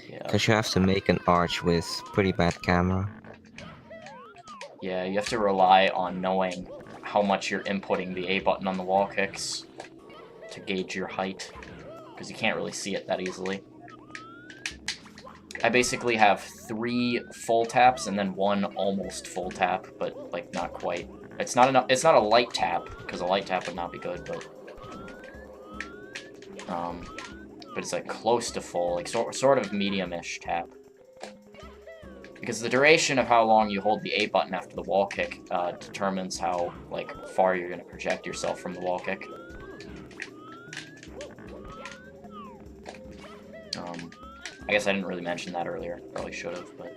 Yeah. Because you have to make an arch with pretty bad camera. Yeah, you have to rely on knowing how much you're inputting the A button on the wall kicks to gauge your height, because you can't really see it that easily. I basically have 3 full taps and then 1 almost full tap, but like not quite. It's not enough. It's not a light tap, because a light tap would not be good, but it's like close to full, like sort of medium-ish tap. Because the duration of how long you hold the A button after the wall kick determines how like far you're going to project yourself from the wall kick. I guess I didn't really mention that earlier. Probably should have, but...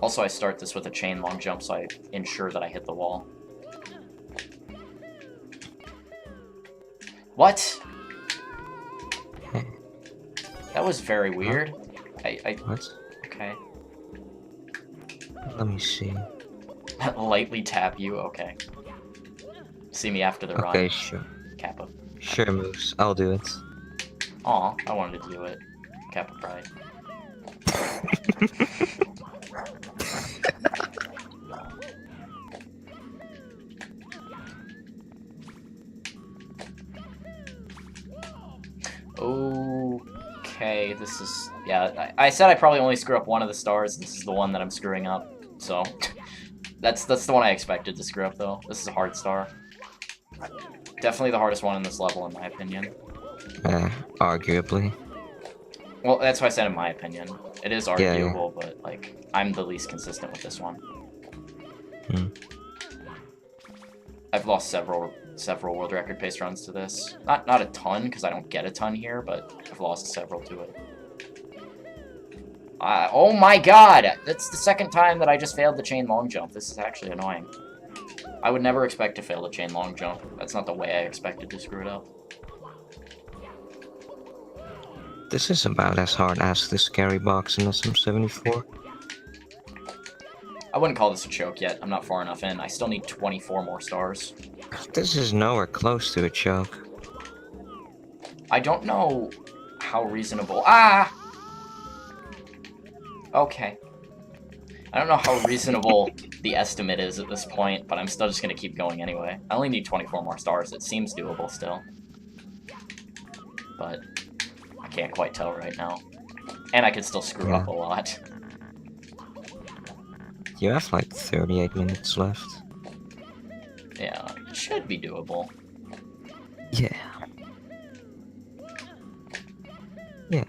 Also, I start this with a chain long jump, so I ensure that I hit the wall. What? That was very weird. What? Okay. Let me see. Lightly tap you? Okay. See me after the run. Okay, sure. Kappa. Sure moves. I'll do it. Aw, I wanted to do it. Kappa pride. Okay, this is... Yeah, I said I probably only screw up one of the stars. This is the one that I'm screwing up, so... That's the one I expected to screw up, though. This is a hard star. Definitely the hardest one in this level, in my opinion. Arguably. Well, that's why I said in my opinion. It is arguable, yeah. But, like, I'm the least consistent with this one. I've lost several world record pace runs to this. Not a ton, because I don't get a ton here, but I've lost several to it. Oh my god! That's the second time that I just failed the chain long jump. This is actually annoying. I would never expect to fail the chain long jump. That's not the way I expected to screw it up. This is about as hard as the scary box in SM74. I wouldn't call this a choke yet. I'm not far enough in. I still need 24 more stars. This is nowhere close to a choke. I don't know how reasonable... Ah! Okay. I don't know how reasonable the estimate is at this point, but I'm still just going to keep going anyway. I only need 24 more stars. It seems doable still. But I can't quite tell right now. And I could still screw up a lot. You have like 38 minutes left. Yeah, it should be doable. Yeah. Yeah.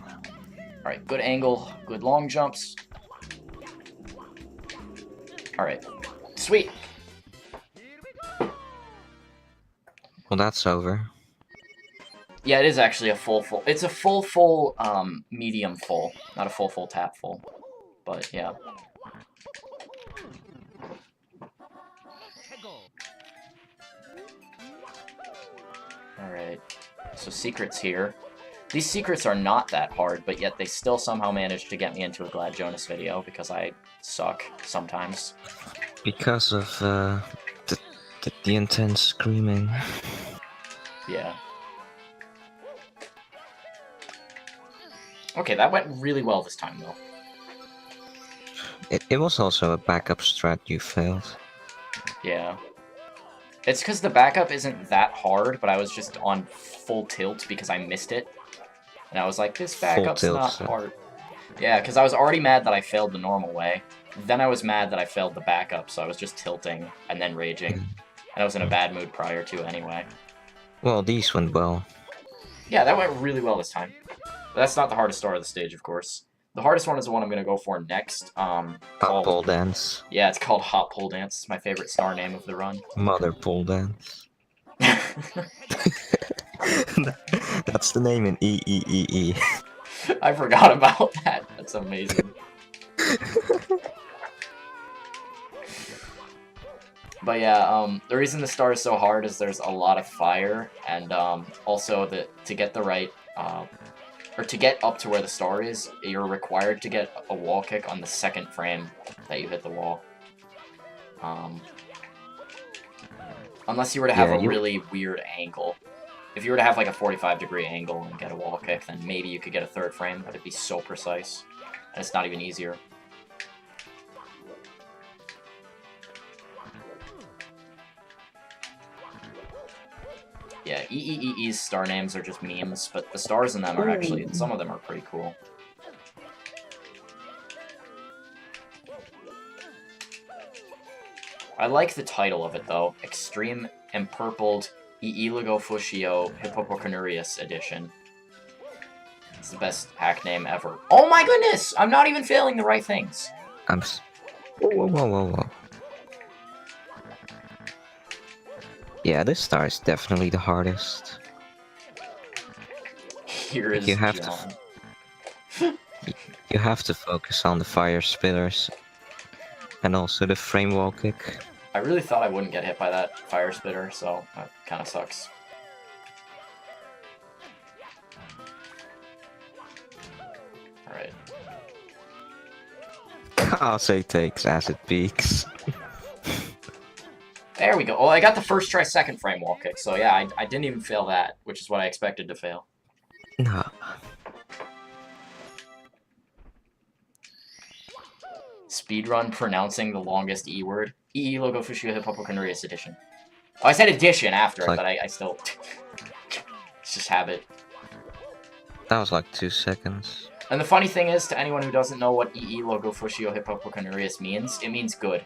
Alright, good angle, good long jumps. Alright, sweet! Well, that's over. Yeah, it is actually a full. It's a full, medium full. Not a full tap full. But, yeah. Alright, so secrets here. These secrets are not that hard, but yet they still somehow managed to get me into a Glad Jonas video, because I suck sometimes. Because of, the intense screaming. Yeah. Okay, that went really well this time, though. It was also a backup strat you failed. Yeah. It's because the backup isn't that hard, but I was just on full tilt because I missed it. And I was like, this backup's not hard. Yeah, because I was already mad that I failed the normal way. Then I was mad that I failed the backup, so I was just tilting and then raging. And I was in a bad mood prior to anyway. Well, these went well. Yeah, that went really well this time. But that's not the hardest star of the stage, of course. The hardest one is the one I'm going to go for next. Hot pole dance. Yeah, it's called Hot Pole Dance. It's my favorite star name of the run. Mother pole dance. That's the name in E. I forgot about that. That's amazing. But yeah, the reason the star is so hard is there's a lot of fire, and also to get the right or to get up to where the star is, you're required to get a wall kick on the second frame that you hit the wall. Unless you were to have a really weird angle. If you were to have like a 45-degree angle and get a wall kick, then maybe you could get a third frame, but it'd be so precise. And it's not even easier. Yeah, EEEE's star names are just memes, but the stars in them are actually, some of them are pretty cool. I like the title of it, though. Extreme Empurpled Iiligo Fushio Hippopoconurius Edition. It's the best pack name ever. Oh my goodness! I'm not even failing the right things. Whoa. Yeah, this star is definitely the hardest. Here is you have John. You have to focus on the fire spitters. And also the frame wall kick. I really thought I wouldn't get hit by that fire spitter, so that kind of sucks. Alright. Kase takes as it peaks. There we go. Oh, I got the first try second frame wall kick, so yeah, I didn't even fail that, which is what I expected to fail. No. Speedrun pronouncing the longest E word. EE Logo Fushio Hippopoconurius Edition. Oh, I said edition after it, like... but I still... It's just habit. That was like 2 seconds. And the funny thing is, to anyone who doesn't know what EE Logo Fushio Hippopoconurius means, it means good.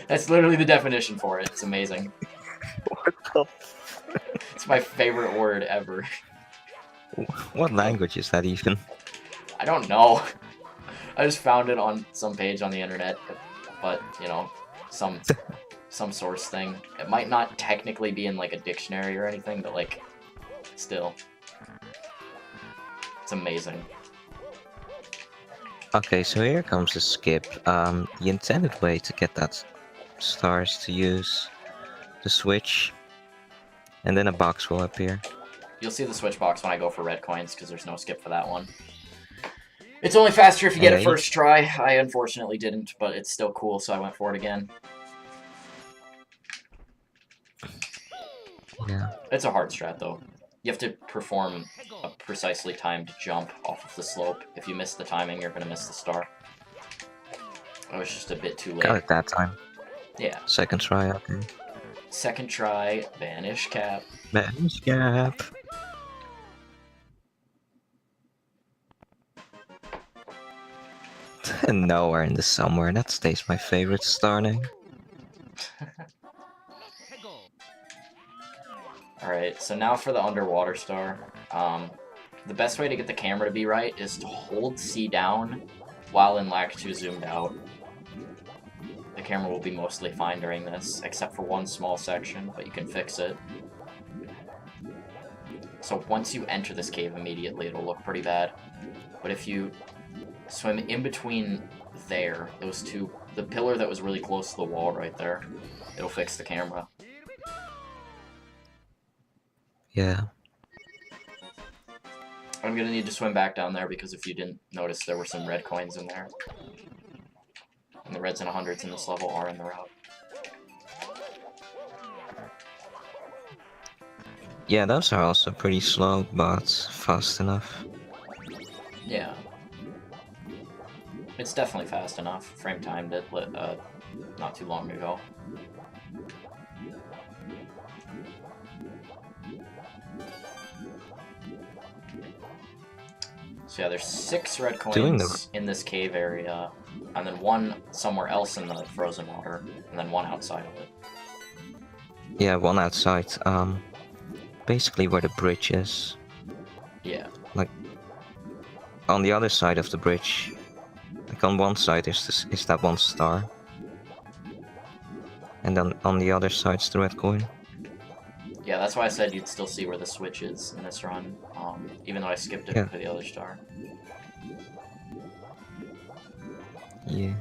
That's literally the definition for it. It's amazing. What the... It's my favorite word ever. What language is that even? I don't know. I just found it on some page on the internet, but, you know, some source thing. It might not technically be in, like, a dictionary or anything, but, like, still. It's amazing. Okay, so here comes a skip. The intended way to get that star is to use the switch, and then a box will appear. You'll see the switch box when I go for red coins, because there's no skip for that one. It's only faster if you get it first try. I unfortunately didn't, but it's still cool, so I went for it again. Yeah. It's a hard strat, though. You have to perform a precisely timed jump off of the slope. If you miss the timing, you're going to miss the star. I was just a bit too late. Got it that time. Yeah. Second try, okay. Second try, Vanish cap. Vanish cap. Nowhere in the somewhere. That stays my favorite star name. Alright, so now for the underwater star. The best way to get the camera to be right is to hold C down while in Lac 2 zoomed out. The camera will be mostly fine during this, except for one small section, but you can fix it. So once you enter this cave immediately, it'll look pretty bad. But if you swim in between there, those two, the pillar that was really close to the wall right there, it'll fix the camera. Yeah. I'm gonna need to swim back down there because if you didn't notice, there were some red coins in there. And the reds and 100s in this level are in the route. Yeah, those are also pretty slow, but fast enough. Yeah. It's definitely fast enough. Frame timed it not too long ago. So yeah, there's 6 red coins in this cave area, and then 1 somewhere else in the frozen water, and then 1 outside of it. Yeah, 1 outside. Basically where the bridge is. Yeah. Like, on the other side of the bridge, like on one side is that 1 star. And then on the other side's the red coin. Yeah, that's why I said you'd still see where the switch is in this run, even though I skipped it for the other star. Yeah.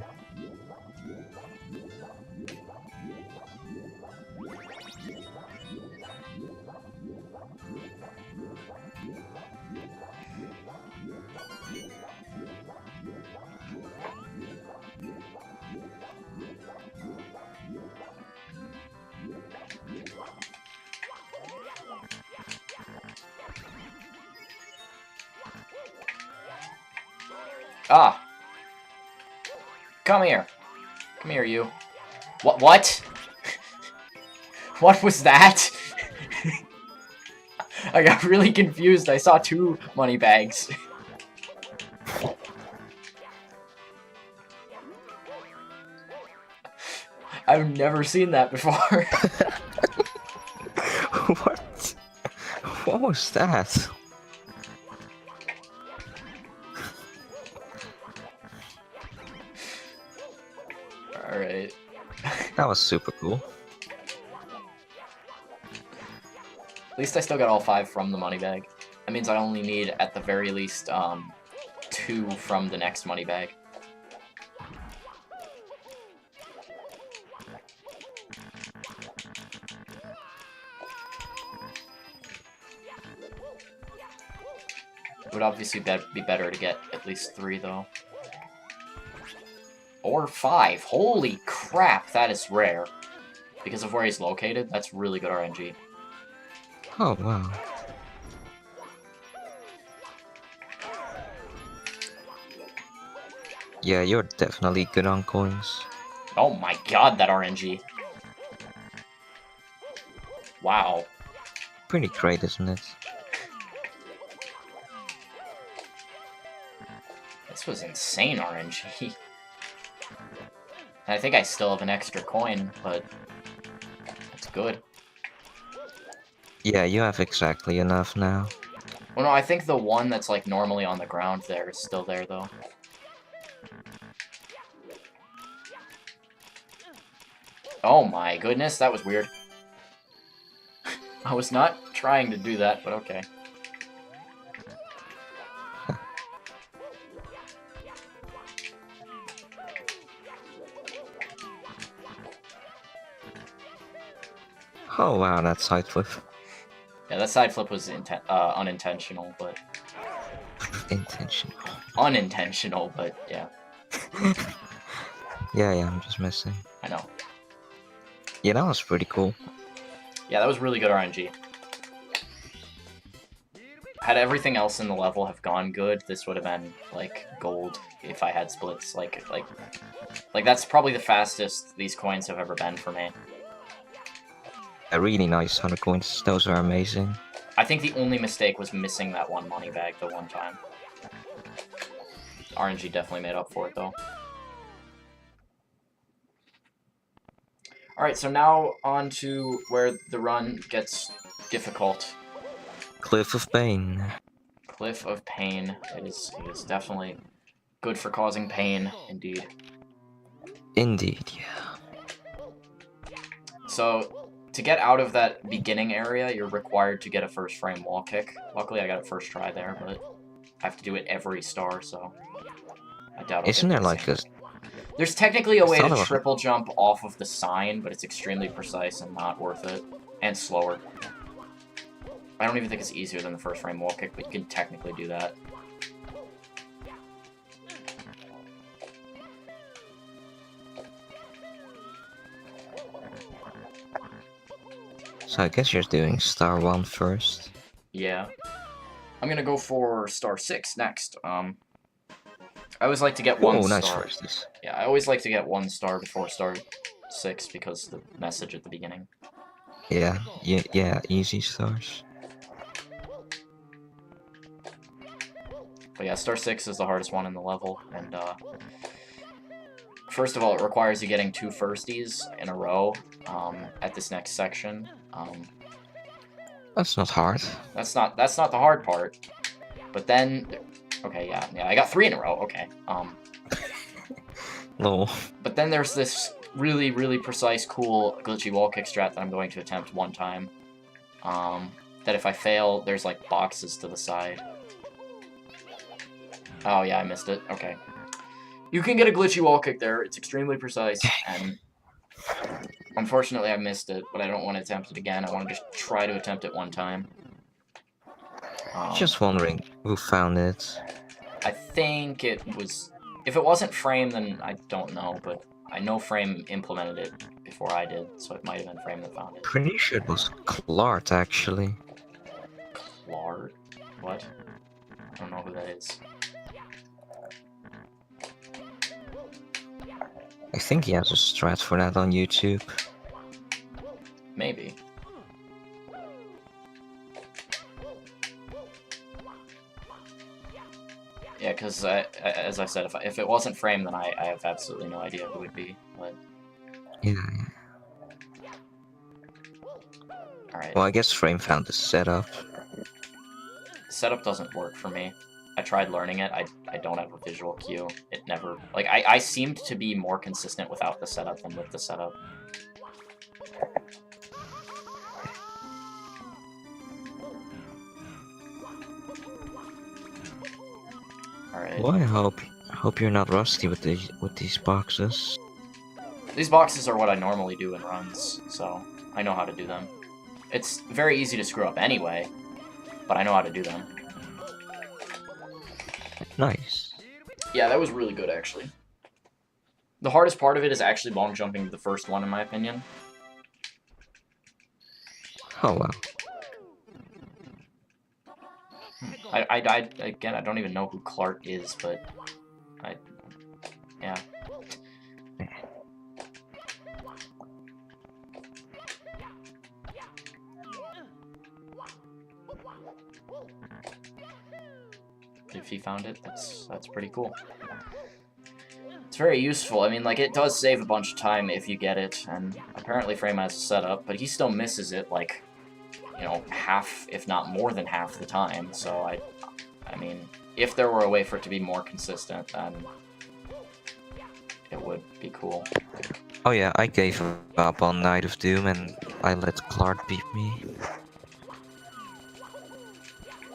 Ah! Come here. Come here, you. What? What was that? I got really confused. I saw 2 money bags. I've never seen that before. What? What was that? Alright. That was super cool. At least I still got all 5 from the money bag. That means I only need, at the very least, 2 from the next money bag. It would obviously be better to get at least 3, though. Or 5. Holy crap, that is rare. Because of where he's located, that's really good RNG. Oh, wow. Yeah, you're definitely good on coins. Oh my god, that RNG. Wow. Pretty great, isn't it? This was insane RNG. And I think I still have an extra coin, but that's good. Yeah, you have exactly enough now. Well, no, I think the one that's, like, normally on the ground there is still there, though. Oh my goodness, that was weird. I was not trying to do that, but okay. Oh wow, that side flip. Yeah, that side flip was unintentional, but... Intentional. Unintentional, but yeah. Yeah, I'm just missing. I know. Yeah, that was pretty cool. Yeah, that was really good RNG. Had everything else in the level have gone good, this would have been, like, gold if I had splits. Like, that's probably the fastest these coins have ever been for me. A really nice 100 coins, those are amazing. I think the only mistake was missing that one money bag the one time. RNG definitely made up for it, though. Alright, so now on to where the run gets difficult. Cliff of Pain. Cliff of Pain. It is definitely good for causing pain, indeed. Indeed, yeah. So, to get out of that beginning area, you're required to get a first frame wall kick. Luckily, I got it first try there, but I have to do it every star, so I doubt I'll Isn't get there the like same. a... There's technically a way to thought of- triple jump off of the sign, but it's extremely precise and not worth it. And slower. I don't even think it's easier than the first frame wall kick, but you can technically do that. So I guess you're doing star 1 first. Yeah. I'm gonna go for star 6 next. I always like to get one Oh, nice star. first. Yeah, I always like to get 1 star before star 6 because the message at the beginning. Yeah, easy stars. But yeah, star 6 is the hardest one in the level, and first of all, it requires you getting 2 firsties in a row at this next section. That's not hard. That's not the hard part. But then, okay, yeah, I got 3 in a row. Okay. Lol. But then there's this really, really precise, cool glitchy wall kick strat that I'm going to attempt one time. That if I fail, there's like boxes to the side. Oh yeah, I missed it. Okay. You can get a glitchy wall kick there. It's extremely precise, and unfortunately I missed it, but I don't want to attempt it again. I want to just try to attempt it one time. Just wondering who found it. I think it was... If it wasn't Frame, then I don't know, but I know Frame implemented it before I did, so it might have been Frame that found it. Pretty sure it was Clart, actually. Clart? What? I don't know who that is. I think he has a strat for that on YouTube. Maybe. Yeah, because as I said, if it wasn't Frame, then I have absolutely no idea who it would be. But Yeah. alright. Well, I guess Frame found the setup. Setup doesn't work for me. I tried learning it. I don't have a visual cue. It never... Like, I seemed to be more consistent without the setup than with the setup. Alright. Well, I hope you're not rusty with these boxes. These boxes are what I normally do in runs, so I know how to do them. It's very easy to screw up anyway, but I know how to do them. Nice. Yeah, that was really good, actually. The hardest part of it is actually long jumping the first one, in my opinion. Oh wow. Again, I don't even know who Clark is, but yeah. If he found it, that's pretty cool. It's very useful. I mean, like, it does save a bunch of time if you get it, and apparently Frame has a setup, but he still misses it, like, you know, half, if not more than half the time, so I mean, if there were a way for it to be more consistent, then it would be cool. Oh yeah, I gave up on Night of Doom and I let Clark beat me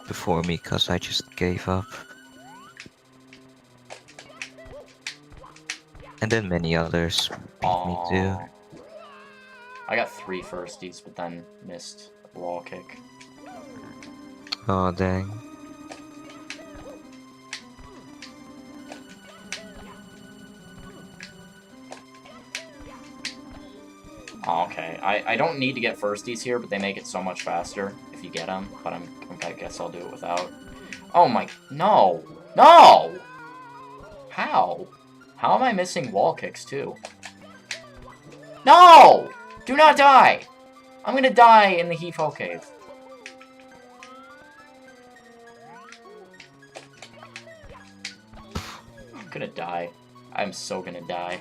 before me because I just gave up. And then many others beat me too. I got 3 firsties, but then missed a wall kick. Oh dang. Oh, okay. I don't need to get firsties here, but they make it so much faster if you get them. But I guess I'll do it without. Oh my... No! No! How? How am I missing wall kicks, too? No! Do not die! I'm gonna die in the Heath-Ho Cave. I'm gonna die. I'm so gonna die.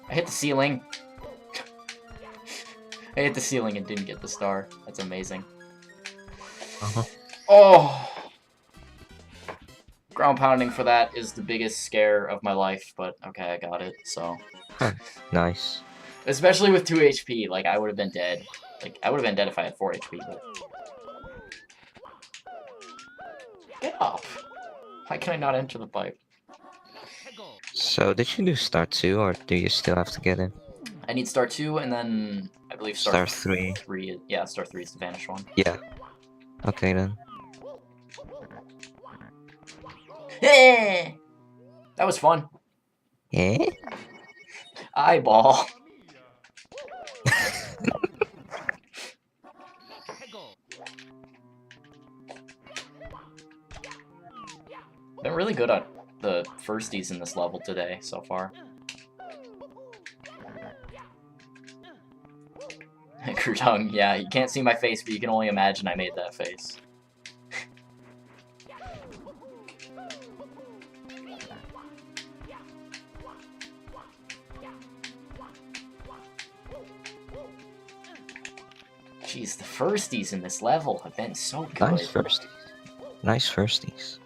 I hit the ceiling. I hit the ceiling and didn't get the star. That's amazing. Oh! Ground pounding for that is the biggest scare of my life, but okay, I got it, so. Nice. Especially with 2 HP, like, I would have been dead. Like, I would have been dead if I had 4 HP, but... Get off! Why can I not enter the pipe? So, did you do Star 2, or do you still have to get in? I need Star 2, and then I believe Star 3. 3. Yeah, Star 3 is the Vanish one. Yeah. Okay then. That was fun. Eh? Eyeball. Been really good at the firsties in this level today so far. Krutong, yeah, you can't see my face, but you can only imagine I made that face. Jeez, the firsties in this level have been so good. Nice firsties. Nice firsties.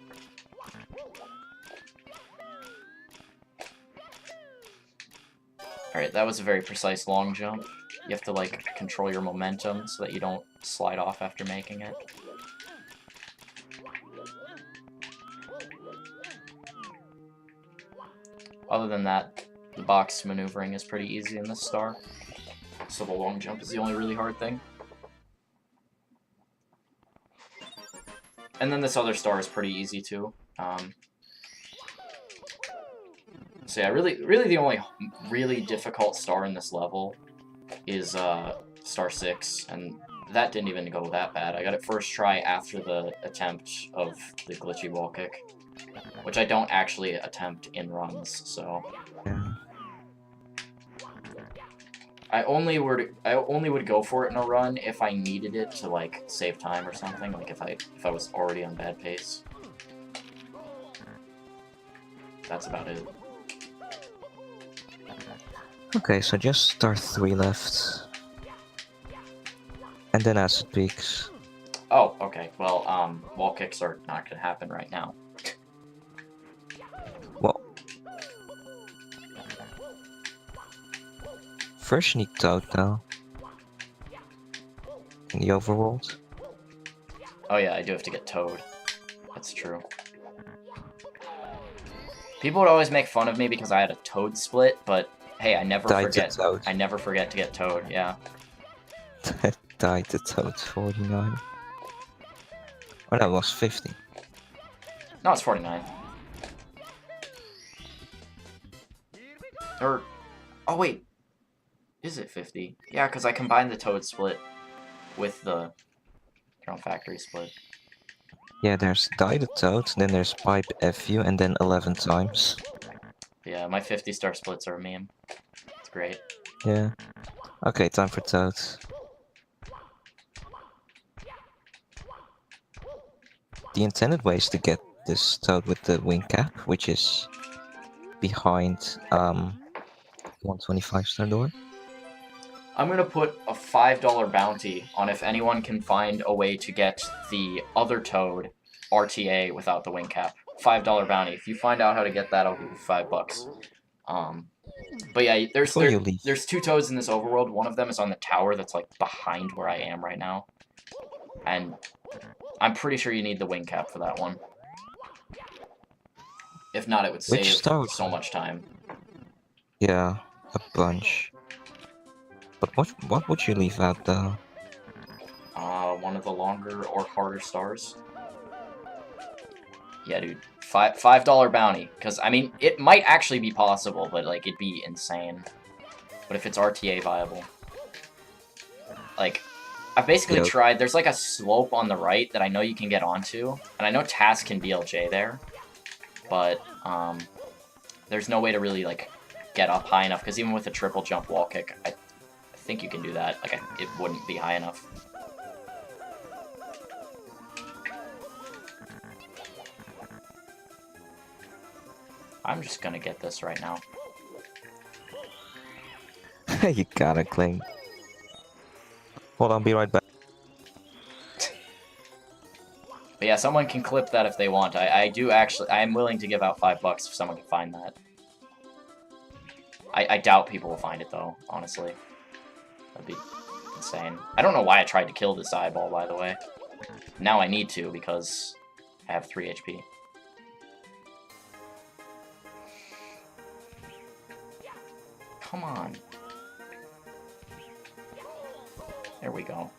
Alright, that was a very precise long jump. You have to, like, control your momentum so that you don't slide off after making it. Other than that, the box maneuvering is pretty easy in this star. So the long jump is the only really hard thing. And then this other star is pretty easy too. So yeah, really the only really difficult star in this level is Star 6, and that didn't even go that bad. I got it first try after the attempt of the glitchy wall kick, which I don't actually attempt in runs, so... Yeah. I only would go for it in a run if I needed it to, like, save time or something, like if I was already on bad pace. That's about it. Okay, so just start 3 left. And then acid peaks. Oh, okay. Well, wall kicks are not gonna happen right now. Well, first you need Toad now. In the overworld. Oh yeah, I do have to get Toad. That's true. People would always make fun of me because I had a Toad split, but hey, I never Died forget. to Toad. I never forget to get Toad. Yeah. Died to Toad 49. Oh, that was 50. No, it's 49. Or, oh wait, is it 50? Yeah, because I combined the Toad split with the Drone Factory split. Yeah, there's Die to Toad, then there's Pipe FU, and then 11 times. Yeah, my 50-star splits are a meme. It's great. Yeah. Okay, time for Toad. The intended way is to get this Toad with the wing cap, which is behind 125-star door. I'm gonna put a $5 bounty on if anyone can find a way to get the other Toad RTA without the wing cap. $5 bounty. If you find out how to get that, I'll give you $5. But yeah, there's 2 Toads in this overworld. One of them is on the tower that's like behind where I am right now, and I'm pretty sure you need the wing cap for that one. If not, it would save so much time. Yeah, a bunch. But what would you leave out though? One of the longer or harder stars. Yeah, dude. $5 bounty. Because, I mean, it might actually be possible, but, like, it'd be insane. But if it's RTA viable. Like, I've basically tried. There's, like, a slope on the right that I know you can get onto. And I know Task can BLJ there. But, there's no way to really, like, get up high enough. Because even with a triple jump wall kick, I think you can do that. Like, it wouldn't be high enough. I'm just gonna get this right now. You gotta cling. Hold on, be right back. But yeah, someone can clip that if they want. I am willing to give out $5 if someone can find that. I doubt people will find it though, honestly. That'd be insane. I don't know why I tried to kill this eyeball, by the way. Now I need to because I have 3 HP. Come on. There we go.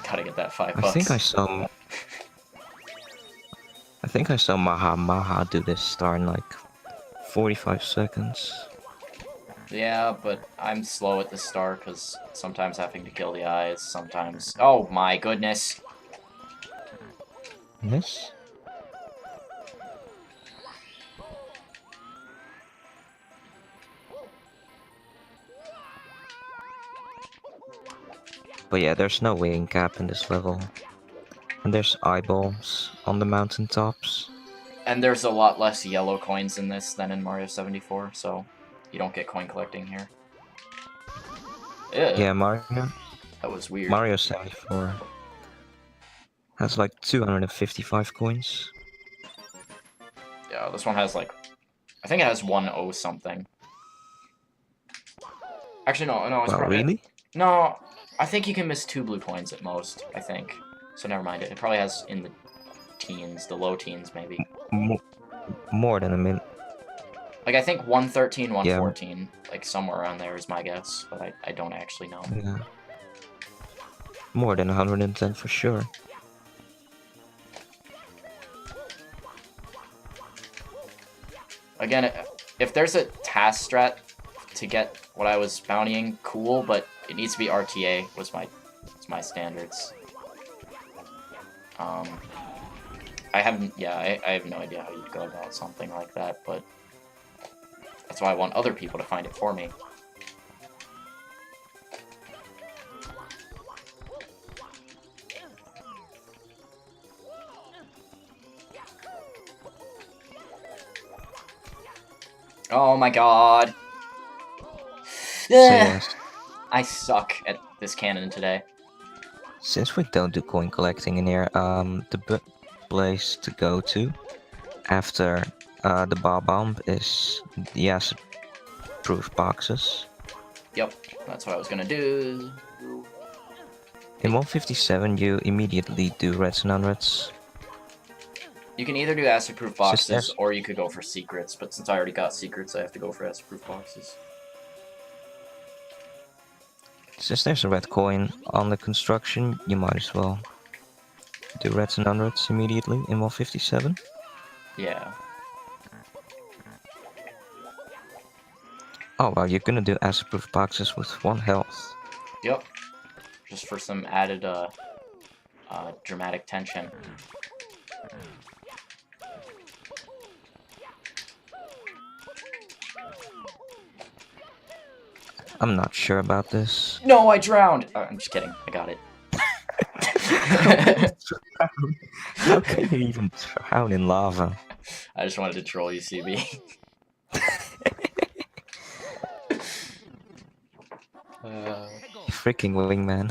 Gotta get that $5. I think I saw Maha do this star in like 45 seconds. Yeah, but I'm slow at the start because sometimes having to kill the eyes, sometimes... Oh my goodness! Yes? But yeah, there's no wing cap in this level. And there's eyeballs on the mountaintops. And there's a lot less yellow coins in this than in Mario 74, so you don't get coin collecting here. Ew. Yeah, Mario. That was weird. Mario 74 has like 255 coins. Yeah, this one has like... I think it has 1-0 something. Actually, no, it's probably... Really? No, I think you can miss 2 blue coins at most, I think. So never mind it. It probably has in the teens, the low teens, maybe. More than a minute. Like, I think 113, 114, yeah. Like, somewhere around there is my guess, but I don't actually know. Yeah. More than 110 for sure. Again, if there's a task strat to get what I was bountying, cool, but it needs to be RTA was my standards. I haven't, yeah, I have no idea how you'd go about something like that, but that's why I want other people to find it for me. Oh my god. So yes, I suck at this cannon today. since we don't do coin collecting in here, the place to go to after the bar bomb is the acid-proof boxes. Yep, that's what I was gonna do. In 157, you immediately do reds and unreds. You can either do acid-proof boxes, or you could go for secrets, but since I already got secrets, I have to go for acid-proof boxes. Since there's a red coin on the construction, you might as well do reds and unreds immediately in 157. Yeah. Oh wow, you're gonna do acid-proof boxes with 1 health. Yep. Just for some added, dramatic tension. I'm not sure about this. No, I drowned! I'm just kidding. I got it. How can you even drown in lava? I just wanted to troll you, CB. Freaking wingman.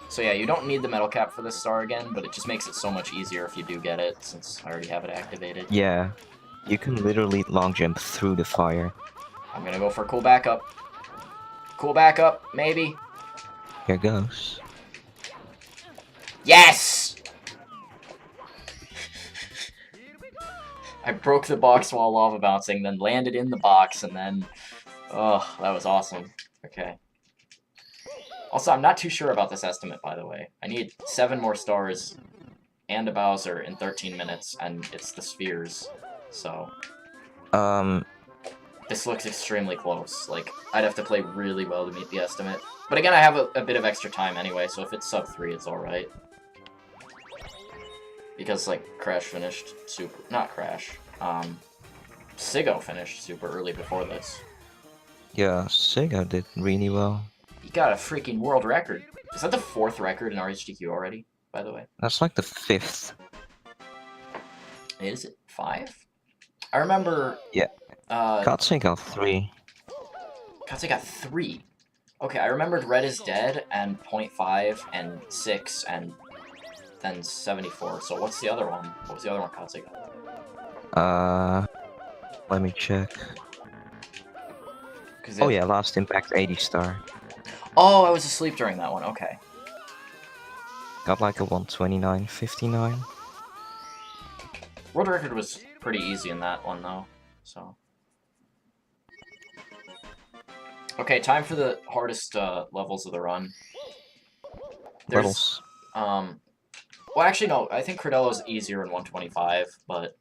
So yeah, you don't need the metal cap for this star again, but it just makes it so much easier if you do get it, since I already have it activated. Yeah, you can literally long jump through the fire. I'm gonna go for cool backup. Cool backup, maybe. Here goes. Yes! I broke the box while lava bouncing, then landed in the box, and then... Oh, that was awesome. Okay. Also, I'm not too sure about this estimate, by the way. I need 7 more stars and a Bowser in 13 minutes, and it's the spheres, so... This looks extremely close. Like, I'd have to play really well to meet the estimate. But again, I have a bit of extra time anyway, so if it's sub 3, it's alright. Because, like, Crash finished super... Not Crash. Sigo finished super early before this. Yeah, Sega did really well. He got a freaking world record. Is that the 4th record in RHDQ already, by the way? That's like the 5th. Is it 5? I remember... Yeah. Katse got 3. Katse got 3. Okay, I remembered Red is Dead, and 0.5, and 6, and then 74. So what's the other one? What was the other one Katse got? Let me check. Oh yeah, Last Impact 80 star. Oh, I was asleep during that one, okay. Got like a 129.59. World record was pretty easy in that one, though, so... Okay, time for the hardest levels of the run. Levels. Well, actually, no, I think Credello's easier in 125, but...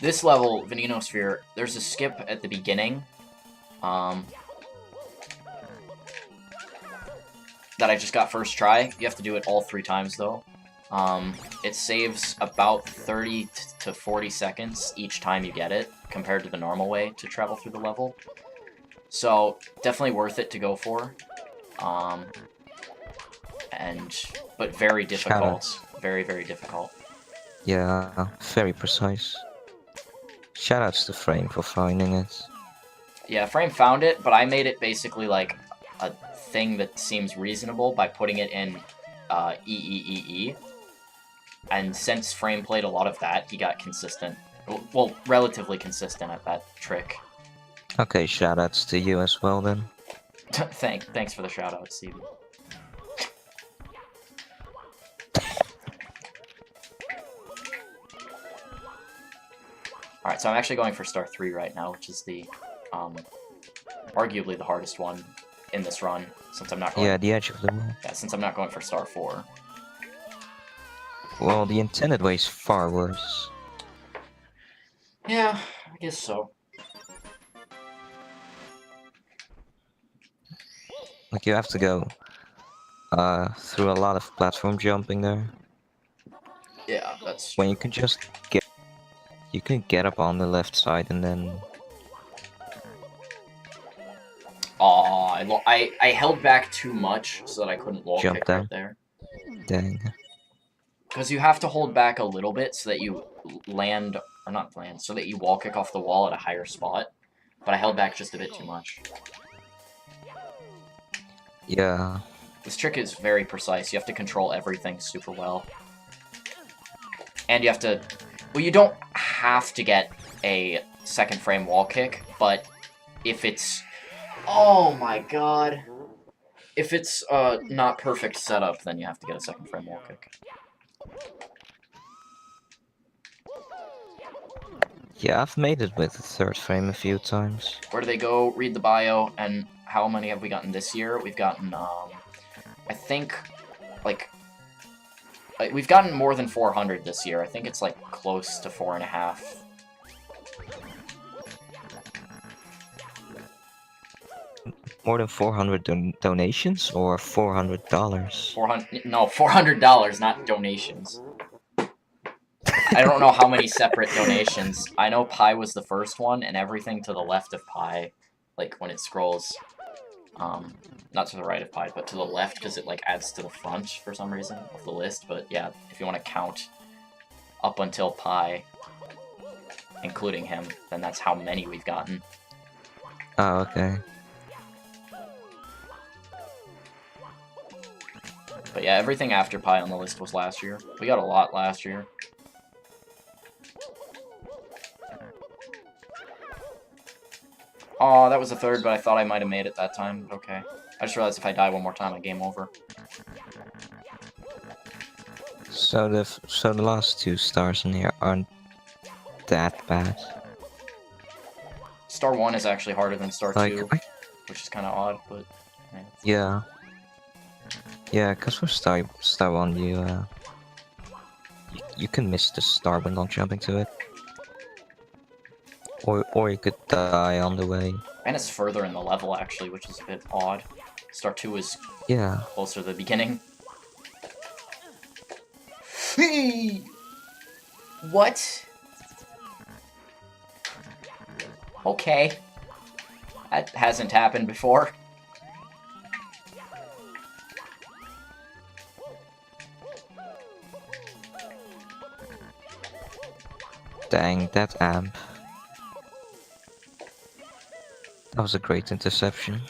This level, Veneno Sphere, there's a skip at the beginning, that I just got first try. You have to do it all 3 times, though. It saves about 30 to 40 seconds each time you get it, compared to the normal way to travel through the level. So, definitely worth it to go for. But very difficult. Very, very difficult. Yeah, very precise. Shoutouts to Frame for finding it. Yeah, Frame found it, but I made it basically like a thing that seems reasonable by putting it in EEEE. And since Frame played a lot of that, he got consistent. Well, relatively consistent at that trick. Okay, shoutouts to you as well then. Thanks for the shoutout, Stevie. Alright, so I'm actually going for star 3 right now, which is the, arguably the hardest one in this run, since I'm not going... Yeah, the edge of the wall. Yeah, since I'm not going for star 4. Well, the intended way is far worse. Yeah, I guess so. Like, you have to go through a lot of platform jumping there. Yeah, that's When true. you can just get... You can get up on the left side and then... Aw, I held back too much so that I couldn't wall Jump kick there. right there. Dang. Because you have to hold back a little bit so that you land, or not land, so that you wall kick off the wall at a higher spot. But I held back just a bit too much. Yeah. This trick is very precise. You have to control everything super well. And you have to... Well, you don't have to get a second frame wall kick, but if it's... Oh my god. If it's not perfect setup, then you have to get a second frame wall kick. Yeah, I've made it with the third frame a few times. Where do they go? Read the bio, and how many have we gotten this year? We've gotten, I think, like, we've gotten more than 400 this year. I think it's, like, close to 4.5. More than 400 donations or $400? 400, no, $400, not donations. I don't know how many separate donations. I know Pi was the first one, and everything to the left of Pi, like, when it scrolls, not to the right of Pi, but to the left, because it, like, adds to the front for some reason of the list. But, yeah, if you want to count up until Pi, including him, then that's how many we've gotten. Oh, okay. But, yeah, everything after Pi on the list was last year. We got a lot last year. Aw, that was a third, but I thought I might have made it that time. Okay. I just realized if I die one more time, I game over. So the last 2 stars in here aren't that bad. Star 1 is actually harder than Star 2, Like, which is kind of odd, but... Yeah. Yeah, because for Star 1 you can miss the star by not jumping to it. Or you could die on the way. And it's further in the level, actually, which is a bit odd. Star 2 is closer to the beginning. What? Okay. That hasn't happened before. Dang, that amp. That was a great interception.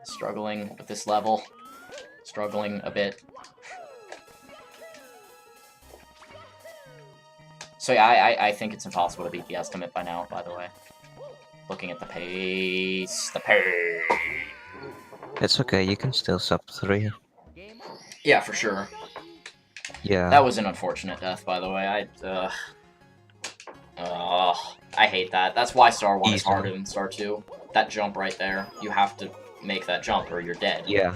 Struggling with this level. Struggling a bit. So yeah, I think it's impossible to beat the estimate by now, by the way. Looking at the pace. The pace! It's okay, you can still sub 3. Yeah, for sure. Yeah. That was an unfortunate death, by the way. I hate that. That's why Star 1 is harder than Star 2. That jump right there. You have to make that jump or you're dead. Yeah.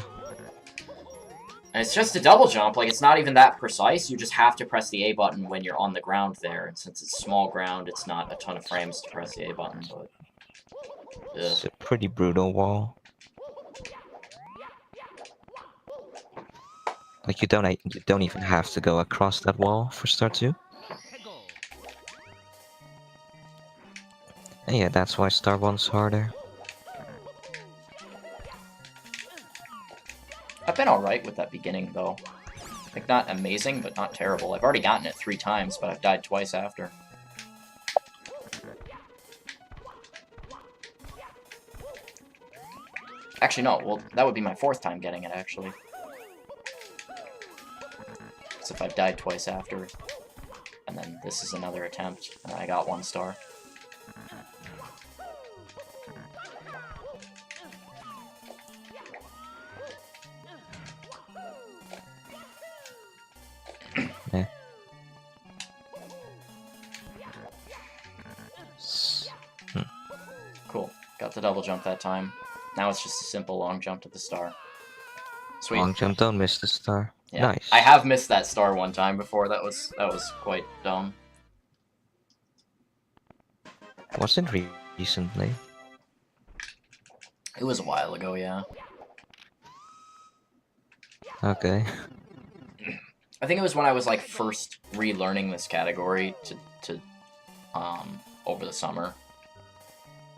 And it's just a double jump. Like, it's not even that precise. You just have to press the A button when you're on the ground there. And since it's small ground, it's not a ton of frames to press the A button, but... It's a pretty brutal wall. Like, you don't even have to go across that wall for Star 2. And yeah, that's why Star 1's harder. I've been alright with that beginning, though. Like, not amazing, but not terrible. I've already gotten it 3 times, but I've died twice after. Actually, no. Well, that would be my 4th time getting it, actually. So if I've died twice after, and then this is another attempt, and I got 1 star. Got the double jump that time. Now it's just a simple long jump to the star. Sweet. Long jump, don't miss the star. Yeah. Nice. I have missed that star one time before. That was quite dumb. Was it recently? It was a while ago, yeah. Okay. I think it was when I was like first relearning this category to over the summer.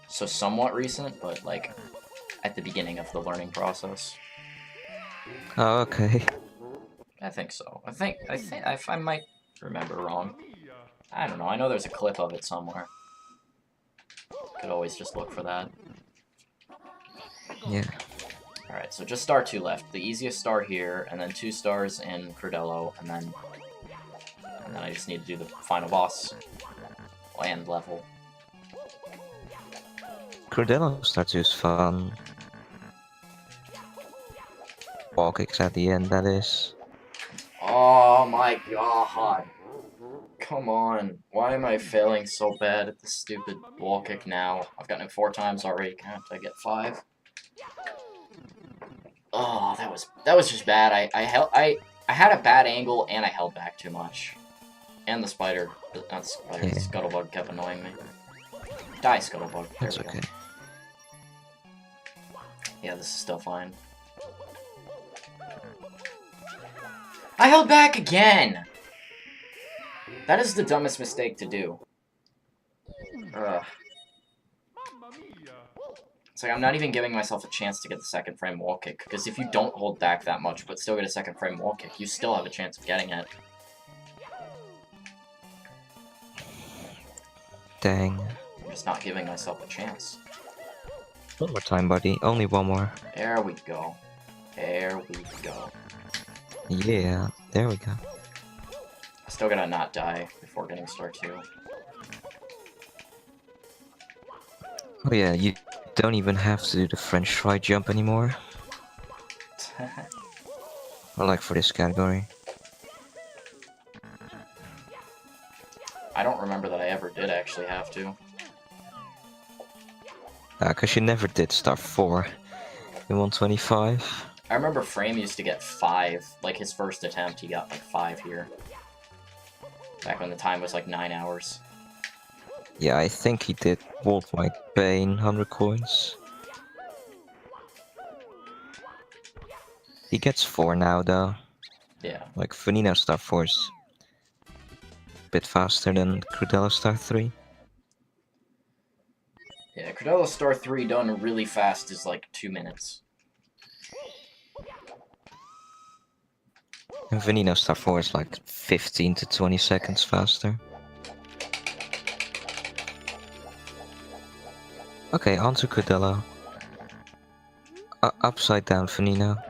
So somewhat recent, but like at the beginning of the learning process. Oh, okay. I think so. I think I might remember wrong. I don't know. I know there's a clip of it somewhere. Could always just look for that. Yeah. Alright, so just star 2 left. The easiest star here, and then 2 stars in Crudello, and then I just need to do the final boss land level. Crudello starts is fun. Wall kicks at the end, that is. Oh my god! Come on. Why am I failing so bad at this stupid wall kick now? I've gotten it 4 times already. Can't I get 5? Oh, that was just bad. I had a bad angle and I held back too much. And the spider, not the spider, the scuttlebug kept annoying me. Die, scuttlebug. There That's we okay. go. Yeah, this is still fine. I held back again! That is the dumbest mistake to do. Ugh. It's like I'm not even giving myself a chance to get the second frame wall kick, because if you don't hold back that much but still get a second frame wall kick, you still have a chance of getting it. Dang. I'm just not giving myself a chance. One more time, buddy. Only one more. There we go. There we go. Yeah, there we go. I still gotta not die before getting star 2. Oh yeah, you don't even have to do the French fry jump anymore. Or like for this category. I don't remember that I ever did actually have to. Cause you never did star 4 in 125. I remember Frame used to get 5. Like his first attempt, he got like 5 here. Back when the time was like 9 hours. Yeah, I think he did Wolf Mike Bane, 100 coins. He gets 4 now though. Yeah. Like Vanino star 4 is a bit faster than Crudello star 3. Yeah, Crudello star 3 done really fast is like 2 minutes. And Vanino star 4 is like 15 to 20 seconds faster. Okay, on to Crudello. Upside down Vanino.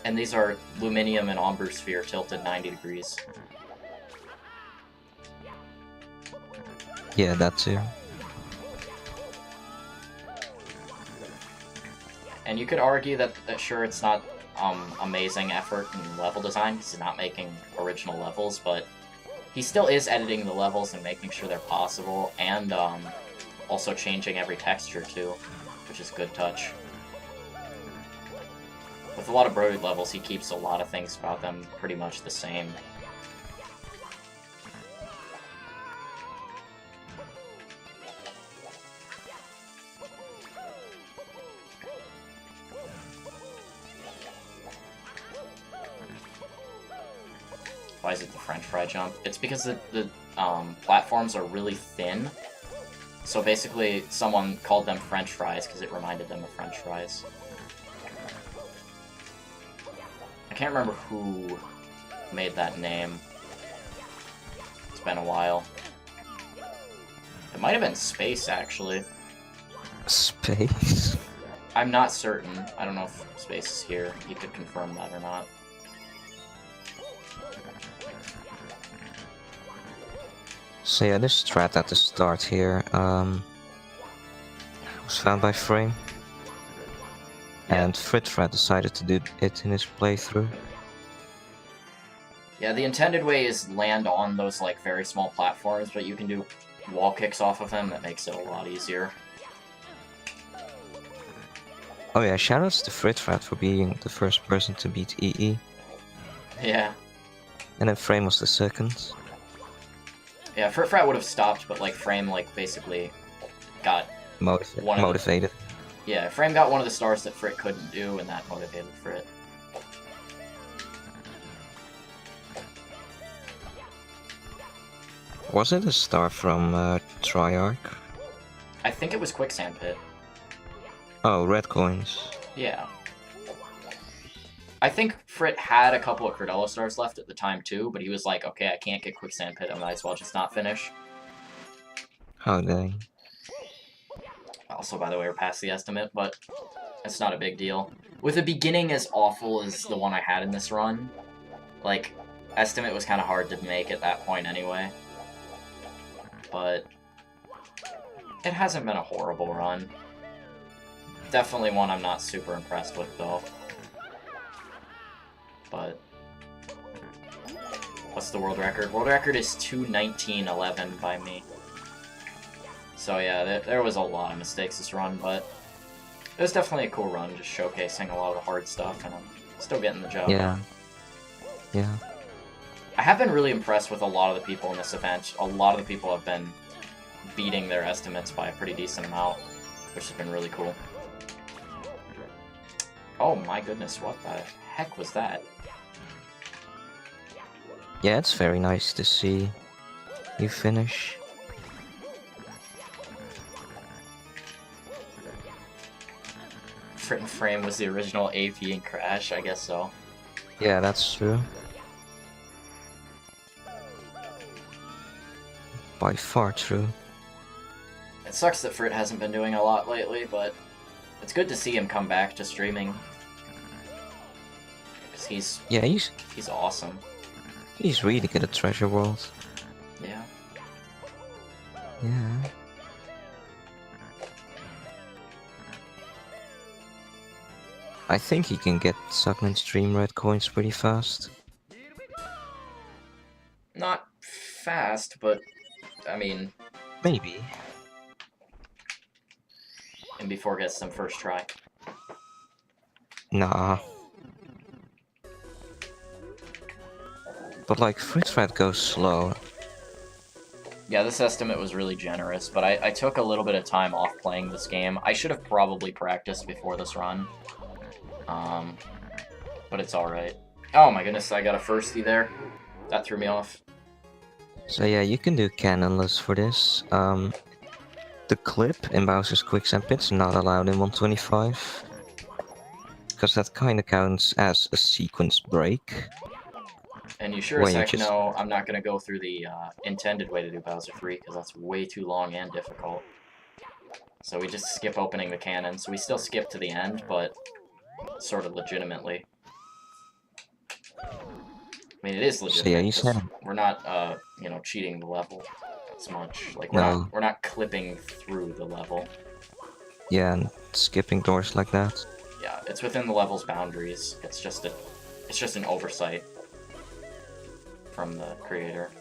And these are Luminium and Ombre Sphere tilted 90 degrees. Yeah, that too. And you could argue that sure, it's not amazing effort in level design, because he's not making original levels, but he still is editing the levels and making sure they're possible, and also changing every texture too, which is good touch. With a lot of Brody levels, he keeps a lot of things about them pretty much the same. Why is it the French fry jump? It's because the platforms are really thin. So basically, someone called them French fries because it reminded them of French fries. I can't remember who made that name. It's been a while. It might have been Space, actually. Space? I'm not certain. I don't know if Space is here. He could confirm that or not. So yeah, this strat at the start here was found by Frame. And Fritfrat decided to do it in his playthrough. Yeah, the intended way is land on those like very small platforms, but you can do wall kicks off of them. That makes it a lot easier. Oh yeah, shoutouts to Fritfrat for being the first person to beat EE. Yeah. And then Frame was the second. Yeah, Frat would have stopped, but like Frame like basically got Motivated. Yeah, Frame got one of the stars that Frit couldn't do, and that motivated Frit. Was it a star from Triarch? I think it was Quicksand Pit. Oh, red coins. Yeah. I think Frit had a couple of Cordella stars left at the time too, but he was like, okay, I can't get Quicksand Pit, I might as well just not finish. How dang. Also, by the way, we're past the estimate, but it's not a big deal. With a beginning as awful as the one I had in this run, like, estimate was kind of hard to make at that point anyway. But it hasn't been a horrible run. Definitely one I'm not super impressed with, though. But what's the world record? World record is 2:19:11 by me. So yeah, there was a lot of mistakes this run, but it was definitely a cool run, just showcasing a lot of the hard stuff, and I'm still getting the job done. Yeah. I have been really impressed with a lot of the people in this event. A lot of the people have been beating their estimates by a pretty decent amount, which has been really cool. Oh my goodness, what the heck was that? Yeah, it's very nice to see you finish. Frit and Frame was the original AP in Crash, I guess so. Yeah, that's true. By far true. It sucks that Frit hasn't been doing a lot lately, but it's good to see him come back to streaming. Because he's awesome. He's really good at Treasure World. Yeah. Yeah. I think he can get Suckman Stream red coins pretty fast. Not fast, but I mean... Maybe. And before gets them first try. Nah. But like, Fritfrat goes slow. Yeah, this estimate was really generous, but I took a little bit of time off playing this game. I should have probably practiced before this run. But it's alright. Oh my goodness, I got a firstie there. That threw me off. So yeah, you can do cannonless for this. The clip in Bowser's Quicksand Pit's not allowed in 125. Because that kinda counts as a sequence break. And you sure as heck know I'm not going to go through the intended way to do Bowser 3, because that's way too long and difficult. So we just skip opening the cannon. So we still skip to the end, but sort of legitimately. I mean, it is legitimate. So yeah, we're not, you know, cheating the level as much. Like we're not clipping through the level. Yeah, and skipping doors like that. Yeah, it's within the level's boundaries. It's just an oversight from the creator.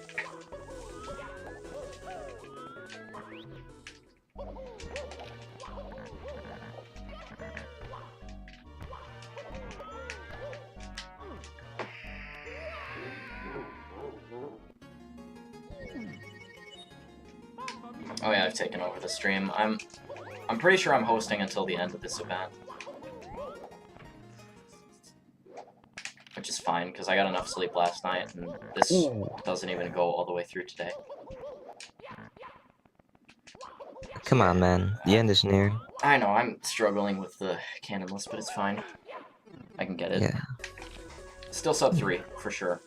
Oh yeah, I've taken over the stream. I'm pretty sure I'm hosting until the end of this event. Which is fine, because I got enough sleep last night, and this doesn't even go all the way through today. Come on, man. The end is near. I know, I'm struggling with the cannonless, but it's fine. I can get it. Yeah. Still sub 3, for sure.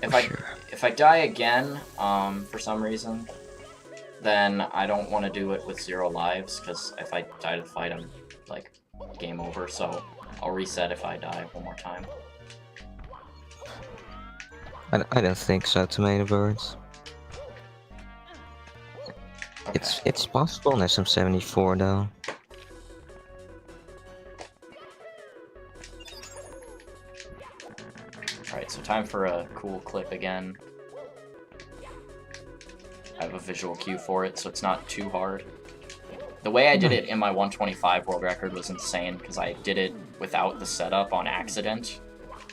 If I die again, for some reason, then I don't want to do it with 0 lives, because if I die to the fight, I'm, like, game over, so I'll reset if I die one more time. I don't think so, Tomato Birds. Okay. It's possible in SM74 though. Alright, so time for a cool clip again. I have a visual cue for it, so it's not too hard. The way I did it in my 125 world record was insane, because I did it without the setup on accident,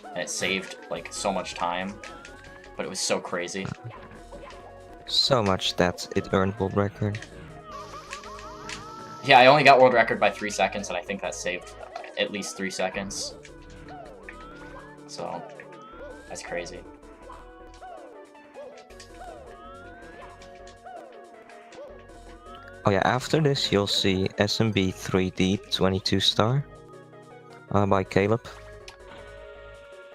and it saved, like, so much time, but it was so crazy. So much that it earned world record. Yeah, I only got world record by 3 seconds, and I think that saved at least 3 seconds. So, that's crazy. Oh yeah, after this you'll see SMB 3D 22 star by Caleb.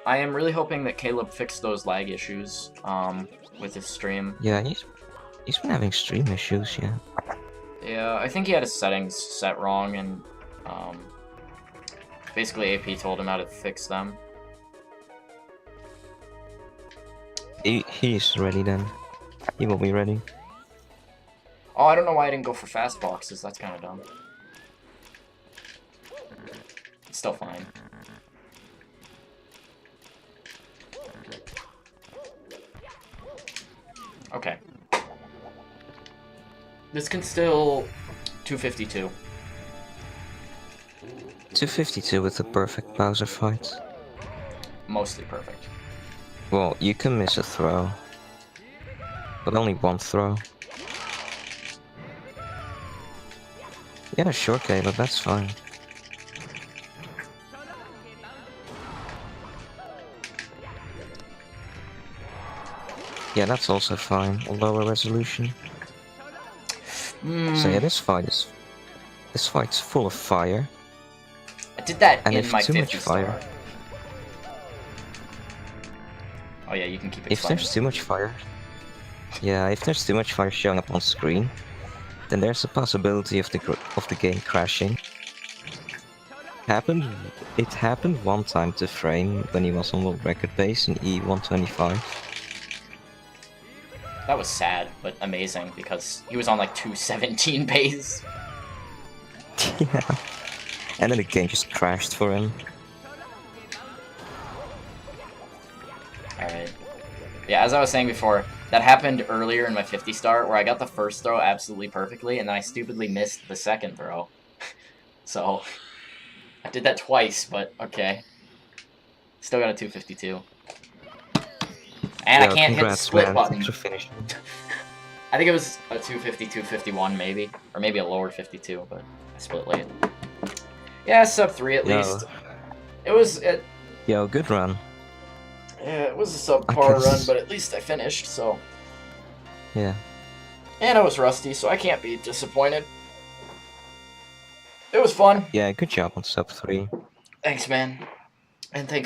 I am really hoping that Caleb fixed those lag issues with his stream. Yeah, he's been having stream issues, yeah. Yeah, I think he had his settings set wrong, and basically AP told him how to fix them. He's ready then. He will be ready. Oh, I don't know why I didn't go for fast boxes. That's kind of dumb. It's still fine. Okay. This can still 252. 252 with the perfect Bowser fight. Mostly perfect. Well, you can miss a throw. But only one throw. Yeah, sure, Caleb, that's fine. Yeah, that's also fine, a lower resolution. So yeah, this fight's full of fire. I did that and in if my too 50 much star. fire. Oh yeah, you can keep If explaining. there's too much fire, yeah, if there's too much fire showing up on screen, then there's a possibility of the game crashing. It happened one time to Frame when he was on world record base in E125. That was sad, but amazing, because he was on like 217 base. Yeah. And then the game just crashed for him. Alright. Yeah, as I was saying before, that happened earlier in my 50 star, where I got the first throw absolutely perfectly, and then I stupidly missed the second throw. So, I did that twice, but okay. Still got a 252. And I can't hit the split button. I think it was a 250, 251 maybe. Or maybe a lower 52, but I split late. Yeah, sub 3 at least. It was... Yo, good run. Yeah, it was a subpar run, but at least I finished, so... Yeah. And I was rusty, so I can't be disappointed. It was fun. Yeah, good job on sub 3. Thanks, man. And thanks